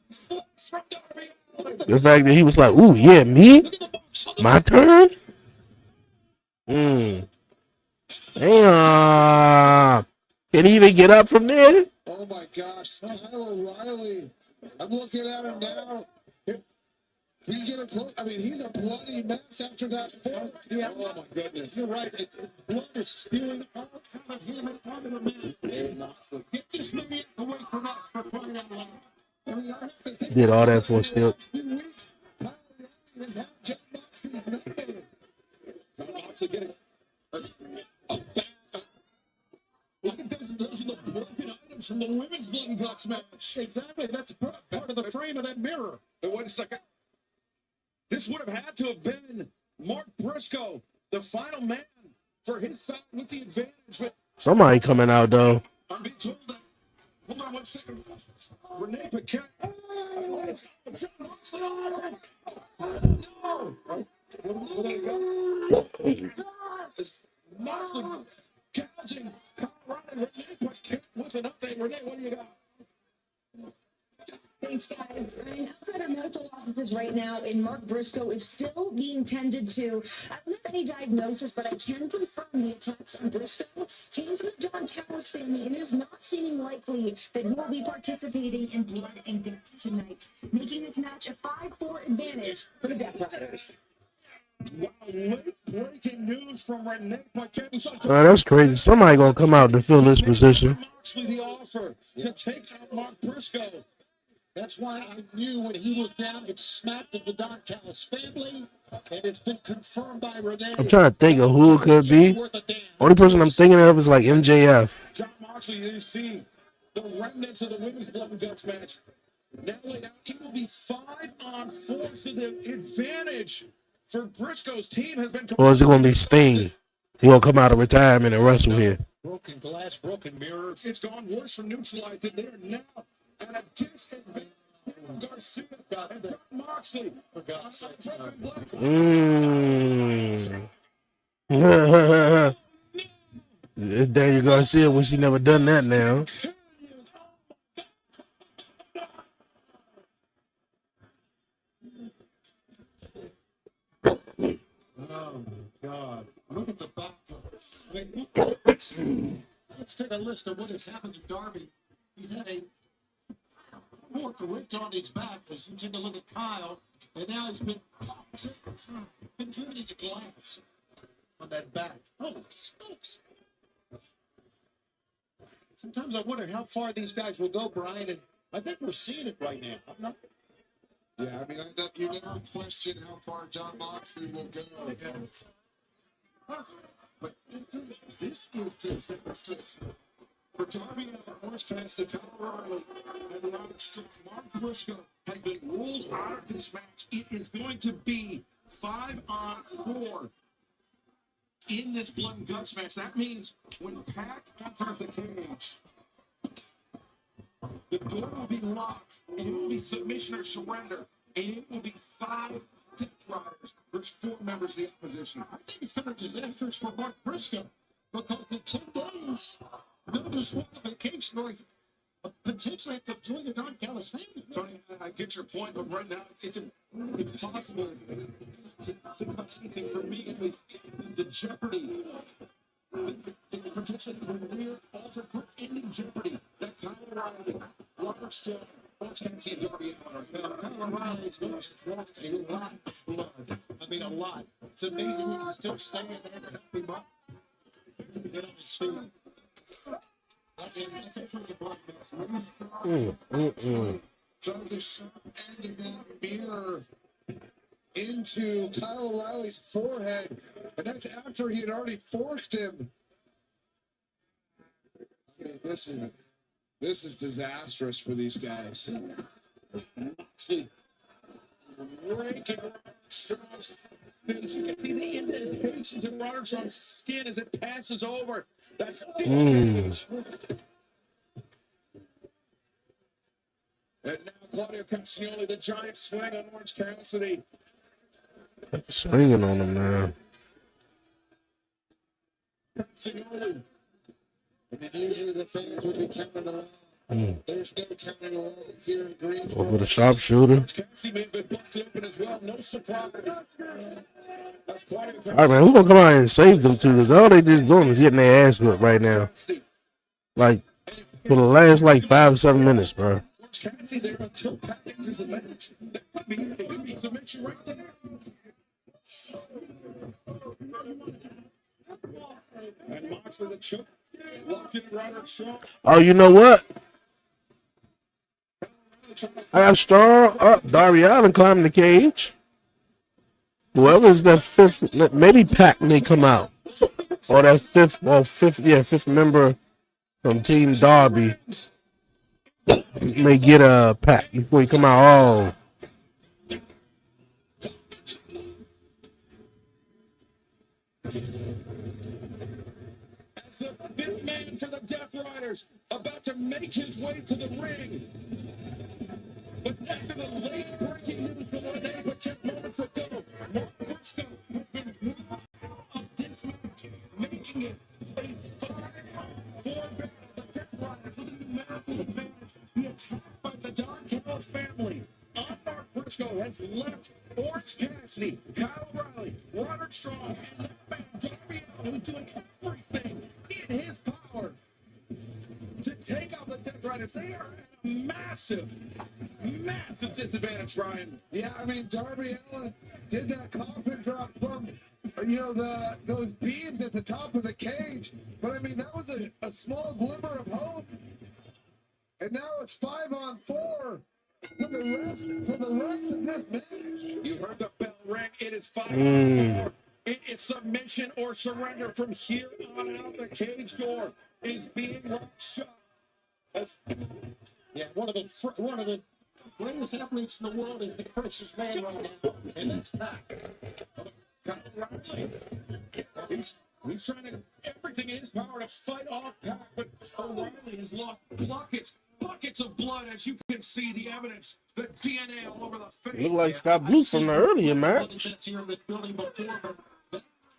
flips from Darby Allin. The fact that he was like, ooh, yeah, me? Look at the box. My turn? Damn. Can he even get up from there? Oh my gosh, Kyle O'Reilly. I'm looking at him now. If we get a close, I mean, he's a bloody mess after that fork. Yeah, Oh my goodness. you're right. Blood is spewing out of him and onto the man. Get this maniac away from us for crying out loud. I mean, I have to think Did all that for still. last few weeks, Kyle O'Reilly has had John Moxley's number. John Moxley getting a back. Look at those are the broken items from the women's Blood and Guts match. Exactly. That's part of the frame of that mirror. But wait a second. This would have had to have been Mark Briscoe, the final man for his side with the advantage. But Somebody coming out, though. I'm being told that. Hold on 1 second. Renee Paquette. John Moxley. No. Moxley gouging Colorado. Renee Paquette with an update. Renee, what do you got? Thanks, guys. And outside our medical offices right now, and Mark Briscoe is still being tended to. I don't have any diagnosis, but I can confirm the attacks on Briscoe came from the Don Callis family, and it is not seeming likely that he will be participating in Blood and Guts tonight, making this match a 5-4 advantage for the Death Riders. Wow, late breaking news from Renee Paquette. Oh, that's crazy. Somebody gonna come out to fill this position. Moxley the offer to take out Mark Briscoe. That's why I knew when he was down, it smacked of the Don Callis family, and it's been confirmed by Renee. I'm trying to think of who it could be. Only person I'm thinking of is like MJF. John Moxley, you see the remnants of the women's Blood and Guts match. Now laid out, it will be 5-on-4, so the advantage for Briscoe's team has been. Or is it gonna be Sting? He gonna come out of retirement and wrestle here. Broken glass, broken mirror. It's gone worse from neutralized. They're now at a disadvantage. Garcia and Jon Moxley. For God's sake. There you go. See, wish he never done that now. Oh, God. Look at the back. I mean, let's take a list of what has happened to Darby. He's had a fork ripped on his back as you take a look at Kyle, and now he's been contributing to glass on that back. Holy smokes. Sometimes I wonder how far these guys will go, Brian, and I think we're seeing it right now. I'm not. Yeah, I mean, you never question how far Jon Moxley will go. But this is disastrous. For Darby and Horse Fans, the Kyle O'Reilly and Robert Strick, Mark Briscoe has been ruled out of this match. It is going to be 5-on-4 in this blood and guts match. That means when Pac enters the cage, the door will be locked, and it will be submission or surrender, and it will be 5 Death Riders versus 4 members of the opposition. I think it's kind of disastrous for Mark Briscoe because in 10 days, no disqualification or potentially have to join the Don Callis family. Tony, I get your point, but right now it's impossible to cut anything for me, at least. The jeopardy, the potentially career-altering, ending jeopardy that Kyle O'Reilly, Robert Strong, Orange County, and Darby Allin are. Kyle O'Reilly's lost a lot of blood. I mean, a lot. It's amazing he can still stand there and help him up. Get on his feet. That's a freaking blood mess. Drove the sharp end of that mirror into Kyle O'Reilly's forehead, and that's after he had already forked him. I mean, this is disastrous for these guys. See, breaking Strong's face. You can see the indentations in Robert Strong's skin as it passes over. That's damage. And now Claudio Castagnoli, the giant swing on Orange Cassidy. Swinging on him now. Castagnoli. And usually the fans would be counting along. There's no counting along here in Greensboro. Over the sharpshooter. Cassidy may have been busted open as well. No surprise. That's Claudio All right, man. Who's gonna come out and save them two? Because all they just doing is getting their ass whipped right now. Like for the last 5 or 7 minutes, bro. Orange Cassidy there until Pat enters the match. That could be submission right there. And Moxley the choke. Locked in Robert Strong. Oh, you know what? I got Strong up. Darby Allin climbing the cage. Whoever's that fifth, maybe Pac may come out. Or that fifth member from Team Darby may get a Pac before he come out. Oh. As the fifth man for the Death Riders about to make his way to the ring. But after the late breaking news from the day, but just moments ago, Mark Briscoe has been ruled of this match, making it a 5-4 battle. The Death Riders with a numerical advantage. The attack by the Don Callis family on Mark Briscoe has left Orange Cassidy, Kyle O'Reilly, Robert Strong, and that man Darby Allin, who's doing everything in his power to take out the Death Riders. They are at a massive disadvantage, Ryan. Yeah, I mean, Darby Allin did that coffin drop from, those beams at the top of the cage. But, I mean, that was a small glimmer of hope. And now it's 5-on-4 for the rest of this match. You heard the bell ring. It is 5-on-4. It is submission or surrender from here on out. The cage door is being locked shut. Yeah, one of the greatest athletes in the world is the precious man right now, and that's Pac. Kyle O'Reilly. He's He's trying to everything in his power to fight off Pac, but O'Reilly has lost buckets of blood, as you can see the evidence, the DNA all over the face. Look like Scott Blue from the earlier match.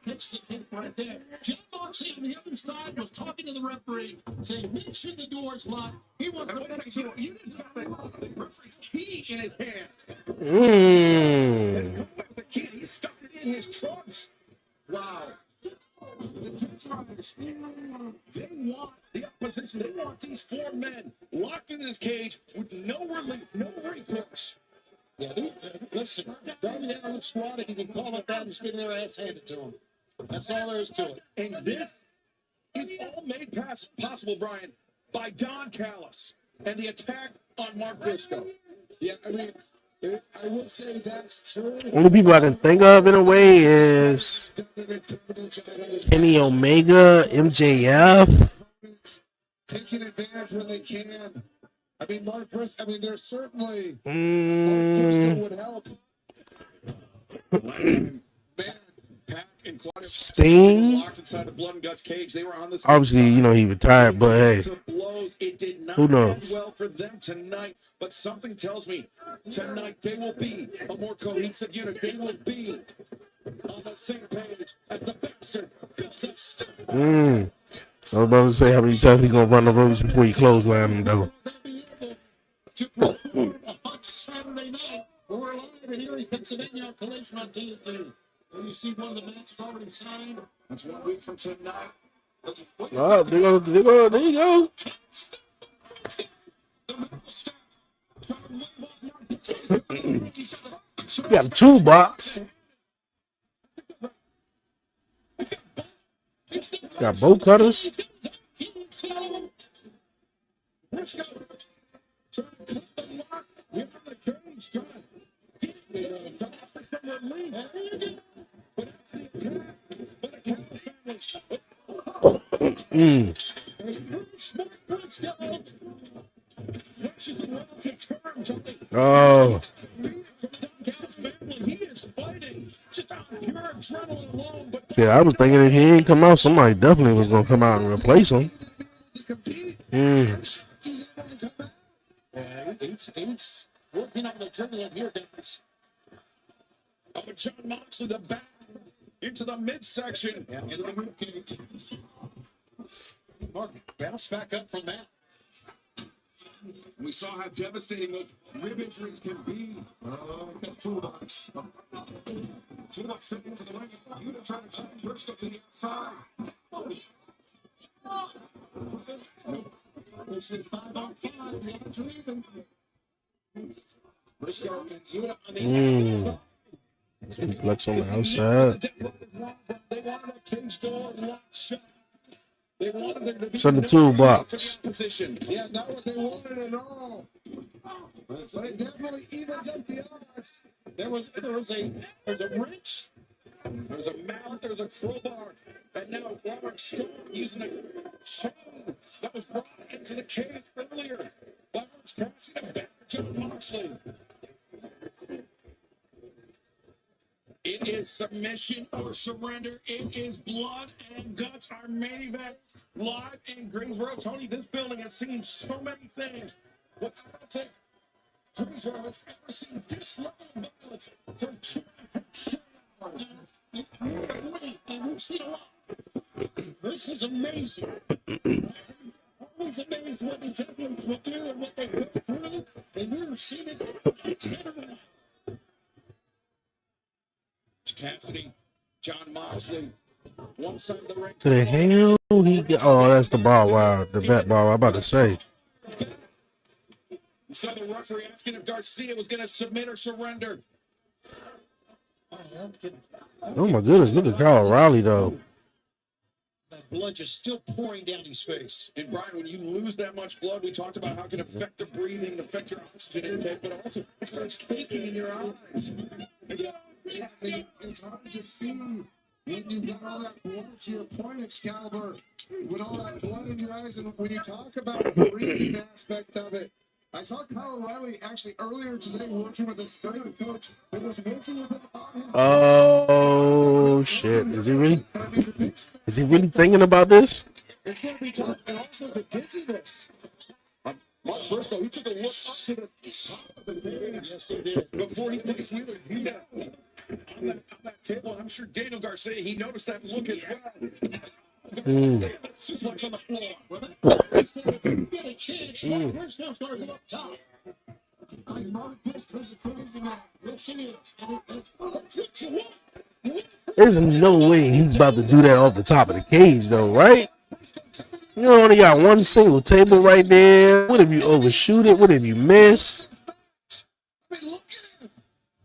Takes the cake right there. Jim Moxley on the other side was talking to the referee, saying, make sure the door's locked. He wants to make sure. You didn't have the referee's key in his hand. The key, he stuck it in his trunks. Wow. The Death Riders, they want the opposition. They want these four men locked in this cage with no relief, no recourse. Yeah, listen, WWE squad, if you can call it that, is getting their ass handed to them. That's all there is to it. And this is all made possible, Brian, by Don Callis and the attack on Mark Briscoe. Yeah, I mean, I would say that's true. Only people I can think of in a way is Kenny Omega, MJF. Taking advantage when they can. I mean, Mark Briscoe, there's certainly Mark Briscoe would help. Man, Pac and Claudio Sting. locked inside the Blood and Guts cage. They were on the Obviously, you know, he retired, but hey, it did not who knows? end well for them tonight, but something tells me tonight they will be a more cohesive unit. They will be on the same page as the bastard built up stuff. I was about to say how many times he gonna run the ropes before you clothesline him, though. On Saturday night, we're live in Erie, Pennsylvania, Collision on TNT. You see one of the matches already signed. That's 1 week from tonight. Oh, there you go. You got a toolbox. Got bow cutters. Oh. Yeah, I was thinking if he ain't come out, somebody definitely was gonna come out and replace him. He's working on the journey here, guys. Oh, John Moxley, the back into the midsection. And into the rib cage. Mark, bounce back up from that. We saw how devastating those rib injuries can be. That's toolbox. Toolbox sent into the ring. You to try to check Briscoe to the outside. This is 5-on-5. The odds are even. Briscoe and Yuta on the outside. Suplex on the outside. They wanted a cage door locked shut. They wanted there to be Send the toolbox. position. Yeah, not what they wanted at all. But it definitely evens up the odds. There's a wrench. There's a mallet, there's a crowbar, and now Robert Strong using a chain that was brought into the cage earlier by Orange Cassidy and back to John Moxley. It is submission or surrender. It is blood and guts. Our main event live in Greensboro. Tony, this building has seen so many things, but I don't think Greensboro has ever seen this level of violence for 2.5 hours. And we've seen a lot. This is amazing. Always amazed what these athletes will do and what they go through. And we've seen it on Saturday night. Cassidy, John Moxley, one side of the ring. To the hell he get? Oh, that's the ball wire, the bat ball. I'm about to say. You saw the referee asking if Garcia was going to submit or surrender. Oh my goodness, look at Kyle O'Reilly though. That blood just still pouring down his face. And Brian, when you lose that much blood, we talked about how it can affect the breathing, affect your oxygen intake, but also it starts caking in your eyes. Yeah, it's hard to see when you've got all that blood, to your point, Excalibur, with all that blood in your eyes. And when you talk about the breathing aspect of it, I saw Kyle O'Reilly actually earlier today working with his strength coach. He was working with him on his. Oh shit! Is he really? Is he really thinking about this? It's going to be tough, and also the dizziness. Mark Briscoe, he took a look up to the top of the cage. Yes, he did. Before he placed Wheeler Yuta on that table, and I'm sure Daniel Garcia, he noticed that look as well. Suplex on the floor. Well, that get a chance. Mark Briscoe's going to go up top. Mark Briscoe's a crazy man. Yes, he is. And that's what you want. There's no way he's about to do that off the top of the cage, though, right? You only got one single table right there. What if you overshoot it? What if you miss? I mean, look at him.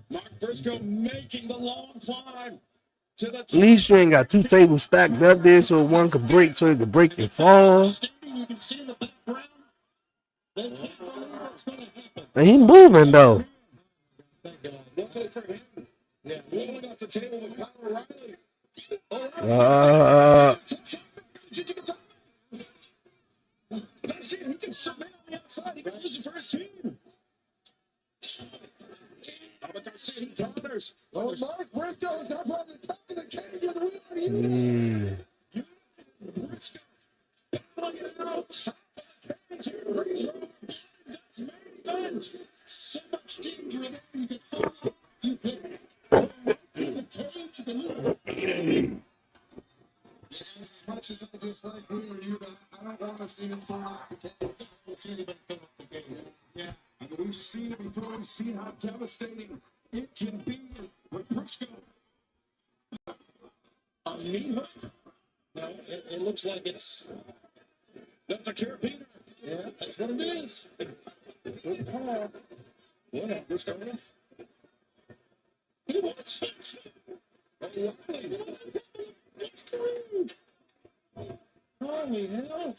Mark Briscoe making the long climb to the top. At least you ain't got two tables stacked up there so one could break, so it could break and fall. You can see in the background. They can't believe what's going to happen. And he moving, though. Luckily for him, rolling off the table with Kyle O'Reilly. That's it. He can submit on the outside. He can use it for his team. But Garcia, he counters. Oh, Mark Briscoe is up on the top of the cage with a Wheeler Yuta. Briscoe. Pulling it out. That's main event. So much danger there. You can fall. You can the cage. You can As much as I dislike Wheeler Yuta, I don't want to see him thrown off the cage. Let's see anybody come up the game. Yeah, I mean, we've seen it before. We've seen how devastating it can be with Briscoe. A knee hook. Now, it looks like it's. That's a carabiner. Yeah, that's what it is. Good call. What? Briscoe off? He wants it. It's the ring. Holy hell.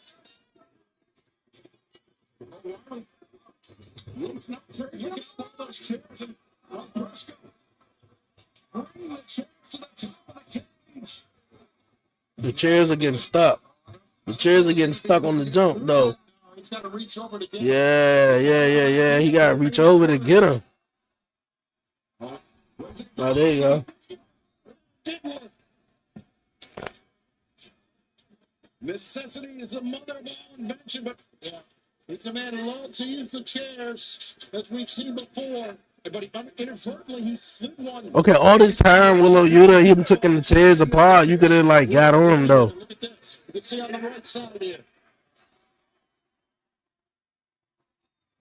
It's not fair. You get all those chairs and Briscoe. Bring the chairs to the top of the cage. The chairs are getting stuck. The chairs are getting stuck on the jump, though. He's got to reach over to get Yeah. He got to reach over to get him. Oh, there you go. Necessity is the mother of all invention, but He's a man who loves to use the chairs, as we've seen before. but inadvertently he slid one. Okay, all this time, Willow Yuta, him taking the chairs apart, you could have, like, got on him, though. Look at this. You can see on the right side here.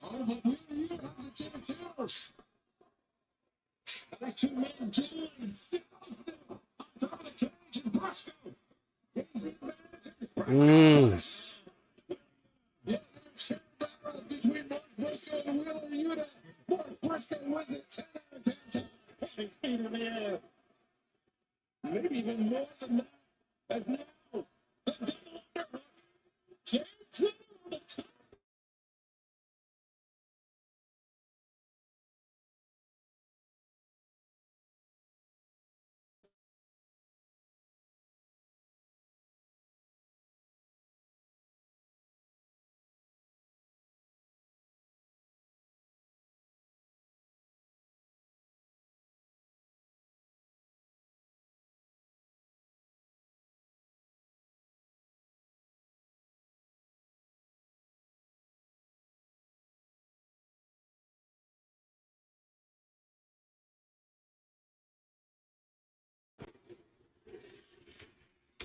Oh, but Wheeler Yuta has a chance too. There's two men doing on top of the cage and Briscoe. Yeah, shut down between Mark Briscoe and Wheeler Yuta. Mark Briscoe wins it 10 out of 10 times. 6 feet in the air. Maybe even more than that. And now, the double underhook. Chairs to the top.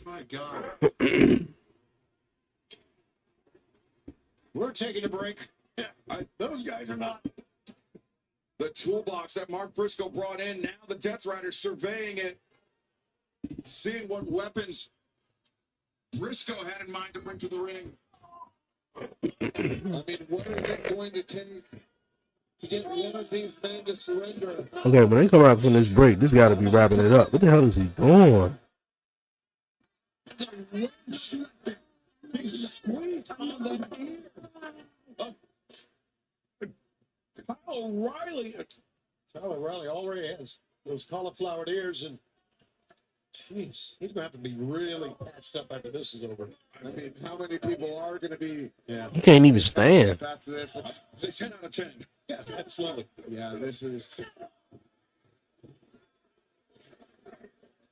My God. We're taking a break. Those guys are not. The toolbox that Mark Briscoe brought in. Now the Death Riders surveying it. Seeing what weapons Briscoe had in mind to bring to the ring. I mean, what is it going to take to get one of these men to surrender? Okay, when they come out from this break, this got to be wrapping it up. What the hell is he doing? He squeezed on the ear of Kyle O'Reilly. Kyle O'Reilly already has those cauliflower ears, and Jeez, he's gonna have to be really patched up after this is over. I mean, how many people are going to be? Yeah, You can't even stand. After this, Say 10 out of 10. yeah, absolutely. yeah, this is.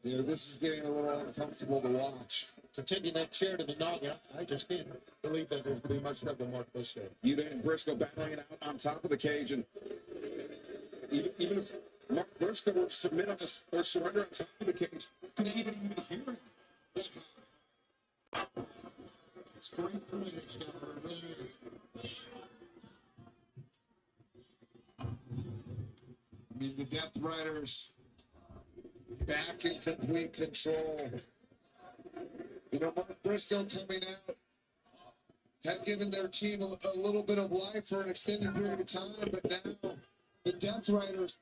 This is getting a little uncomfortable to watch. So taking that chair to the noggin, I just can't believe that there's gonna be much better than Mark Briscoe. Yuta and Briscoe battling it out on top of the cage, and even if Mark Briscoe were to submit on this or surrender on top of the cage, could anybody even hear him? It's great for me, it's not for really is. I mean, the Death Riders back in complete control. Mark Briscoe coming out had given their team a little bit of life for an extended period of time, but now the Death Riders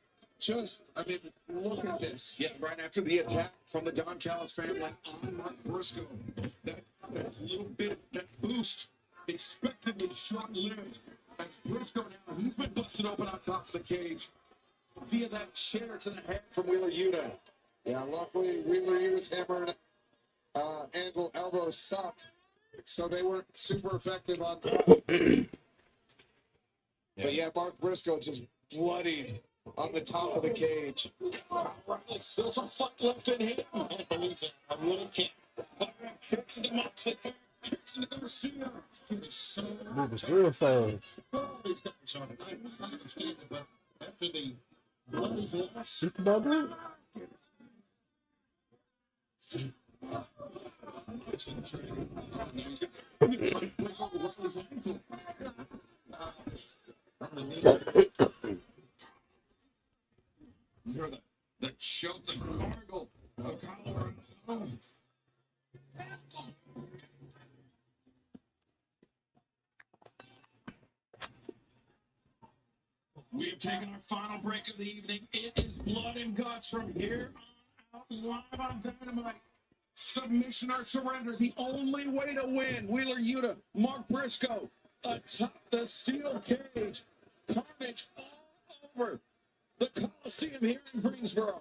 look at this. Yeah, right after the attack from the Don Callis family on Mark Briscoe, that little bit, that boost, expectedly short-lived. As Briscoe now, he's been busted open on top of the cage via that chair to the head from Wheeler Yuta. Yeah, luckily Wheeler Yuta's hammer and ankle elbows sucked, so they weren't super effective on top. But yeah, Mark Briscoe just bloodied on the top of the cage. Still some fight left in him. I can't believe that. I really can't. Kicks into Moxley, kicks into Garcia. He was so Moves real fast. all these guys on it. I understand it, but after the bloodies lost, Just about that. It's in the training. He's trying to break over Riley's ankle. You hear the choke, the gargle of Colorado. We have taken our final break of the evening. It is blood and guts from here on out, live on Dynamite. Submission or surrender, the only way to win. Wheeler Yuta, Mark Briscoe, atop the steel cage. Carnage all over the Coliseum here in Greensboro.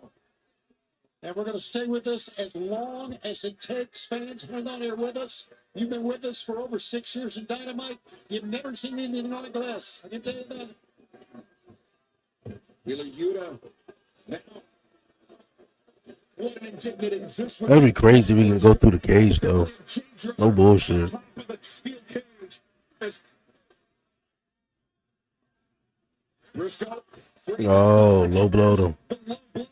and we're going to stay with us as long as it takes. Fans, hang on here with us. You've been with us for over 6 years in Dynamite. You've never seen anything like this. I can tell you that. Wheeler Yuta now. What an indignity. This one- That'd be crazy if we can go through the cage though. No bullshit. Top of the steel cage as Briscoe. Oh, low blow though. The low blow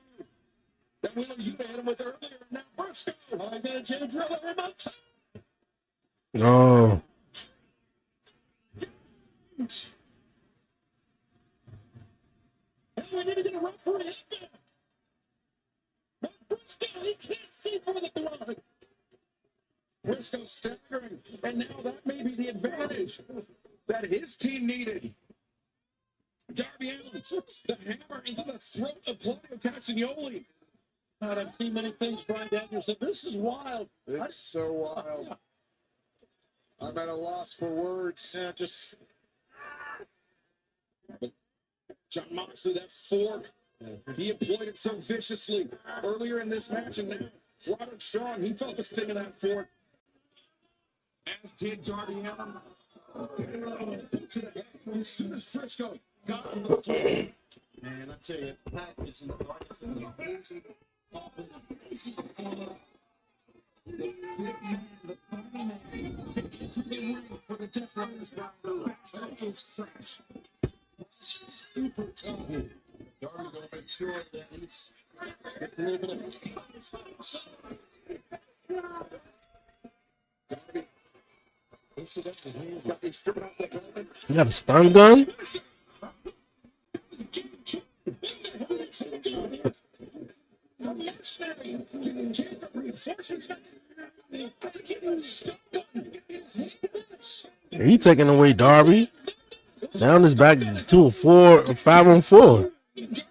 that Wheeler Yuta hit him with earlier. Now Briscoe. I got a chance to him up. Oh, I didn't get a run for it. But Briscoe, he can't see for the blood. Briscoe staggering, and now that may be the advantage that his team needed. Darby Allin, the hammer into the throat of Claudio Castagnoli. God, I've seen many things, Brian Daniels said, this is wild. It's so wild. I'm at a loss for words. Yeah, just John Moxley, that fork, he employed it so viciously earlier in this match, and now Roderick Strong, he felt the sting of that fork, as did Darby Allin. Boot to the head as soon as Frisco got to the floor. man, I tell you, Pat is an artist and an amazing performer. The final man to enter the ring for the Death Riders by the last is fresh. Super tough. Darby gonna make sure that he's a little bit of Darby. He's got these stripping off that helmet. you got a stun gun? The mercenary get the reinforcements. I think he was stuck on his hands. He taking away Darby. Now it's back to a 5-on-4. He's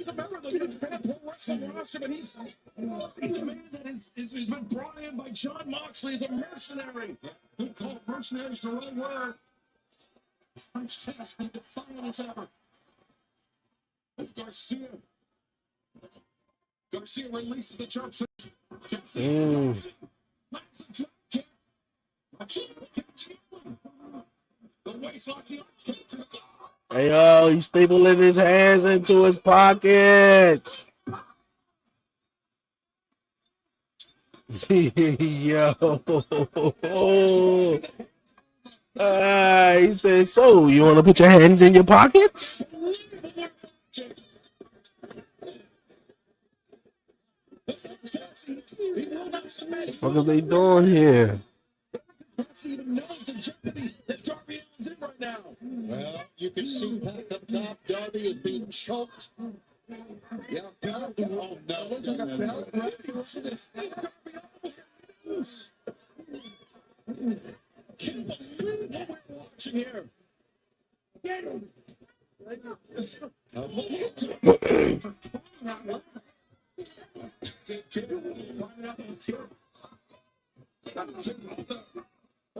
a member of the New Japan Pro Wrestling roster, but he's a man that has been brought in by John Moxley as a mercenary. Good call. Mercenary is the right word. Punch chest and defiant as ever. With Garcia. Garcia releases the choke. Hey, yo, he's stapling his hands into his pockets. Yo. He said, so you want to put your hands in your pockets? What the fuck are they doing here? Well, you can see back up top, Darby is being choked. Yeah, belt. Oh, no. Looks like a belt. Right? Can't believe what we're watching here.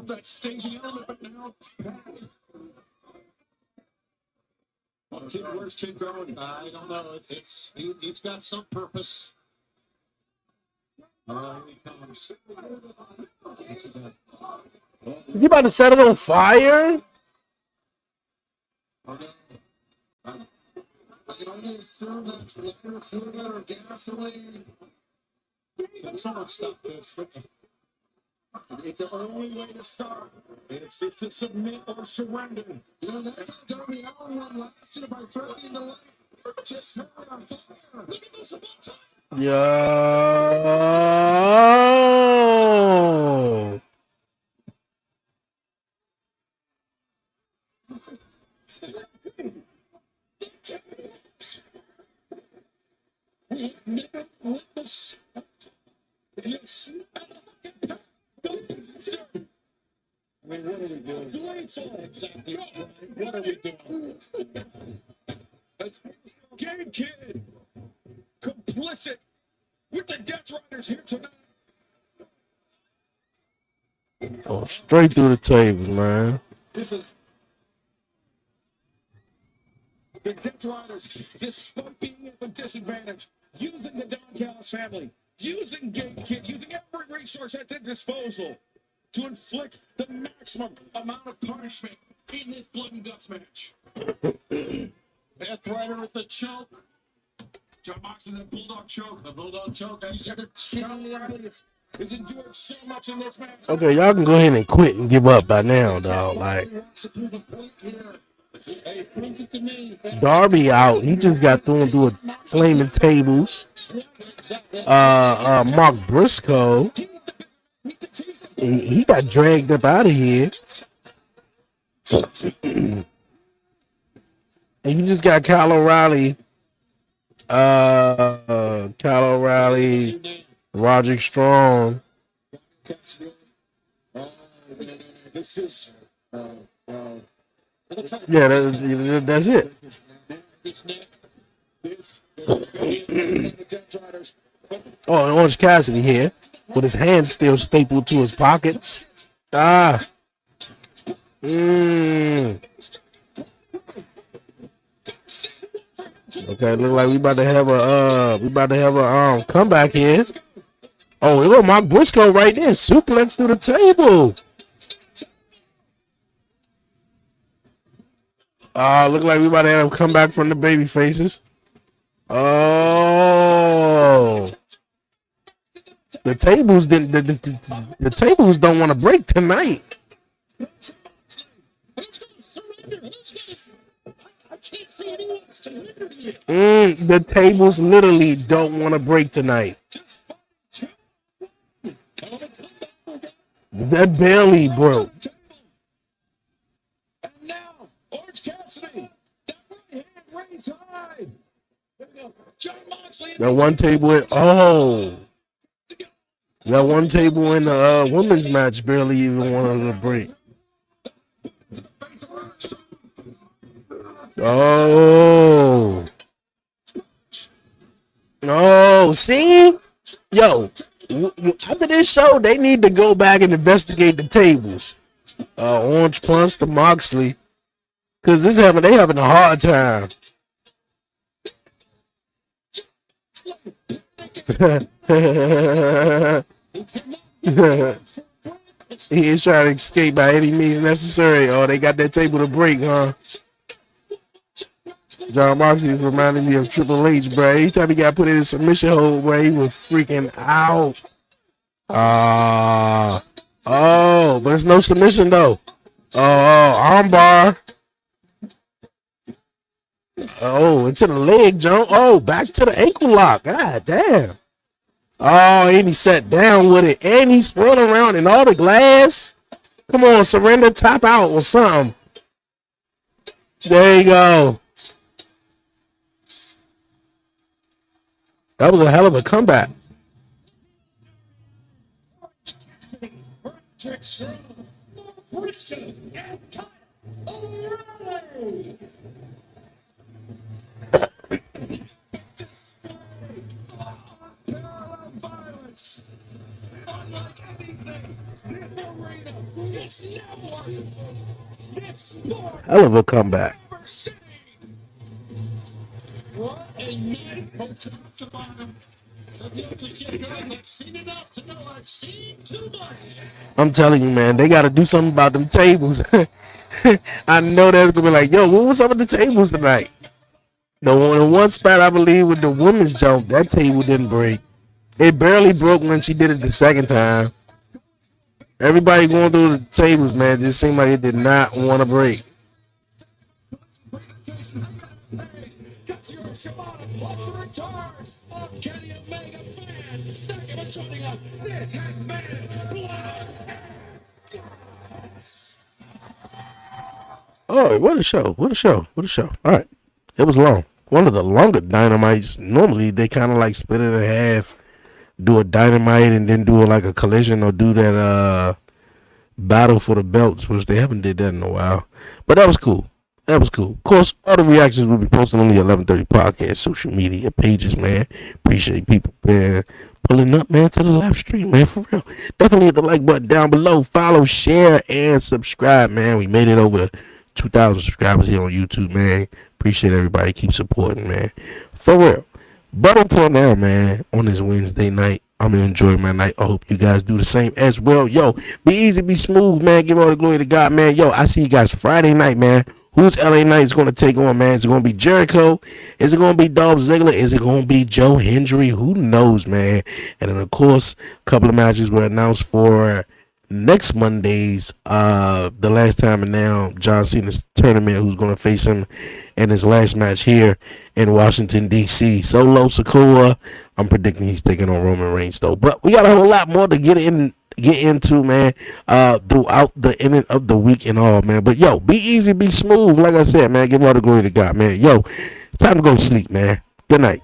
That staging element, but now. Kid, where's Kid going? I don't know. He's got some purpose. Here he comes. Is he about to set it on fire? I can only assume that's lighter fluid or gasoline. Can someone stop this? It's the only way to start. It's just to submit or surrender. You know, that's how Darby Allin won last year by throwing the light. Just set it on fire. Look at this about time. Yo. We never witnessed. Yes. I mean, what are we doing? Exactly. What are we doing? That's Game Kid, complicit with the Death Riders here tonight. Oh, straight through the tables, man. This is the Death Riders, despite being at the disadvantage, using the Don Callis family, using Game Kid, using every resource at their disposal to inflict the maximum amount of punishment in this blood and guts match. Death Rider with the choke. John Moxley, that bulldog choke. The bulldog choke. He's got the John Riley is endured so much in this match. Okay, y'all can go ahead and quit and give up by now, dog. Like, Hey, flint it to me. Darby out. He just got thrown through a flaming tables. Mark Briscoe, he got dragged up out of here. And you just got Kyle O'Reilly, Roderick Strong. This is Yeah, that's it. Oh, and Orange Cassidy here with his hands still stapled to his pockets. Okay, look like we about to have a comeback here. Oh, look, Mark Briscoe right there, suplex through the table. Look like we about to have a comeback from the baby faces. Oh, the tables didn't. The tables don't want to break tonight. The tables literally don't want to break tonight. That barely broke. and now Orange Cassidy. That right hand raised high. There we go. John Moxley. That one table in the women's match barely even wanted to break. Oh, see? Yo, after this show, they need to go back and investigate the tables. Orange Punch to Moxley. Because they having a hard time. He is trying to escape by any means necessary. Oh, they got that table to break, huh? John Moxley is reminding me of Triple H, bro. Anytime he got put in a submission hold, bro, he was freaking out. Oh, but it's no submission, though. Armbar. Oh, into the leg, John. Oh, back to the ankle lock. God damn. Oh, and he sat down with it. And he swirled around in all the glass. Come on, surrender, tap out or something. There you go. That was a hell of a comeback. Hell of a comeback. What a man from top to bottom. I've seen enough to know I've seen too much. I'm telling you, man, they got to do something about them tables. I know that's going to be like, yo, what was up with the tables tonight? The one spot, I believe, with the women's jump, that table didn't break. It barely broke when she did it the second time. Everybody going through the tables, man, just seemed like it did not want to break. Oh, what a show. What a show. What a show. All right. It was long. One of the longer Dynamites. Normally, they kind of like split it in half, do a Dynamite, and then do like a collision or do that battle for the belts, which they haven't did that in a while. But that was cool. That was cool. Of course, all the reactions will be posted on the 1130 podcast social media pages, man. Appreciate people, man, pulling up, man, to the live stream, man, for real. Definitely hit the like button down below. Follow, share, and subscribe, man. We made it over 2,000 subscribers here on YouTube, man. Appreciate everybody. Keep supporting, man. For real. But until now, man, on this Wednesday night, I'm going to enjoy my night. I hope you guys do the same as well. Yo, be easy, be smooth, man. Give all the glory to God, man. Yo, I see you guys Friday night, man. Who's LA Knight going to take on, man? Is it going to be Jericho? Is it going to be Dolph Ziggler? Is it going to be Joe Hendry? Who knows, man? And then, of course, a couple of matches were announced for next Monday's the last time and now John Cena's tournament, who's going to face him in his last match here in Washington, D.C. Solo Sikoa, I'm predicting he's taking on Roman Reigns, though. But we got a whole lot more to get into, man, throughout the ending of the week and all, man. But, yo, be easy, be smooth. Like I said, man, give all the glory to God, man. Yo, it's time to go to sleep, man. Good night.